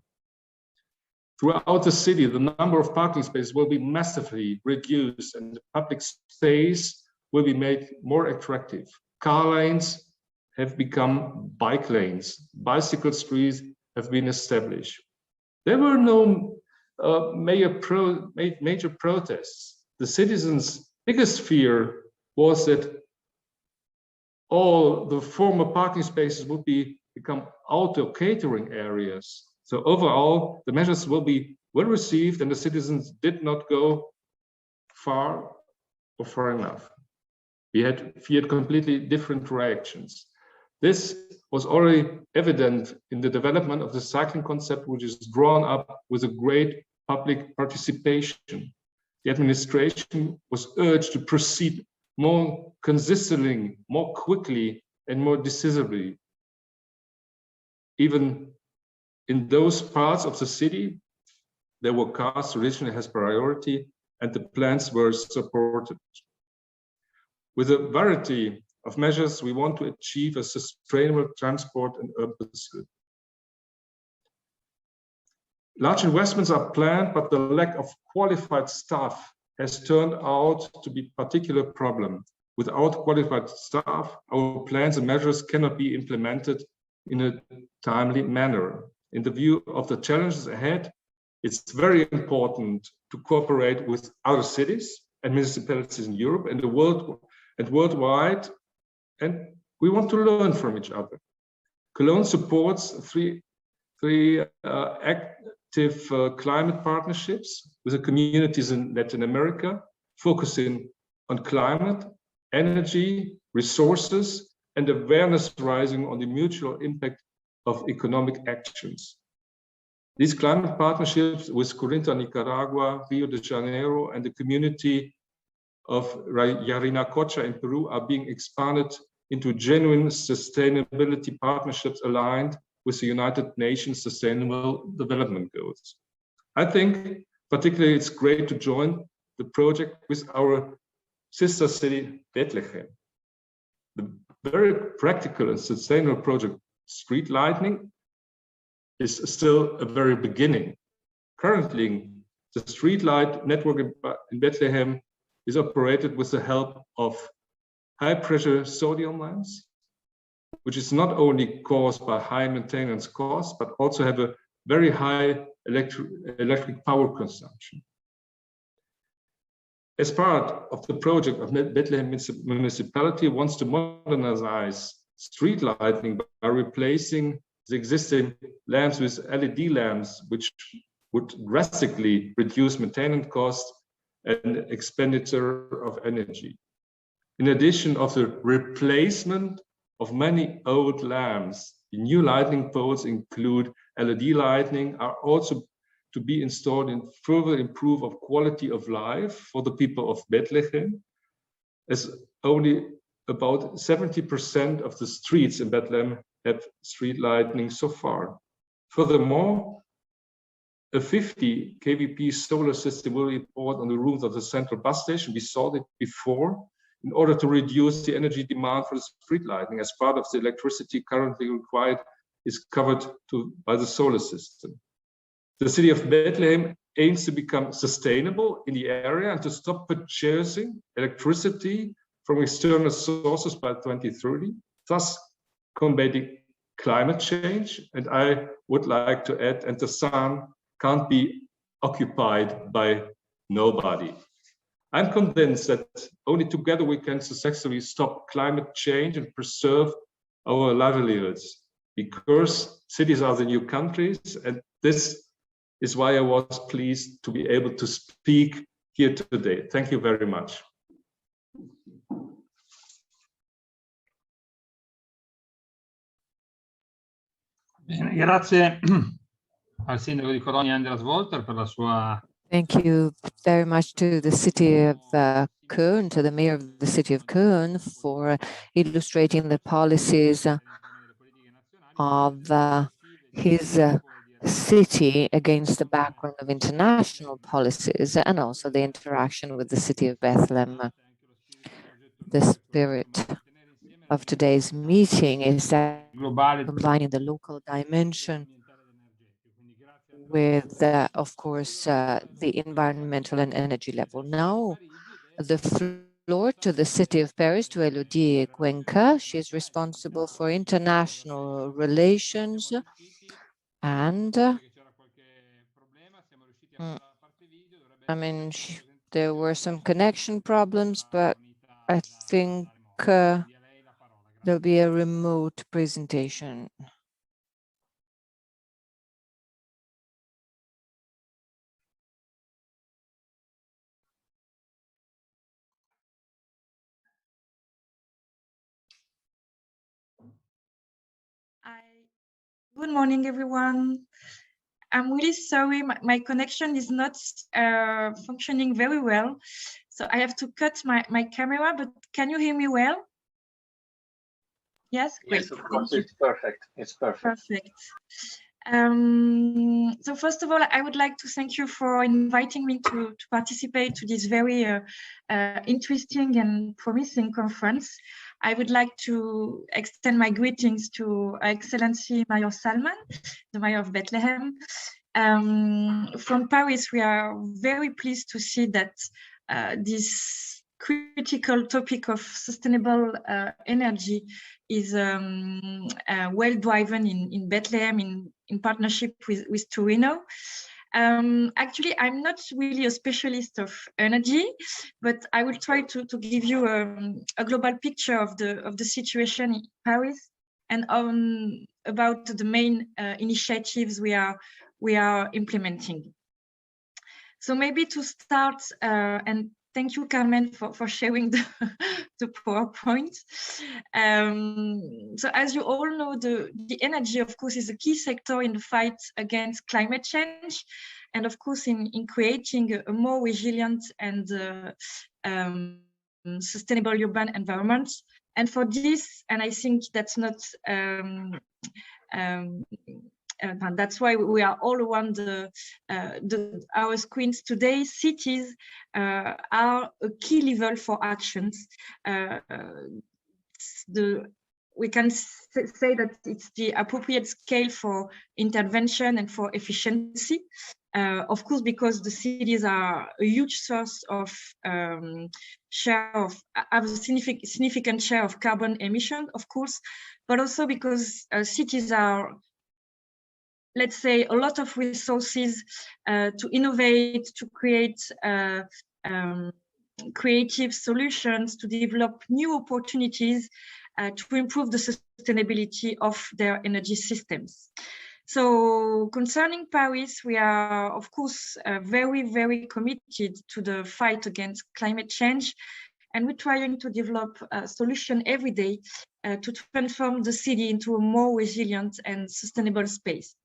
Throughout the city, the number of parking spaces will be massively reduced, and the public space will be made more attractive. Car lanes have become bike lanes. Bicycle streets have been established. There were no major protests. The citizens' biggest fear was that all the former parking spaces would be become outdoor catering areas. So overall, the measures will be well received and the citizens did not go far or far enough. We had feared completely different reactions. This was already evident in the development of the cycling concept, which is drawn up with a great public participation. The administration was urged to proceed more consistently, more quickly, and more decisively. Even in those parts of the city, there were cars originally as priority, and the plans were supported. With a variety of measures, we want to achieve a sustainable transport and urban city. Large investments are planned, but the lack of qualified staff has turned out to be a particular problem. Without qualified staff, our plans and measures cannot be implemented in a timely manner. In the view of the challenges ahead, it's very important to cooperate with other cities and municipalities in Europe and the world and worldwide, and we want to learn from each other. Kolleyon supports three active climate partnerships with the communities in Latin America, focusing on climate, energy, resources, and awareness rising on the mutual impact of economic actions. These climate partnerships with Corinta, Nicaragua, Rio de Janeiro, and the community of Yarinacocha in Peru are being expanded into genuine sustainability partnerships aligned with the United Nations Sustainable Development Goals. I think particularly it's great to join the project with our sister city, Bethlehem. The very practical and sustainable project, street lighting, is still a very beginning. Currently, the street light network in Bethlehem is operated with the help of high-pressure sodium lamps, which is not only caused by high maintenance costs, but also have a very high electric power consumption. As part of the project of Bethlehem Municipality wants to modernize street lighting by replacing the existing lamps with LED lamps, which would drastically reduce maintenance costs and expenditure of energy. In addition of the replacement of many old lamps, the new lighting poles include LED lighting, are also to be installed and further improve of quality of life for the people of Bethlehem, as only about 70% of the streets in Bethlehem have street lighting so far. Furthermore, a 50 kVp solar system will be installed on the roof of the central bus station. We saw it before, in order to reduce the energy demand for the street lighting, as part of the electricity currently required is covered by the solar system. The city of Bethlehem aims to become sustainable in the area and to stop purchasing electricity from external sources by 2030, thus combating climate change. And I would like to add, and the sun can't be occupied by nobody. I'm convinced that only together we can successfully stop climate change and preserve our livelihoods, because cities are the new countries, and this is why I was pleased to be able to speak here today. Thank you very much. Bene, grazie al sindaco di Kolleyon, Andreas Volker, per la sua. Thank you very much to the city of Köln, to the mayor of the city of Köln, for illustrating the policies of his city against the background of international policies, and also the interaction with the city of Bethlehem. The spirit of today's meeting is that combining the local dimension with, of course, the environmental and energy level. Now, the floor to the city of Paris, to Elodie Cuenca. She is responsible for international relations, and I mean, there were some connection problems, but I think there'll be a remote presentation. Good morning, everyone. I'm really sorry, my connection is not functioning very well. So I have to cut my camera, but can you hear me well? Yes, great. Yes, of course, it's perfect. It's perfect. Perfect. So first of all, I would like to thank you for inviting me to participate to this very interesting and promising conference. I would like to extend my greetings to Excellency Mayor Salman, the Mayor of Bethlehem. From Paris, we are very pleased to see that this critical topic of sustainable energy is well driven in Bethlehem in partnership with Torino. Actually, I'm not really a specialist of energy, but I will try to give you a global picture of the situation in Paris and about the main initiatives we are implementing. So maybe to start, and thank you, Carmen, for sharing the PowerPoint. So as you all know, the energy, of course, is a key sector in the fight against climate change, and of course, in creating a more resilient and sustainable urban environment. And for this, and I think that's not, that's why we are all around our screens today. Cities are a key level for actions. We can say that it's the appropriate scale for intervention and for efficiency. Of course, because the cities are a huge source of have a significant share of carbon emission, of course, but also because cities are, let's say, a lot of resources to innovate, to create creative solutions, to develop new opportunities, to improve the sustainability of their energy systems. So concerning Paris, we are, of course, very, very committed to the fight against climate change. And we're trying to develop a solution every day to transform the city into a more resilient and sustainable space.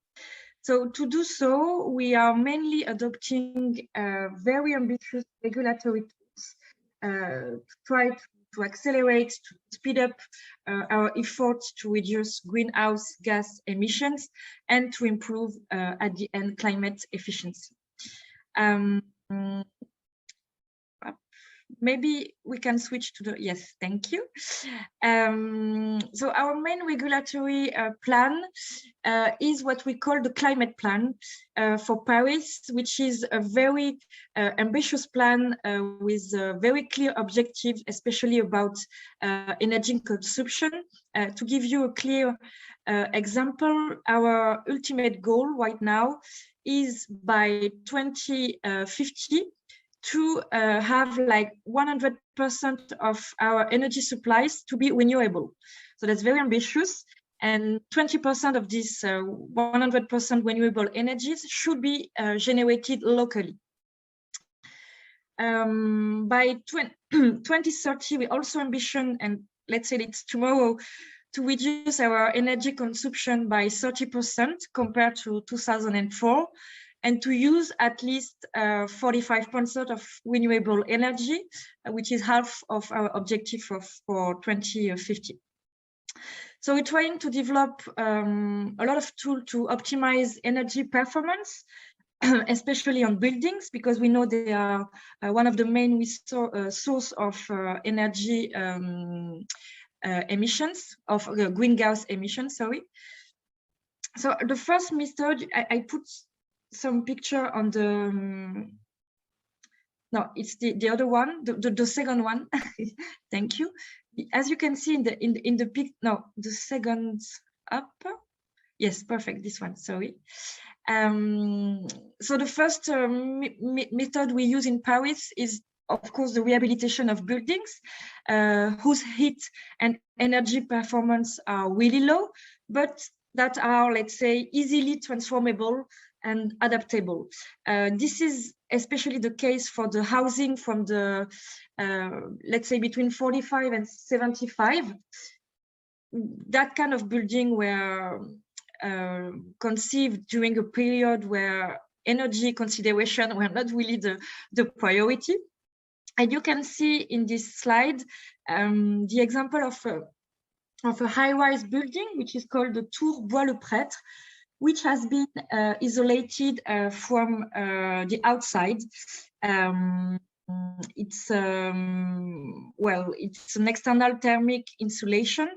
So to do so, we are mainly adopting very ambitious regulatory tools to try to accelerate, to speed up our efforts to reduce greenhouse gas emissions and to improve, at the end, climate efficiency. Maybe we can switch to the, yes, thank you. So our main regulatory plan is what we call the climate plan for Paris, which is a very ambitious plan with very clear objectives, especially about energy consumption. To give you a clear example, our ultimate goal right now is by 2050 to have like 100% of our energy supplies to be renewable. So that's very ambitious. And 20% of this 100% renewable energies should be generated locally. By 2030, we also ambition, and let's say it's tomorrow, to reduce our energy consumption by 30% compared to 2004. And to use at least 45% of renewable energy, which is half of our objective for 2050. So we're trying to develop a lot of tools to optimize energy performance, especially on buildings, because we know they are one of the main source of energy emissions, of greenhouse emissions, sorry. So the first method, I put some picture on the, no, it's the other one, the second one. Thank you. As you can see in the pic, no, the second up. Yes, perfect. This one, sorry. So the first method we use in Paris is, of course, the rehabilitation of buildings whose heat and energy performance are really low, but that are, let's say, easily transformable and adaptable. This is especially the case for the housing from the, let's say, between 45 and 75. That kind of building where conceived during a period where energy consideration were not really the priority. And you can see in this slide the example of a high-rise building, which is called the Tour Bois-le-Prêtre, which has been isolated from the outside. It's it's an external thermic insulation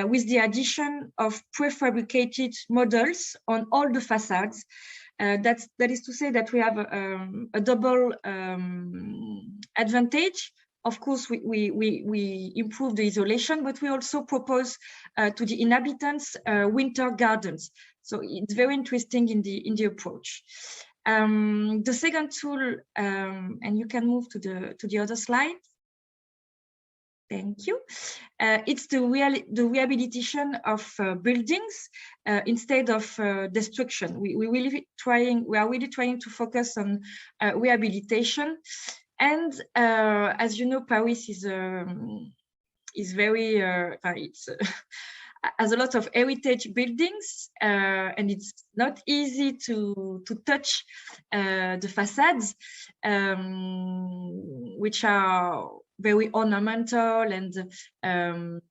with the addition of prefabricated models on all the facades. That is to say that we have a double advantage. Of course, we improve the isolation, but we also propose to the inhabitants winter gardens. So it's very interesting in the approach. The second tool, and you can move to the other slide. Thank you. It's the rehabilitation of buildings instead of destruction. We are really trying to focus on rehabilitation. And as you know, Paris is very has a lot of heritage buildings, and it's not easy to touch the facades, which are very ornamental and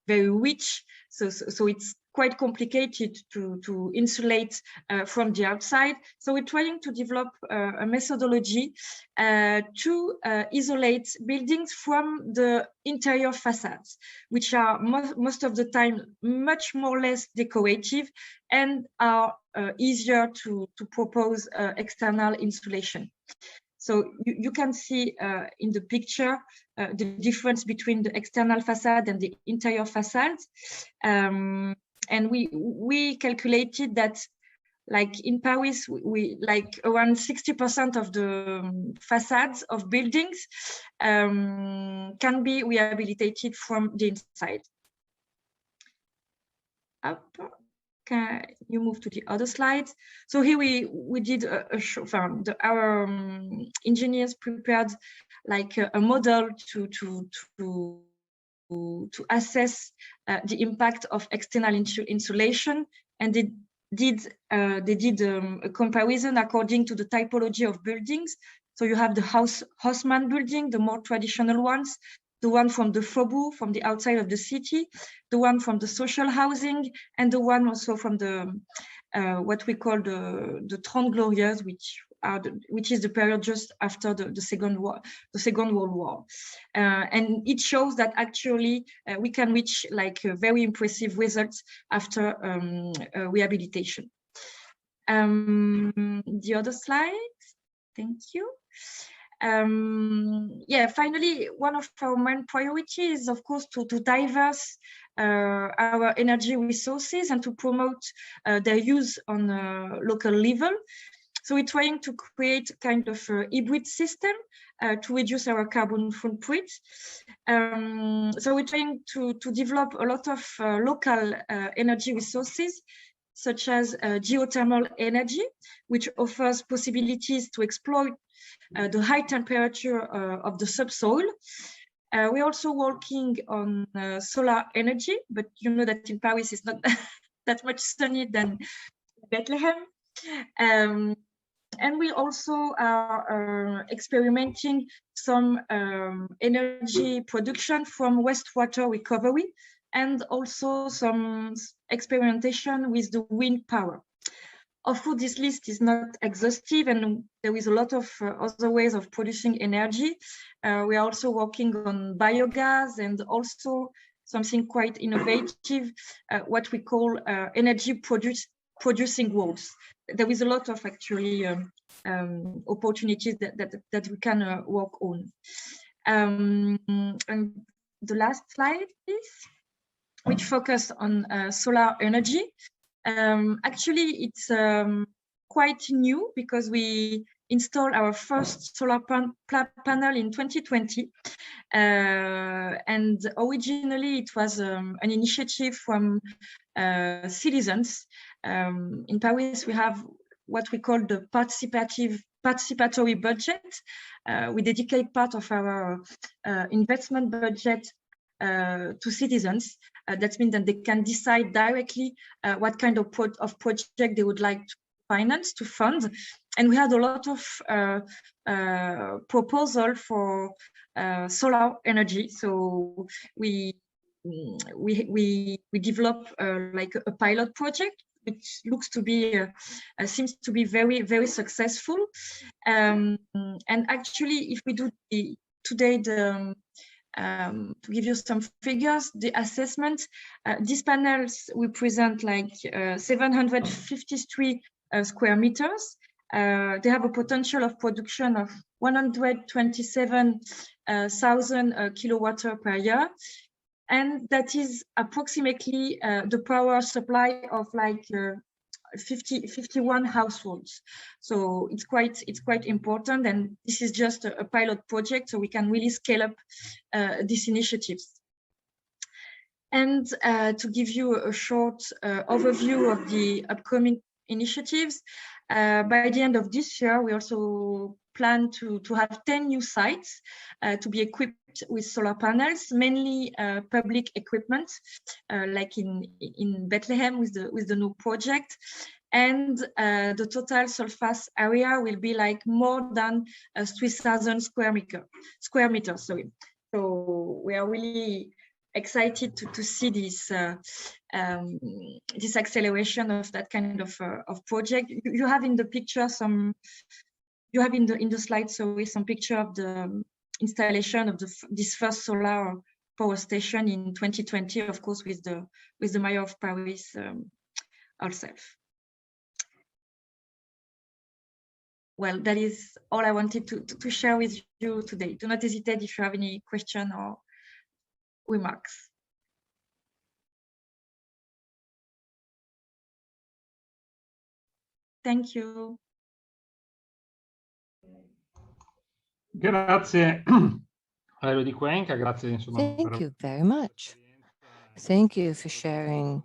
very rich. So it's quite complicated to insulate from the outside. So we're trying to develop a methodology to isolate buildings from the interior facades, which are most of the time much more less decorative and are easier to propose external insulation. So you can see in the picture the difference between the external facade and the interior facade. And we calculated that, like in Paris, we like around 60% of the facades of buildings can be rehabilitated from the inside. Up. Can you move to the other slide? So here we did a show. Our engineers prepared like a model to assess the impact of external insulation, and they did a comparison according to the typology of buildings. So you have the Haussmann building, the more traditional ones, the one from the faubourg, from the outside of the city, the one from the social housing, and the one also from the what we call the Trente Glorieuses, which is the period just after the Second World War. And it shows that actually we can reach like very impressive results after rehabilitation. The other slide, thank you. Finally, one of our main priorities is, of course, to diverse our energy resources and to promote their use on a local level. So we're trying to create kind of a hybrid system to reduce our carbon footprint. So we're trying to develop a lot of local energy resources, such as geothermal energy, which offers possibilities to exploit the high temperature of the subsoil. We're also working on solar energy, but you know that in Paris it's not that much sunny than Bethlehem. And we also are experimenting some energy production from wastewater recovery, and also some experimentation with the wind power. Of course, this list is not exhaustive, and there is a lot of other ways of producing energy. We are also working on biogas and also something quite innovative, what we call energy producing walls. There is a lot of actually opportunities that we can work on. And the last slide, please, which focus on solar energy. Actually, it's quite new because we installed our first solar panel in 2020. And originally, it was an initiative from citizens. In Paris, we have what we call the participatory budget. We dedicate part of our investment budget to citizens. That means that they can decide directly what kind of project they would like to finance, to fund. And we had a lot of proposal for solar energy. So we developed like a pilot project, which looks to be seems to be very, very successful. And actually, if we do today the to give you some figures, the assessment, these panels we present like 753 square meters. They have a potential of production of 127,000 kilowatt per year. And that is approximately the power supply of like 51 households. So it's quite important, and this is just a pilot project, so we can really scale up these initiatives. And to give you a short overview of the upcoming initiatives, by the end of this year, we also plan to have 10 new sites to be equipped with solar panels, mainly public equipment, like in Bethlehem with the new project. And the total surface area will be like more than 3,000 square meters. Sorry. So we are really excited to see this this acceleration of that kind of project. You have in the picture some. You have in the slide, sorry, some picture of the installation of this first solar power station in 2020, of course, with the mayor of Paris herself. Well, that is all I wanted to share with you today. Do not hesitate if you have any question or remarks. Thank you. Grazie. Di Cuenca, grazie, insomma, Thank you very much. Thank you for sharing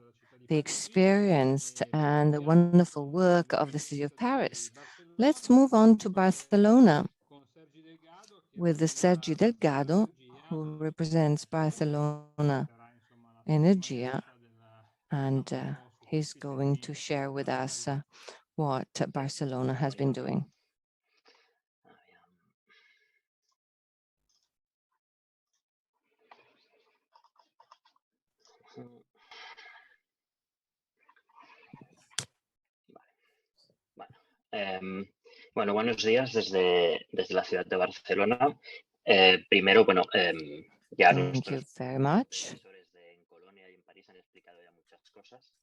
the experience and the wonderful work of the city of Paris. Let's move on to Barcelona with the Sergi Delgado, who represents Barcelona Energia, and he's going to share with us what Barcelona has been doing. Bueno, buenos días desde la ciudad de Barcelona. Primero, bueno, ya nuestros profesores en Colonia y en París han explicado ya muchas cosas.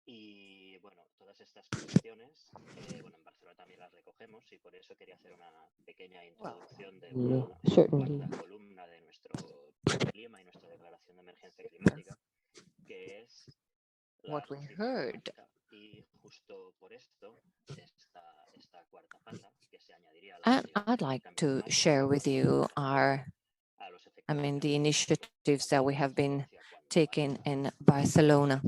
Y bueno, todas estas cuestiones, bueno, en Barcelona también las recogemos, y por eso quería hacer una pequeña introducción de una columna de nuestro clima y nuestra declaración de emergencia climática, que es what we heard. Y justo por esto, esta cuarta pata que se añadiría a la And I'd like to share with you the initiatives that we have been taking in Barcelona.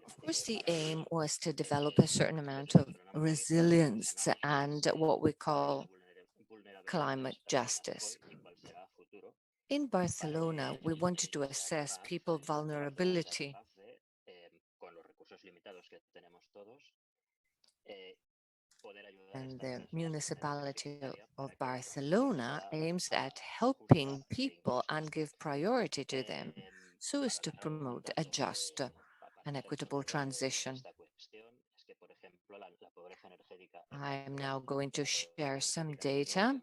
Of course, the aim was to develop a certain amount of resilience and what we call climate justice. In Barcelona, we wanted to assess people's vulnerability. And the municipality of Barcelona aims at helping people and give priority to them so as to promote a just and equitable transition. I am now going to share some data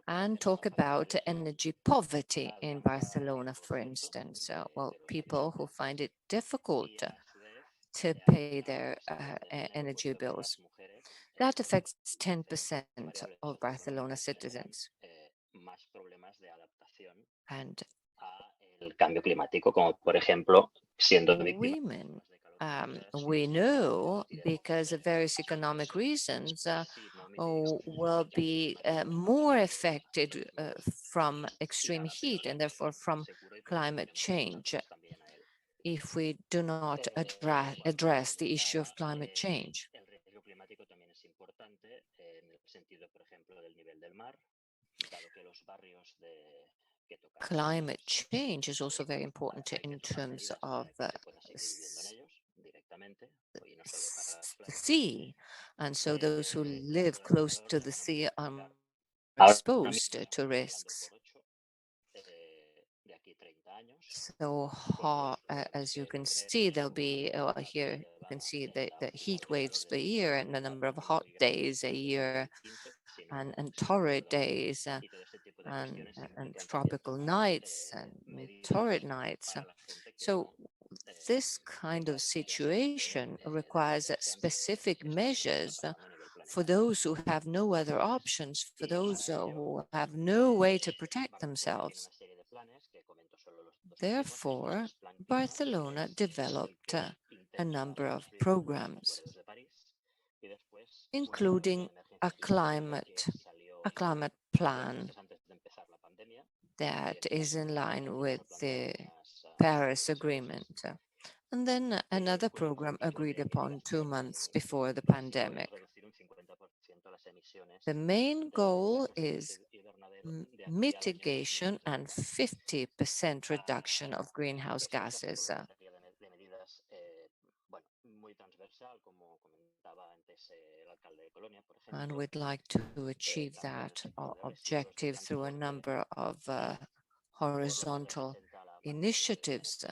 and talk about energy poverty in Barcelona, for instance. Well, people who find it difficult to pay their energy bills. That affects 10% of Barcelona citizens. And el cambio climático, como por ejemplo, siendo women, we know, because of various economic reasons, will be more affected from extreme heat and therefore from climate change if we do not address the issue of climate change. Climate change is also very important in terms of the sea. And so those who live close to the sea are exposed to risks. So as you can see, there'll be here you can see the heat waves per year and the number of hot days a year and torrid days and tropical nights and torrid nights. So this kind of situation requires specific measures for those who have no other options, for those who have no way to protect themselves. Therefore, Barcelona developed a number of programs, including a climate plan that is in line with the Paris Agreement. And then another program agreed upon 2 months before the pandemic. The main goal is mitigation and 50% reduction of greenhouse gases. And we'd like to achieve that objective through a number of horizontal initiatives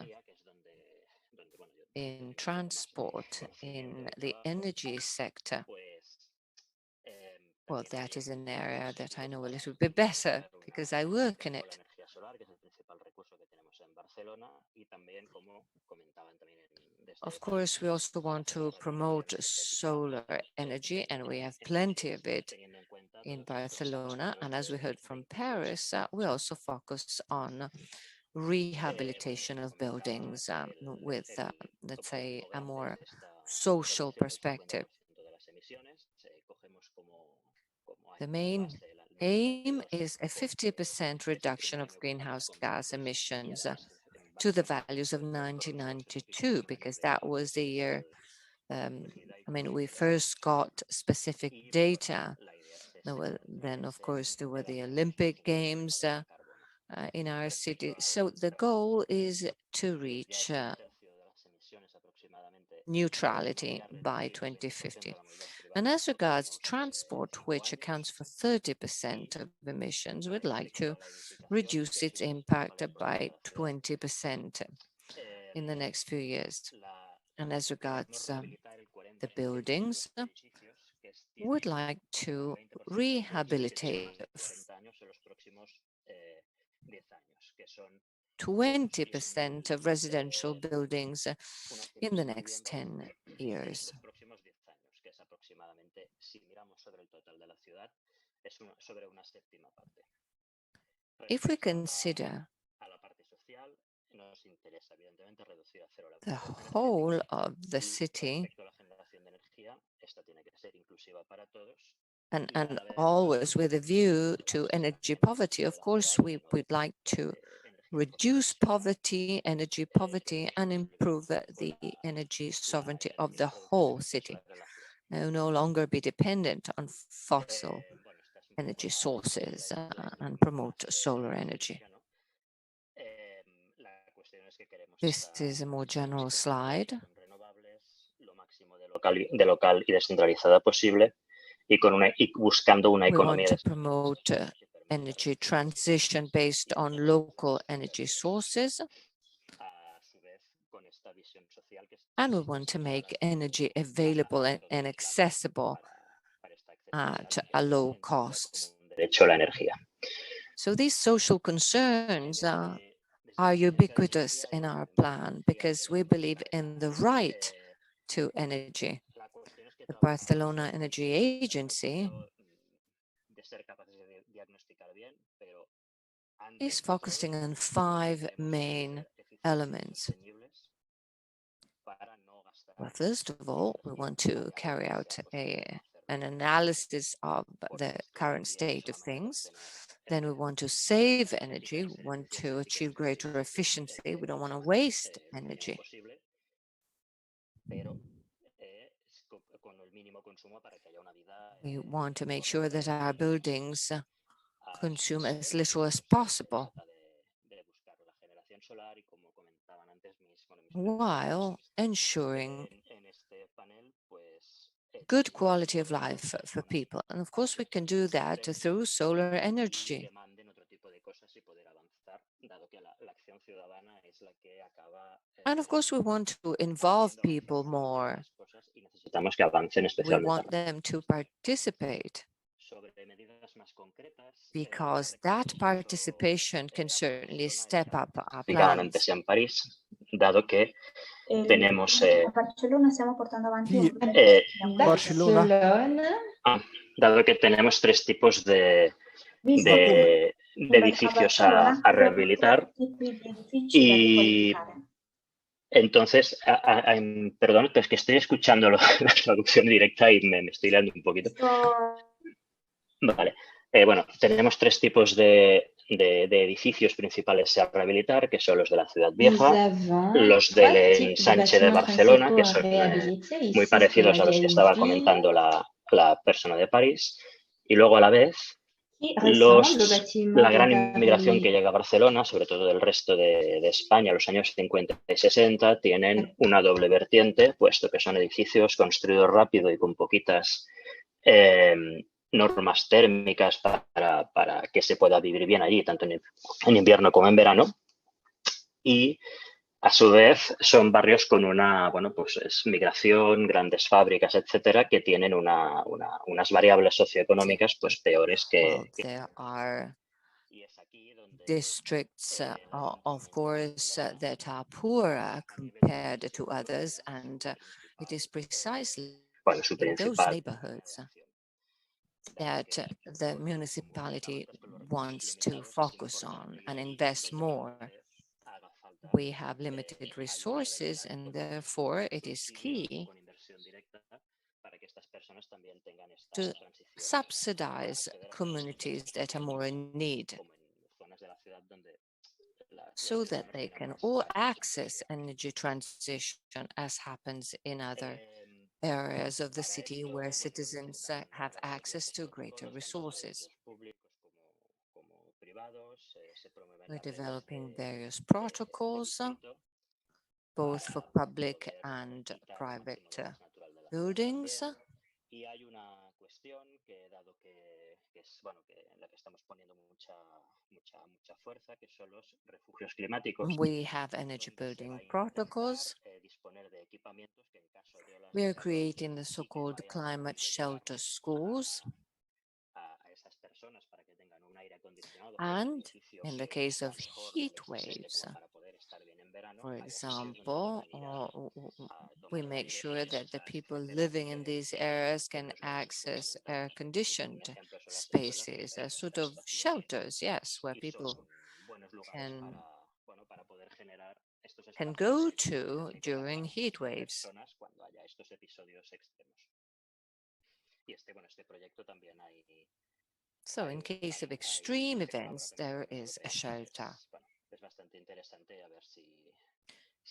in transport, in the energy sector. Well, that is an area that I know a little bit better because I work in it. Of course, we also want to promote solar energy, and we have plenty of it in Barcelona. And as we heard from Paris, we also focus on rehabilitation of buildings with, let's say, a more social perspective. The main aim is a 50% reduction of greenhouse gas emissions to the values of 1992, because that was the year, we first got specific data. Then, of course, there were the Olympic Games in our city. So the goal is to reach neutrality by 2050. And as regards transport, which accounts for 30% of emissions, we'd like to reduce its impact by 20% in the next few years. And as regards the buildings, we'd like to rehabilitate 20% of residential buildings in the next 10 years. If we consider the whole of the city, and always with a view to energy poverty, of course, we'd like to reduce poverty, energy poverty, and improve the energy sovereignty of the whole city. No longer be dependent on fossil energy sources and promote solar energy. This is a more general slide. De local y descentralizada posible y buscando una economía. We want to promote energy transition based on local energy sources. And we want to make energy available and accessible at a low cost. So these social concerns are ubiquitous in our plan because we believe in the right to energy. The Barcelona Energy Agency is focusing on 5 main elements. Well, first of all, we want to carry out an analysis of the current state of things. Then we want to save energy. We want to achieve greater efficiency. We don't want to waste energy. We want to make sure that our buildings consume as little as possible, while ensuring good quality of life for people. And of course, we can do that through solar energy. And of course, we want to involve people more. We want them to participate, because that participation can certainly step up our plans. Tenemos Barcelona stiamo portando avanti Barcelona. Dado que tenemos tres tipos de edificios a rehabilitar, y entonces, perdón, pero es que estoy escuchando la traducción directa y me estoy liando un poquito. Vale. Bueno, tenemos tres tipos de edificios principales a rehabilitar, que son los de la Ciudad Vieja, los del ensanche de Barcelona, que son muy parecidos a los que estaba comentando la persona de París, y luego a la vez la gran inmigración que llega a Barcelona, sobre todo del resto de España, en los años 50 y 60, tienen una doble vertiente, puesto que son edificios construidos rápido y con poquitas normas térmicas para que se pueda vivir bien allí, tanto en invierno como en verano. Y a su vez son barrios con una, bueno, pues es migración, grandes fábricas, etcétera, que tienen unas variables socioeconómicas pues peores que... There are districts, of course, that are poorer compared to others, and it is precisely in those neighborhoods that the municipality wants to focus on and invest more. We have limited resources, and therefore it is key to subsidize communities that are more in need, so that they can all access energy transition, as happens in other areas of the city where citizens have access to greater resources. We're developing various protocols, both for public and private buildings. We have energy building protocols. We are creating the so-called climate shelter schools. And in the case of heat waves, for example, we make sure that the people living in these areas can access air-conditioned spaces, sort of shelters, yes, where people can go to during heat waves. So in case of extreme events, there is a shelter.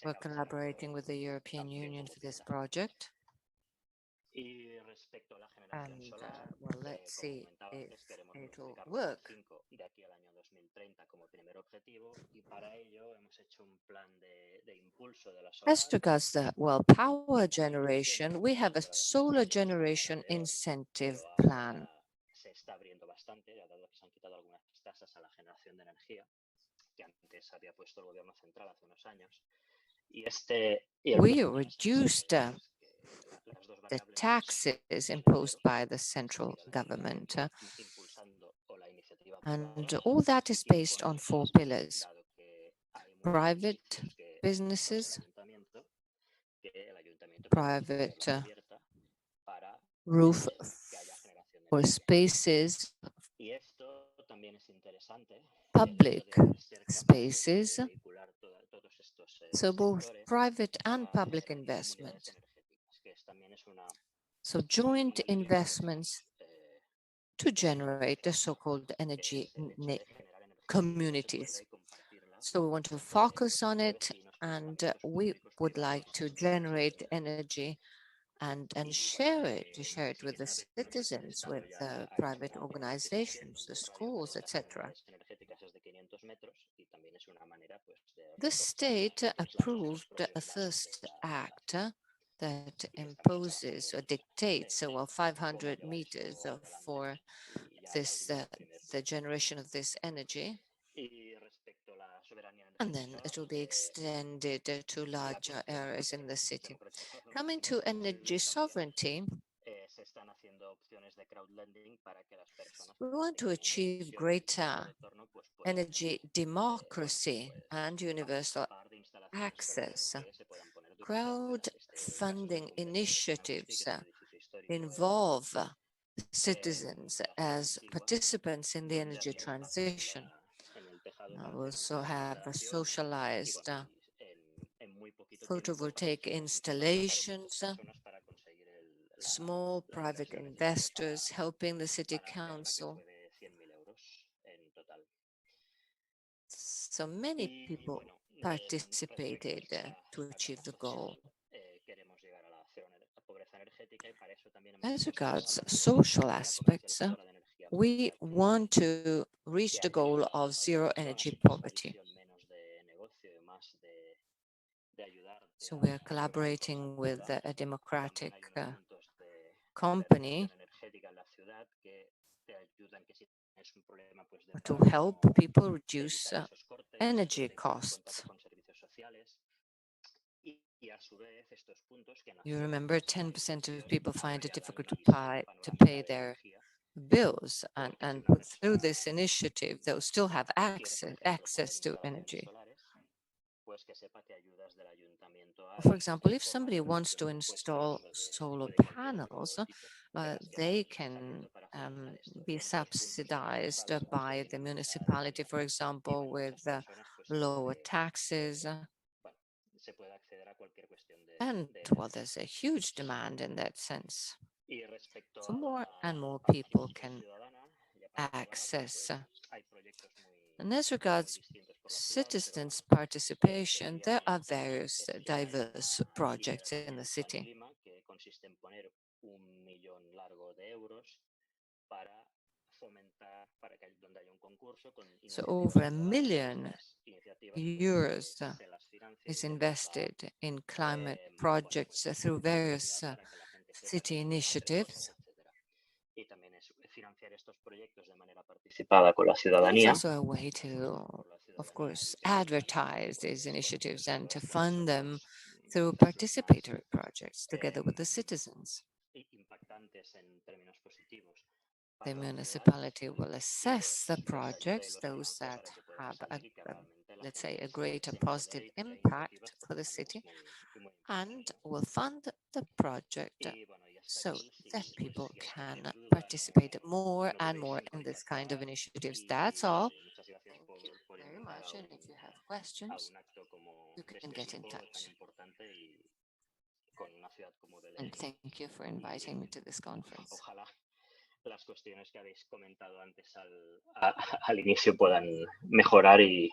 We're collaborating with the European Union for this project. And well, let's see if it will work. As regards the power generation, we have a solar generation incentive plan. We reduced the taxes imposed by the central government, and all that is based on 4 pillars: private businesses, private roof for spaces, public spaces, so both private and public investment. So joint investments to generate the so-called energy communities. So we want to focus on it, and we would like to generate energy and share it with the citizens, with private organizations, the schools, etc. The state approved a first act that imposes or dictates 500 meters for this the generation of this energy, and then it will be extended to larger areas in the city. Coming to energy sovereignty, we want to achieve greater energy democracy and universal access. Crowdfunding initiatives involve citizens as participants in the energy transition. We also have socialized photovoltaic installations, small private investors helping the city council. So many people participated to achieve the goal. As regards social aspects, we want to reach the goal of zero energy poverty. So we are collaborating with a democratic company to help people reduce energy costs. You remember 10% of people find it difficult to pay their bills, and through this initiative, they'll still have access to energy. For example, if somebody wants to install solar panels, they can be subsidized by the municipality, for example, with lower taxes. And, well, there's a huge demand in that sense. So more and more people can access. And as regards citizens' participation, there are various diverse projects in the city. So over €1 million is invested in climate projects through various city initiatives. It's also a way to, of course, advertise these initiatives and to fund them through participatory projects together with the citizens. The municipality will assess the projects, those that have, let's say, a greater positive impact for the city, and will fund the project so that people can participate more and more in this kind of initiatives. That's all. Thank you very much. And if you have questions, you can get in touch. And thank you for inviting me to this conference. Las cuestiones que habéis comentado antes al inicio puedan mejorar y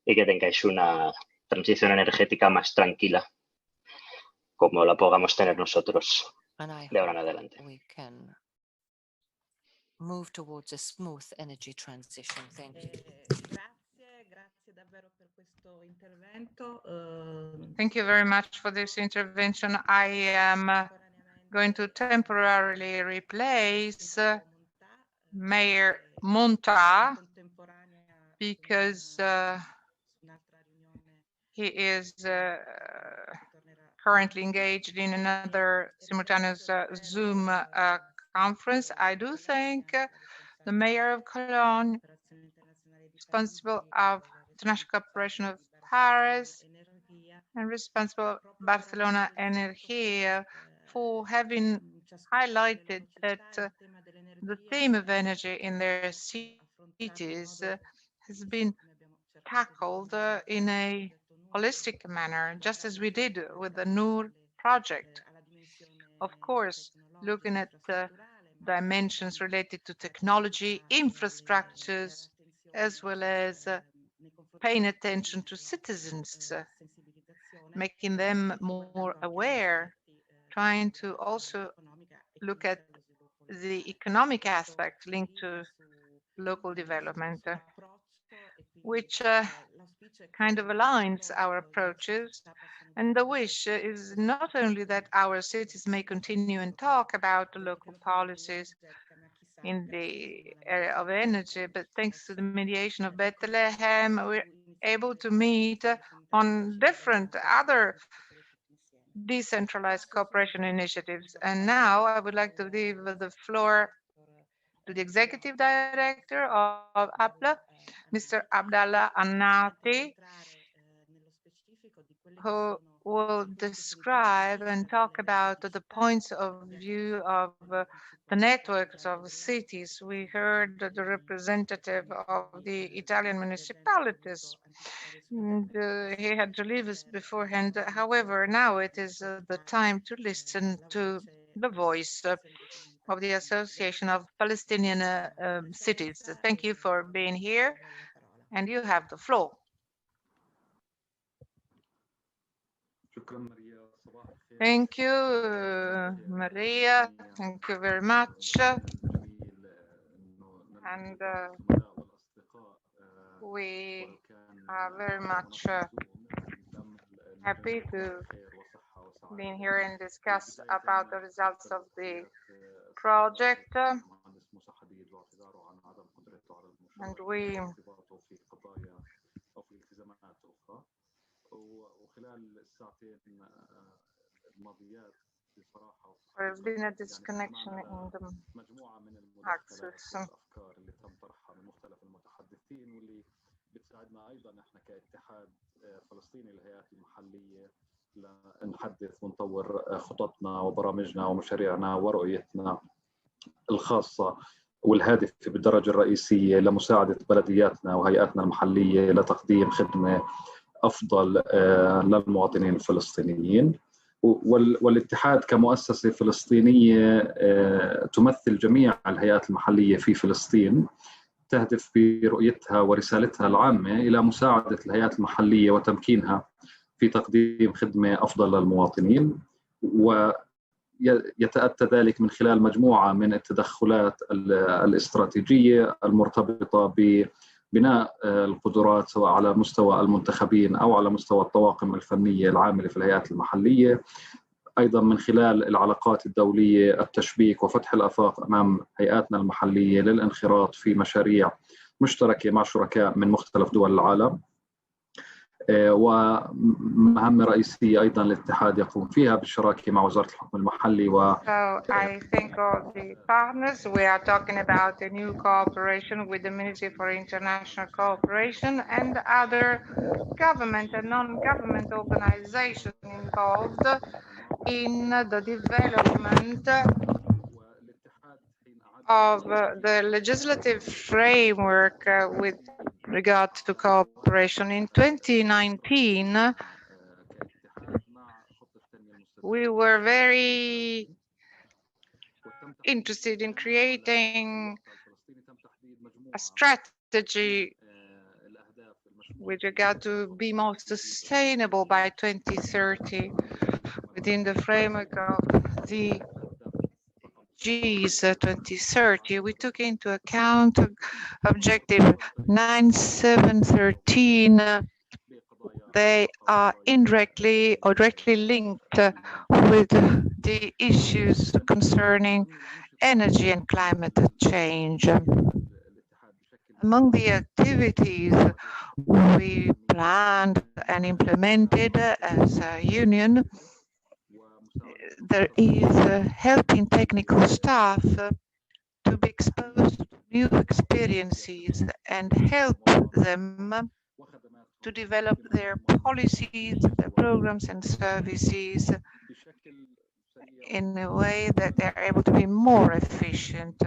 que tengáis una transición energética más tranquila, como la podamos tener nosotros de ahora en adelante. We can move towards a smooth energy transition. Thank you. Grazie davvero per questo intervento. Thank you very much for this intervention. I am going to temporarily replace Mayor Monta because he is currently engaged in another simultaneous Zoom conference. I do thank the Mayor of Kolleyon, responsible of International Cooperation of Paris, and responsible Barcelona Energia for having highlighted that the theme of energy in their cities has been tackled in a holistic manner, just as we did with the Noor project. Of course, looking at dimensions related to technology, infrastructures, as well as paying attention to citizens, making them more aware trying to also look at the economic aspect linked to local development, which kind of aligns our approaches. And the wish is not only that our cities may continue and talk about the local policies in the area of energy, but thanks to the mediation of Bethlehem, we're able to meet on different other decentralized cooperation initiatives. And now I would like to give the floor to the Executive Director of APLA, Mr. Abdallah Annati, who will describe and talk about the points of view of the networks of cities. We heard the representative of the Italian municipalities. And, he had to leave us beforehand. However, now it is the time to listen to the voice of the Association of Palestinian Cities. Thank you for being here, and you have the floor. Thank you, Maria. Thank you very much. And we are very much happy to be here and discuss about the results of the project. And we there's been a disconnection in the access. نحدث ونطور خططنا وبرامجنا ومشاريعنا ورؤيتنا الخاصة والهادفة بالدرجة الرئيسية لمساعدة بلدياتنا وهيئاتنا المحلية لتقديم خدمة أفضل للمواطنين الفلسطينيين. والاتحاد كمؤسسة فلسطينية تمثل جميع الهيئات المحلية في فلسطين، تهدف برؤيتها ورسالتها العامة إلى مساعدة الهيئات المحلية وتمكينها في تقديم خدمة أفضل للمواطنين، ويتأتى ذلك من خلال مجموعة من التدخلات الاستراتيجية المرتبطة ببناء القدرات سواء على مستوى المنتخبين أو على مستوى الطواقم الفنية العاملة في الهيئات المحلية، أيضا من خلال العلاقات الدولية، التشبيك وفتح الآفاق أمام هيئاتنا المحلية للانخراط في مشاريع مشتركة مع شركاء من مختلف دول العالم. ومهمة رئيسية أيضا الاتحاد يقوم فيها بالشراكة مع وزارة الحكم المحلي So I thank all the partners. We are talking about a new cooperation with the Ministry for International Cooperation and other government and non-government organizations involved in the development of the legislative framework with regard to cooperation. In 2019, we were very interested in creating a strategy with regard to be more sustainable by 2030 within the framework of the G's 2030. We took into account objective 9713. They are indirectly or directly linked with the issues concerning energy and climate change. Among the activities we planned and implemented as a union, there is helping technical staff to be exposed to new experiences and help them to develop their policies, their programs and services in a way that they're able to be more efficient.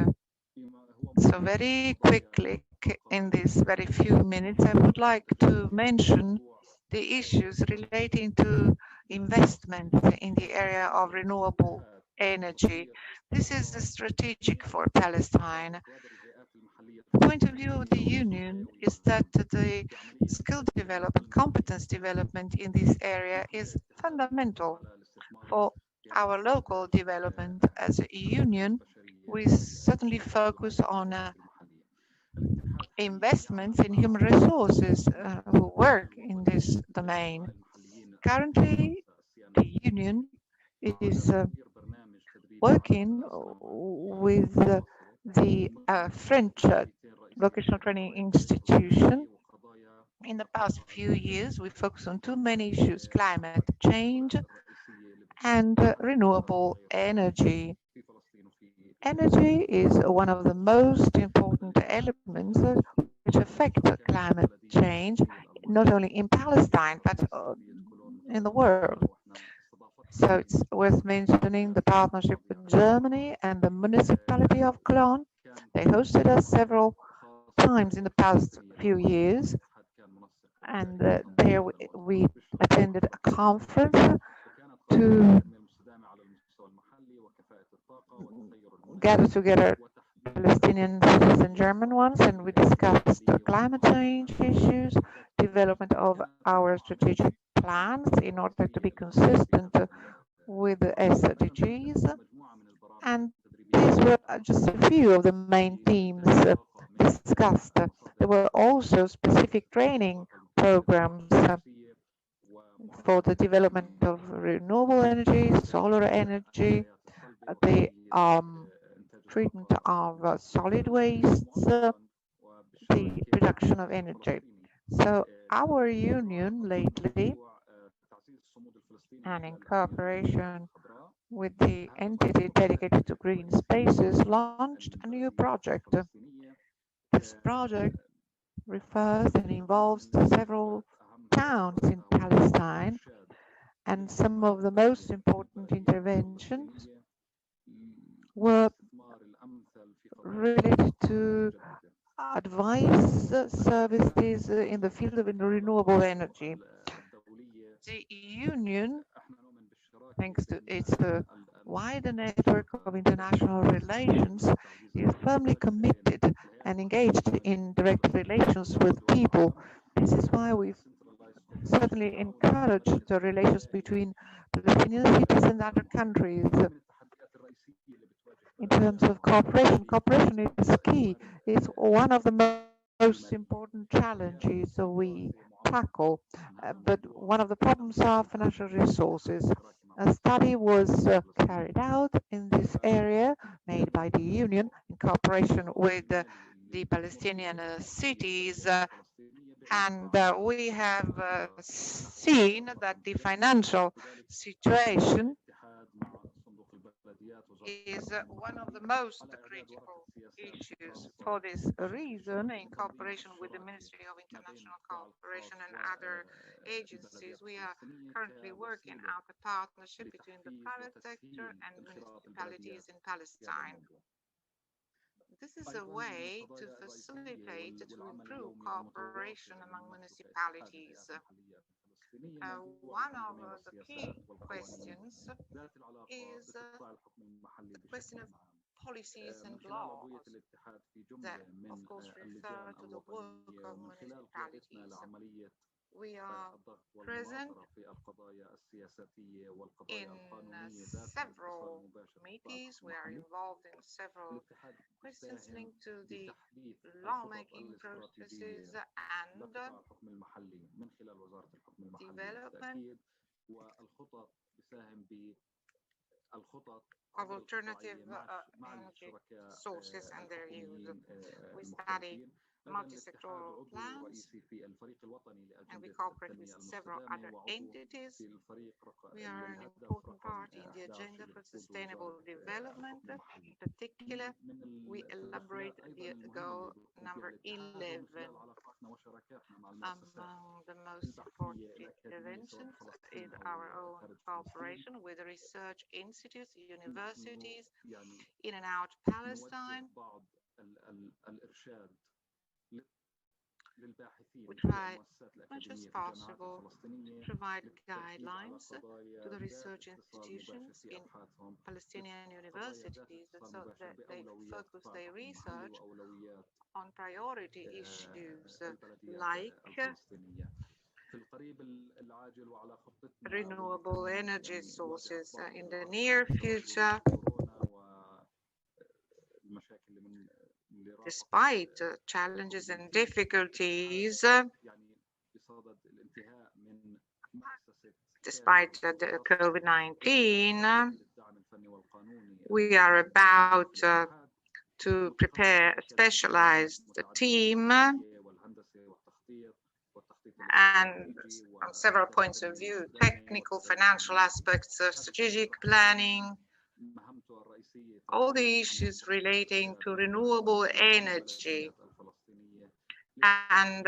So very quickly, in these very few minutes, I would like to mention the issues relating to investment in the area of renewable energy. This is strategic for Palestine. The point of view of the Union is that the skill development, competence development in this area is fundamental for our local development as a union, we certainly focus on investments in human resources who work in this domain. Currently, the union is working with the French Vocational Training Institution. In the past few years, we focused on two main issues: climate change and renewable energy. Energy is one of the most important elements which affect climate change, not only in Palestine, but in the world. So it's worth mentioning the partnership with Germany and the Municipality of Kolleyon. They hosted us several times in the past few years, and there we attended a conference to gather together Palestinian cities and German ones, and we discussed climate change issues, development of our strategic plans in order to be consistent with the SDGs. And these were just a few of the main themes discussed. There were also specific training programs for the development of renewable energy, solar energy, the treatment of solid wastes, the production of energy. So our union lately, and in cooperation with the entity dedicated to green spaces, launched a new project. This project refers and involves several towns in Palestine, and some of the most important interventions were related to advice services in the field of renewable energy. The union, thanks to its wider network of international relations, is firmly committed and engaged in direct relations with people. This is why we certainly encourage the relations between Palestinian cities and other countries. In terms of cooperation, cooperation is key. It's one of the most important challenges that we tackle, but one of the problems are financial resources. A study was carried out in this area, made by the union in cooperation with the Palestinian cities, and we have seen that the financial situation is one of the most critical issues. For this reason, in cooperation with the Ministry of International Cooperation and other agencies, we are currently working out a partnership between the private sector and municipalities in Palestine. This is a way to facilitate, to improve cooperation among municipalities. One of the key questions is the question of policies and laws that, of course, refer to the work of municipalities. We are present in several committees. We are involved in several questions linked to the lawmaking processes and development of alternative energy sources and their use. We study multi-sectoral plans, and we cooperate with several other entities. We are an important part in the agenda for sustainable development. In particular, we elaborate the goal number 11. Among the most important interventions is our own cooperation with research institutes, universities in and out Palestine. We try as much as possible to provide guidelines to the research institutions in Palestinian universities so that they focus their research on priority issues like renewable energy sources in the near future. Despite challenges and difficulties, despite the COVID-19, we are about to prepare a specialized team, and from several points of view, technical, financial aspects, strategic planning, all the issues relating to renewable energy. And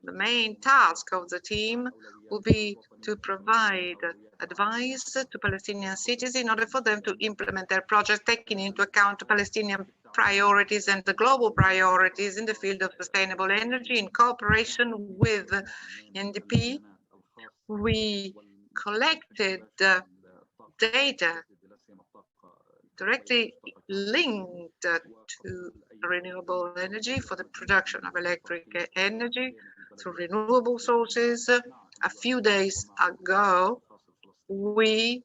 the main task of the team will be to provide advice to Palestinian cities in order for them to implement their projects, taking into account Palestinian priorities and the global priorities in the field of sustainable energy. In cooperation with NDP, we collected data directly linked to renewable energy for the production of electric energy through renewable sources. A few days ago, we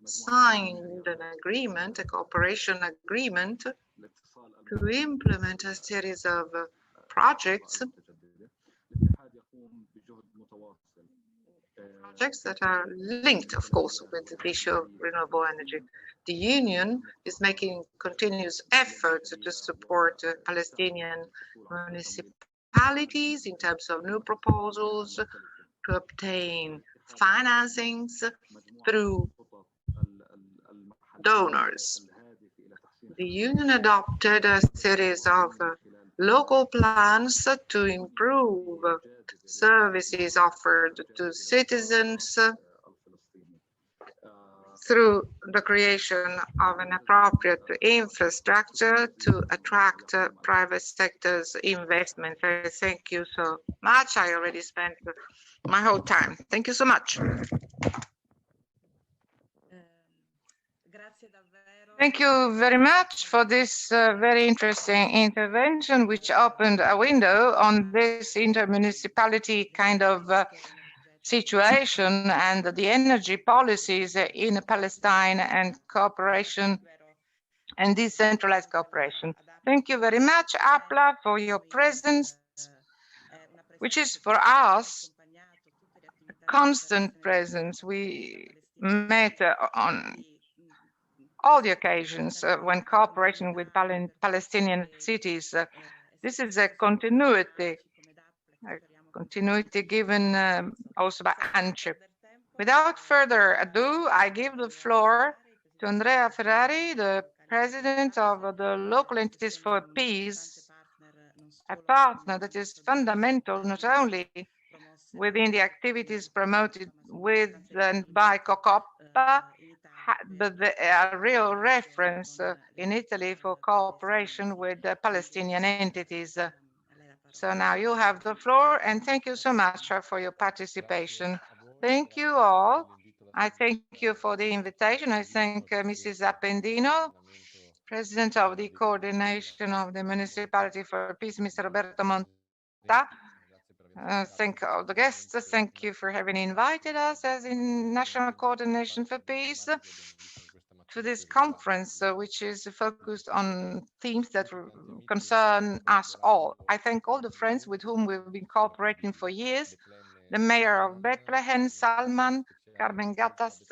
signed an agreement, a cooperation agreement, to implement a series of projects that are linked, of course, with the issue of renewable energy. The Union is making continuous efforts to support Palestinian municipalities in terms of new proposals, to obtain financings through donors. The Union adopted a series of local plans to improve services offered to citizens through the creation of an appropriate infrastructure to attract private sector's investment. I thank you so much. I already spent my whole time. Thank you so much. Thank you very much for this very interesting intervention, which opened a window on this intermunicipality kind of situation and the energy policies in Palestine and cooperation and decentralized cooperation. Thank you very much, APLA, for your presence, which is for us a constant presence. We met on all the occasions when cooperating with Palestinian cities. This is a continuity given also by ANCHIP. Without further ado, I give the floor to Andrea Ferrari, the president of the Local Entities for Peace, a partner that is fundamental not only within the activities promoted with and by COCOPA, but a real reference in Italy for cooperation with the Palestinian entities. So now you have the floor, and thank you so much for your participation. Thank you all. I thank you for the invitation. I thank Mrs. Appendino, President of the Coordination of the Municipality for Peace, Mr. Roberto Monta. Thank all the guests. Thank you for having invited us as in National Coordination for Peace to this conference, which is focused on themes that concern us all. I thank all the friends with whom we've been cooperating for years, the mayor of Bethlehem, Salman, Carmen Gattas.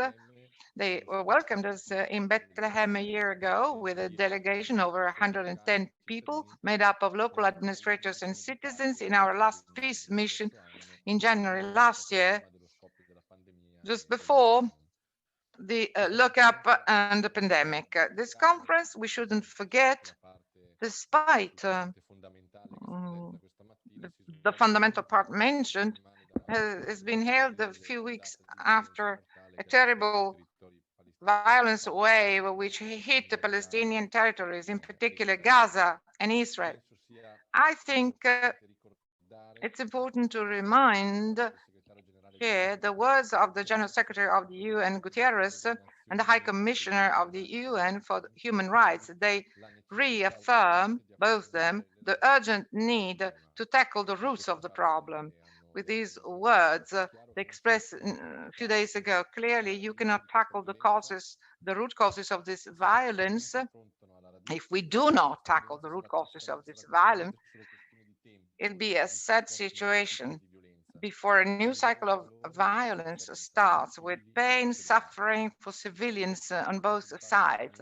They welcomed us in Bethlehem a year ago with a delegation over 110 people made up of local administrators and citizens in our last peace mission in January last year, just before the lockup and the pandemic. This conference, we shouldn't forget, despite the fundamental part mentioned, has been held a few weeks after a terrible violence wave which hit the Palestinian territories, in particular Gaza and Israel. I think it's important to remind here the words of the General Secretary of the UN, Guterres, and the High Commissioner of the UN for Human Rights. They reaffirm, both of them, the urgent need to tackle the roots of the problem. with these words they expressed a few days ago. Clearly, you cannot tackle the causes, the root causes of this violence. If we do not tackle the root causes of this violence, it'll be a sad situation before a new cycle of violence starts with pain, suffering for civilians on both sides.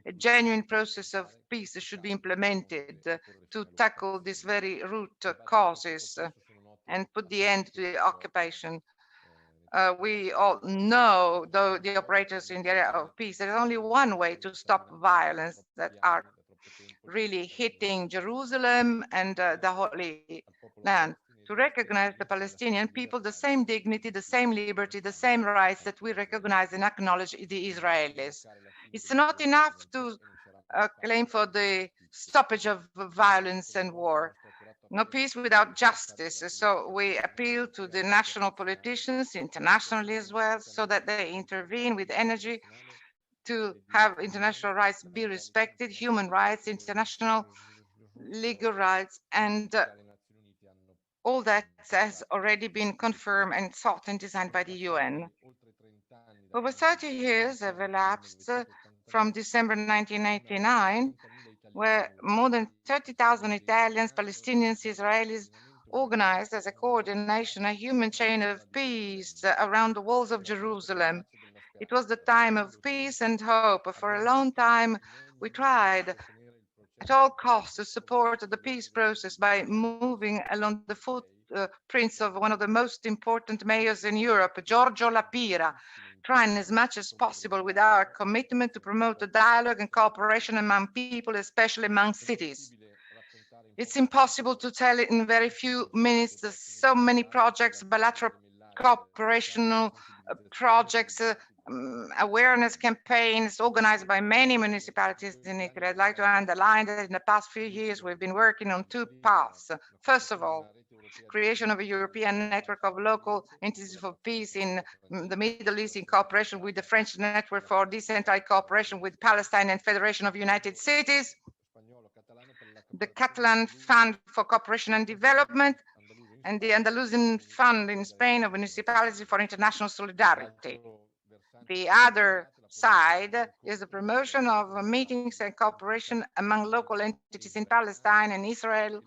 A genuine process of peace should be implemented to tackle these very root causes and put the end to the occupation. We all know, though, the operators in the area of peace, there's only one way to stop violence that are really hitting Jerusalem and the Holy Land. To recognize the Palestinian people, the same dignity, the same liberty, the same rights that we recognize and acknowledge the Israelis. It's not enough to claim for the stoppage of violence and war. No peace without justice. So we appeal to the national politicians, internationally as well, so that they intervene with energy to have international rights be respected, human rights, international legal rights, and all that has already been confirmed and sought and designed by the UN. Over 30 years have elapsed from December 1989, where more than 30,000 Italians, Palestinians, Israelis organized as a coordination a human chain of peace around the walls of Jerusalem. It was the time of peace and hope. For a long time, we tried at all costs to support the peace process by moving along the footprints of one of the most important mayors in Europe, Giorgio La Pira, trying as much as possible with our commitment to promote the dialogue and cooperation among people, especially among cities. It's impossible to tell it in very few minutes. There's so many projects, bilateral cooperational projects, awareness campaigns organized by many municipalities in Italy. I'd like to underline that in the past few years, we've been working on two paths. First of all, creation of a European network of local entities for peace in the Middle East in cooperation with the French Network for Decentralized Cooperation with Palestine and Federation of United Cities, the Catalan Fund for Cooperation and Development, and the Andalusian Fund in Spain of Municipalities for International Solidarity. The other side is the promotion of meetings and cooperation among local entities in Palestine and Israel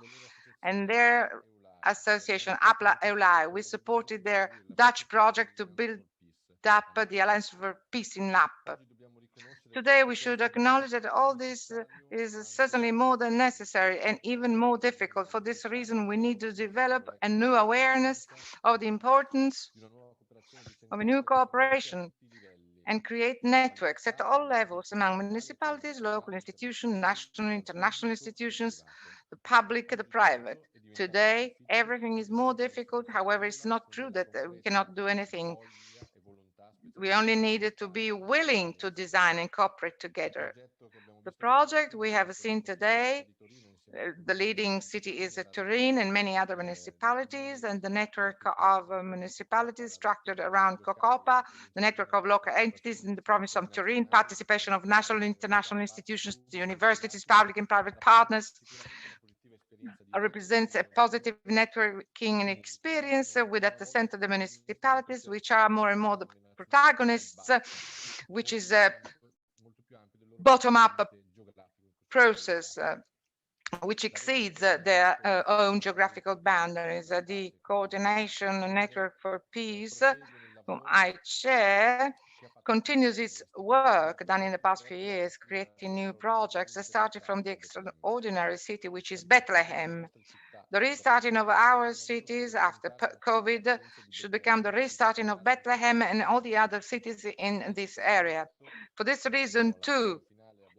and their association, APLA EULAI. We supported their Dutch project to build up the Alliance for Peace in NAP. Today, we should acknowledge that all this is certainly more than necessary and even more difficult. For this reason, we need to develop a new awareness of the importance of a new cooperation and create networks at all levels among municipalities, local institutions, national, international institutions, the public, the private. Today, everything is more difficult. However, it's not true that we cannot do anything. We only needed to be willing to design and cooperate together. The project we have seen today, the leading city is Turin and many other municipalities, and the network of municipalities structured around COCOPA, the network of local entities in the province of Turin, participation of national and international institutions, the universities, public and private partners, represents a positive networking and experience with at the center the municipalities, which are more and more the protagonists, which is a bottom-up process which exceeds their own geographical boundaries. The Coordination Network for Peace, whom I chair, continues its work done in the past few years, creating new projects, starting from the extraordinary city, which is Bethlehem. The restarting of our cities after COVID should become the restarting of Bethlehem and all the other cities in this area. For this reason, too,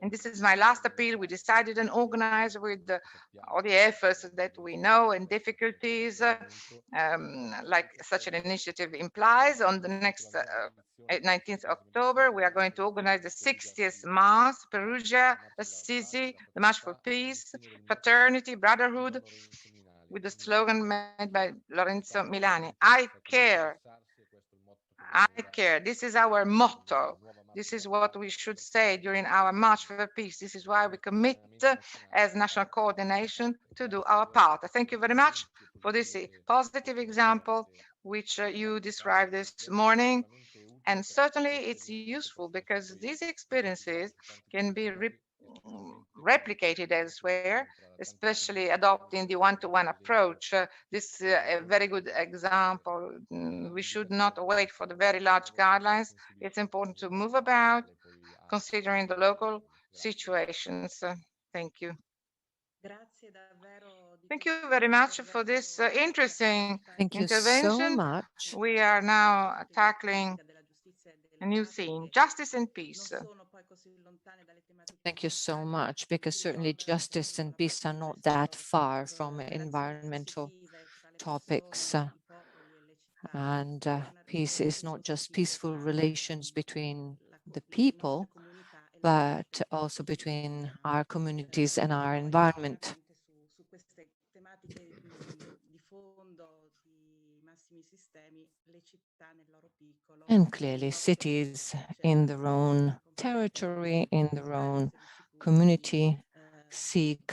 and this is my last appeal, we decided and organized with all the efforts that we know and difficulties like such an initiative implies. On the next 19th October, we are going to organize the 60th Mass, Perugia, Assisi, the March for Peace, Fraternity, Brotherhood, with the slogan made by Lorenzo Milani, I care. I care. This is our motto. This is what we should say during our March for Peace. This is why we commit as national coordination to do our part. Thank you very much for this positive example which you described this morning. And certainly it's useful because these experiences can be replicated elsewhere, especially adopting the one-to-one approach. This is a very good example. We should not wait for the very large guidelines. It's important to move about, considering the local situations. Thank you. Thank you very much for this interesting intervention. So much. We are now tackling a new theme, justice and peace. Thank you so much, because certainly justice and peace are not that far from environmental topics. And peace is not just peaceful relations between the people, but also between our communities and our environment. And clearly cities in their own territory, in their own community, seek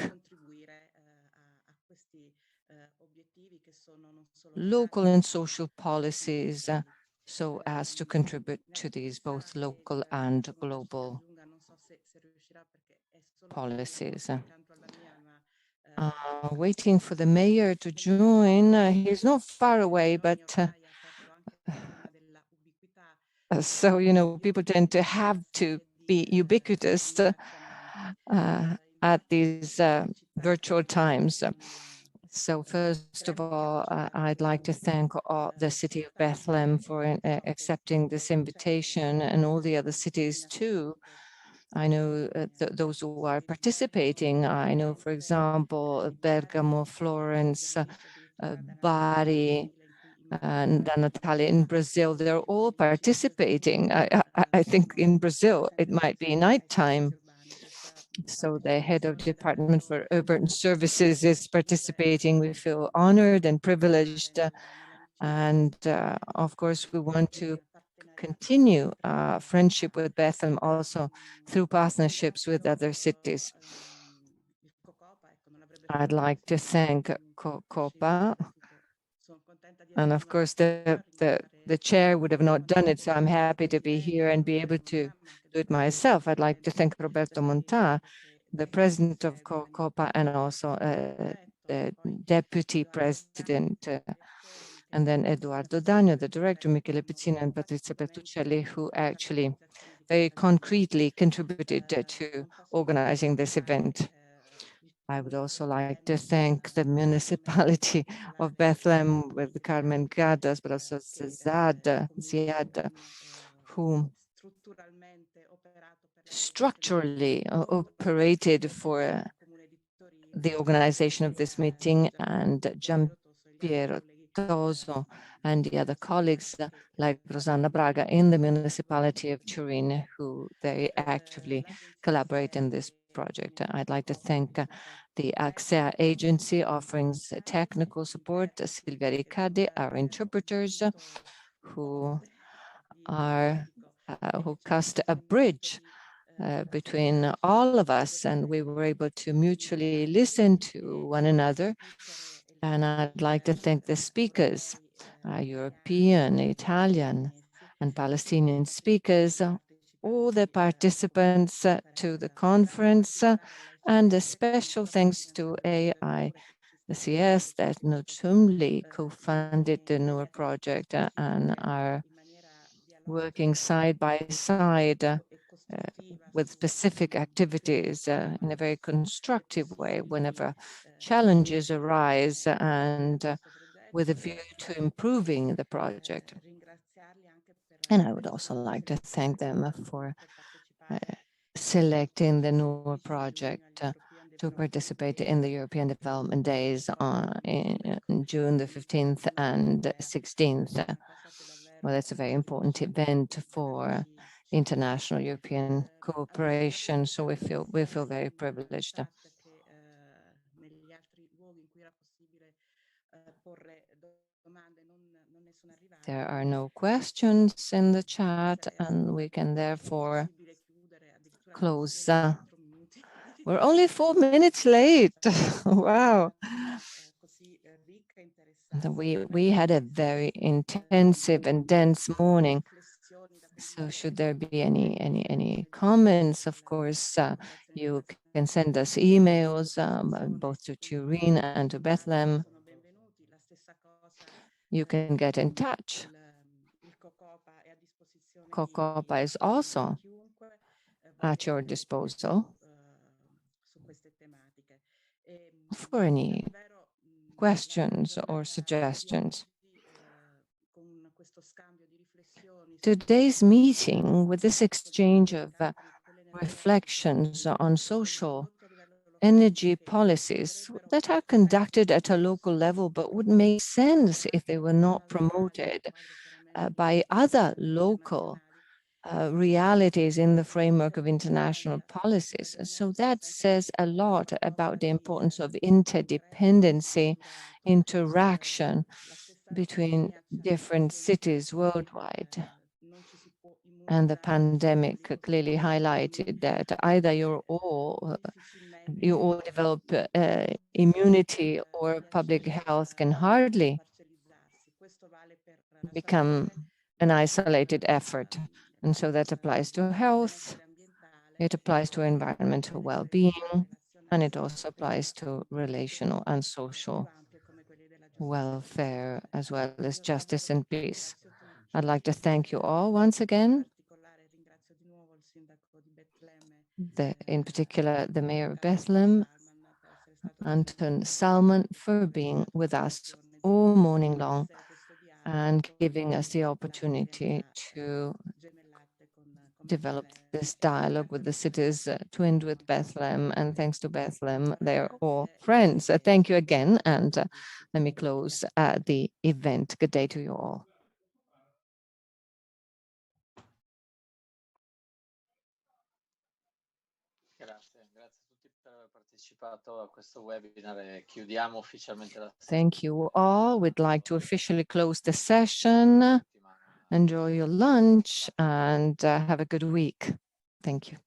local and social policies so as to contribute to these both local and global policies. Waiting for the mayor to join. He's not far away, but so, you know, people tend to have to be ubiquitous at these virtual times. So first of all, I'd like to thank the city of Bethlehem for accepting this invitation, and all the other cities too. I know those who are participating. I know, for example, Bergamo, Florence, Bari, and Natalia in Brazil. They're all participating. I think in Brazil it might be nighttime. So the head of Department for Urban Services is participating. We feel honored and privileged. And of course, we want to continue friendship with Bethlehem also through partnerships with other cities. I'd like to thank COPA. And of course, the chair would have not done it, so I'm happy to be here and be able to do it myself. I'd like to thank Roberto Monta, the president of COPA, and also the deputy president, and then Eduardo Dagno, the director, Michele Pizzina, and Patrizia Bertuccelli, who actually very concretely contributed to organizing this event. I would also like to thank the municipality of Bethlehem with Carmen Gadas, but also Ziad, who structurally operated for the organization of this meeting, and Giampiero Toso and the other colleagues like Rosanna Braga in the municipality of Turin, who very actively collaborate in this project. I'd like to thank the AXEA agency offering technical support, Silvia Riccardi, our interpreters, who cast a bridge between all of us, and we were able to mutually listen to one another. And I'd like to thank the speakers, European, Italian, and Palestinian speakers, all the participants to the conference, and a special thanks to AICS that not only co-funded the NUR project and are working side by side with specific activities in a very constructive way whenever challenges arise, and with a view to improving the project. And I would also like to thank them for selecting the NUR project to participate in the European Development Days in June the 15th and 16th. Well, that's a very important event for international European cooperation, so we feel very privileged. There are no questions in the chat, and we can therefore close. We're only 4 minutes late. Wow. We had a very intensive and dense morning. So should there be any comments, of course, you can send us emails both to Turin and to Bethlehem. You can get in touch. COCOPA is also at your disposal for any questions or suggestions. Today's meeting, with this exchange of reflections on social energy policies that are conducted at a local level but would make sense if they were not promoted by other local realities in the framework of international policies. So that says a lot about the importance of interdependency, interaction between different cities worldwide. And the pandemic clearly highlighted that either you all develop immunity, or public health can hardly become an isolated effort. And so that applies to health, it applies to environmental well-being, and it also applies to relational and social welfare, as well as justice and peace. I'd like to thank you all once again, in particular the Mayor of Bethlehem, Anton Salmon, for being with us all morning long and giving us the opportunity to develop this dialogue with the cities twinned with Bethlehem. And thanks to Bethlehem, they're all friends. Thank you again, and let me close the event. Good day to you all. Thank you all. We'd like to officially close the session. Enjoy your lunch and have a good week. Thank you.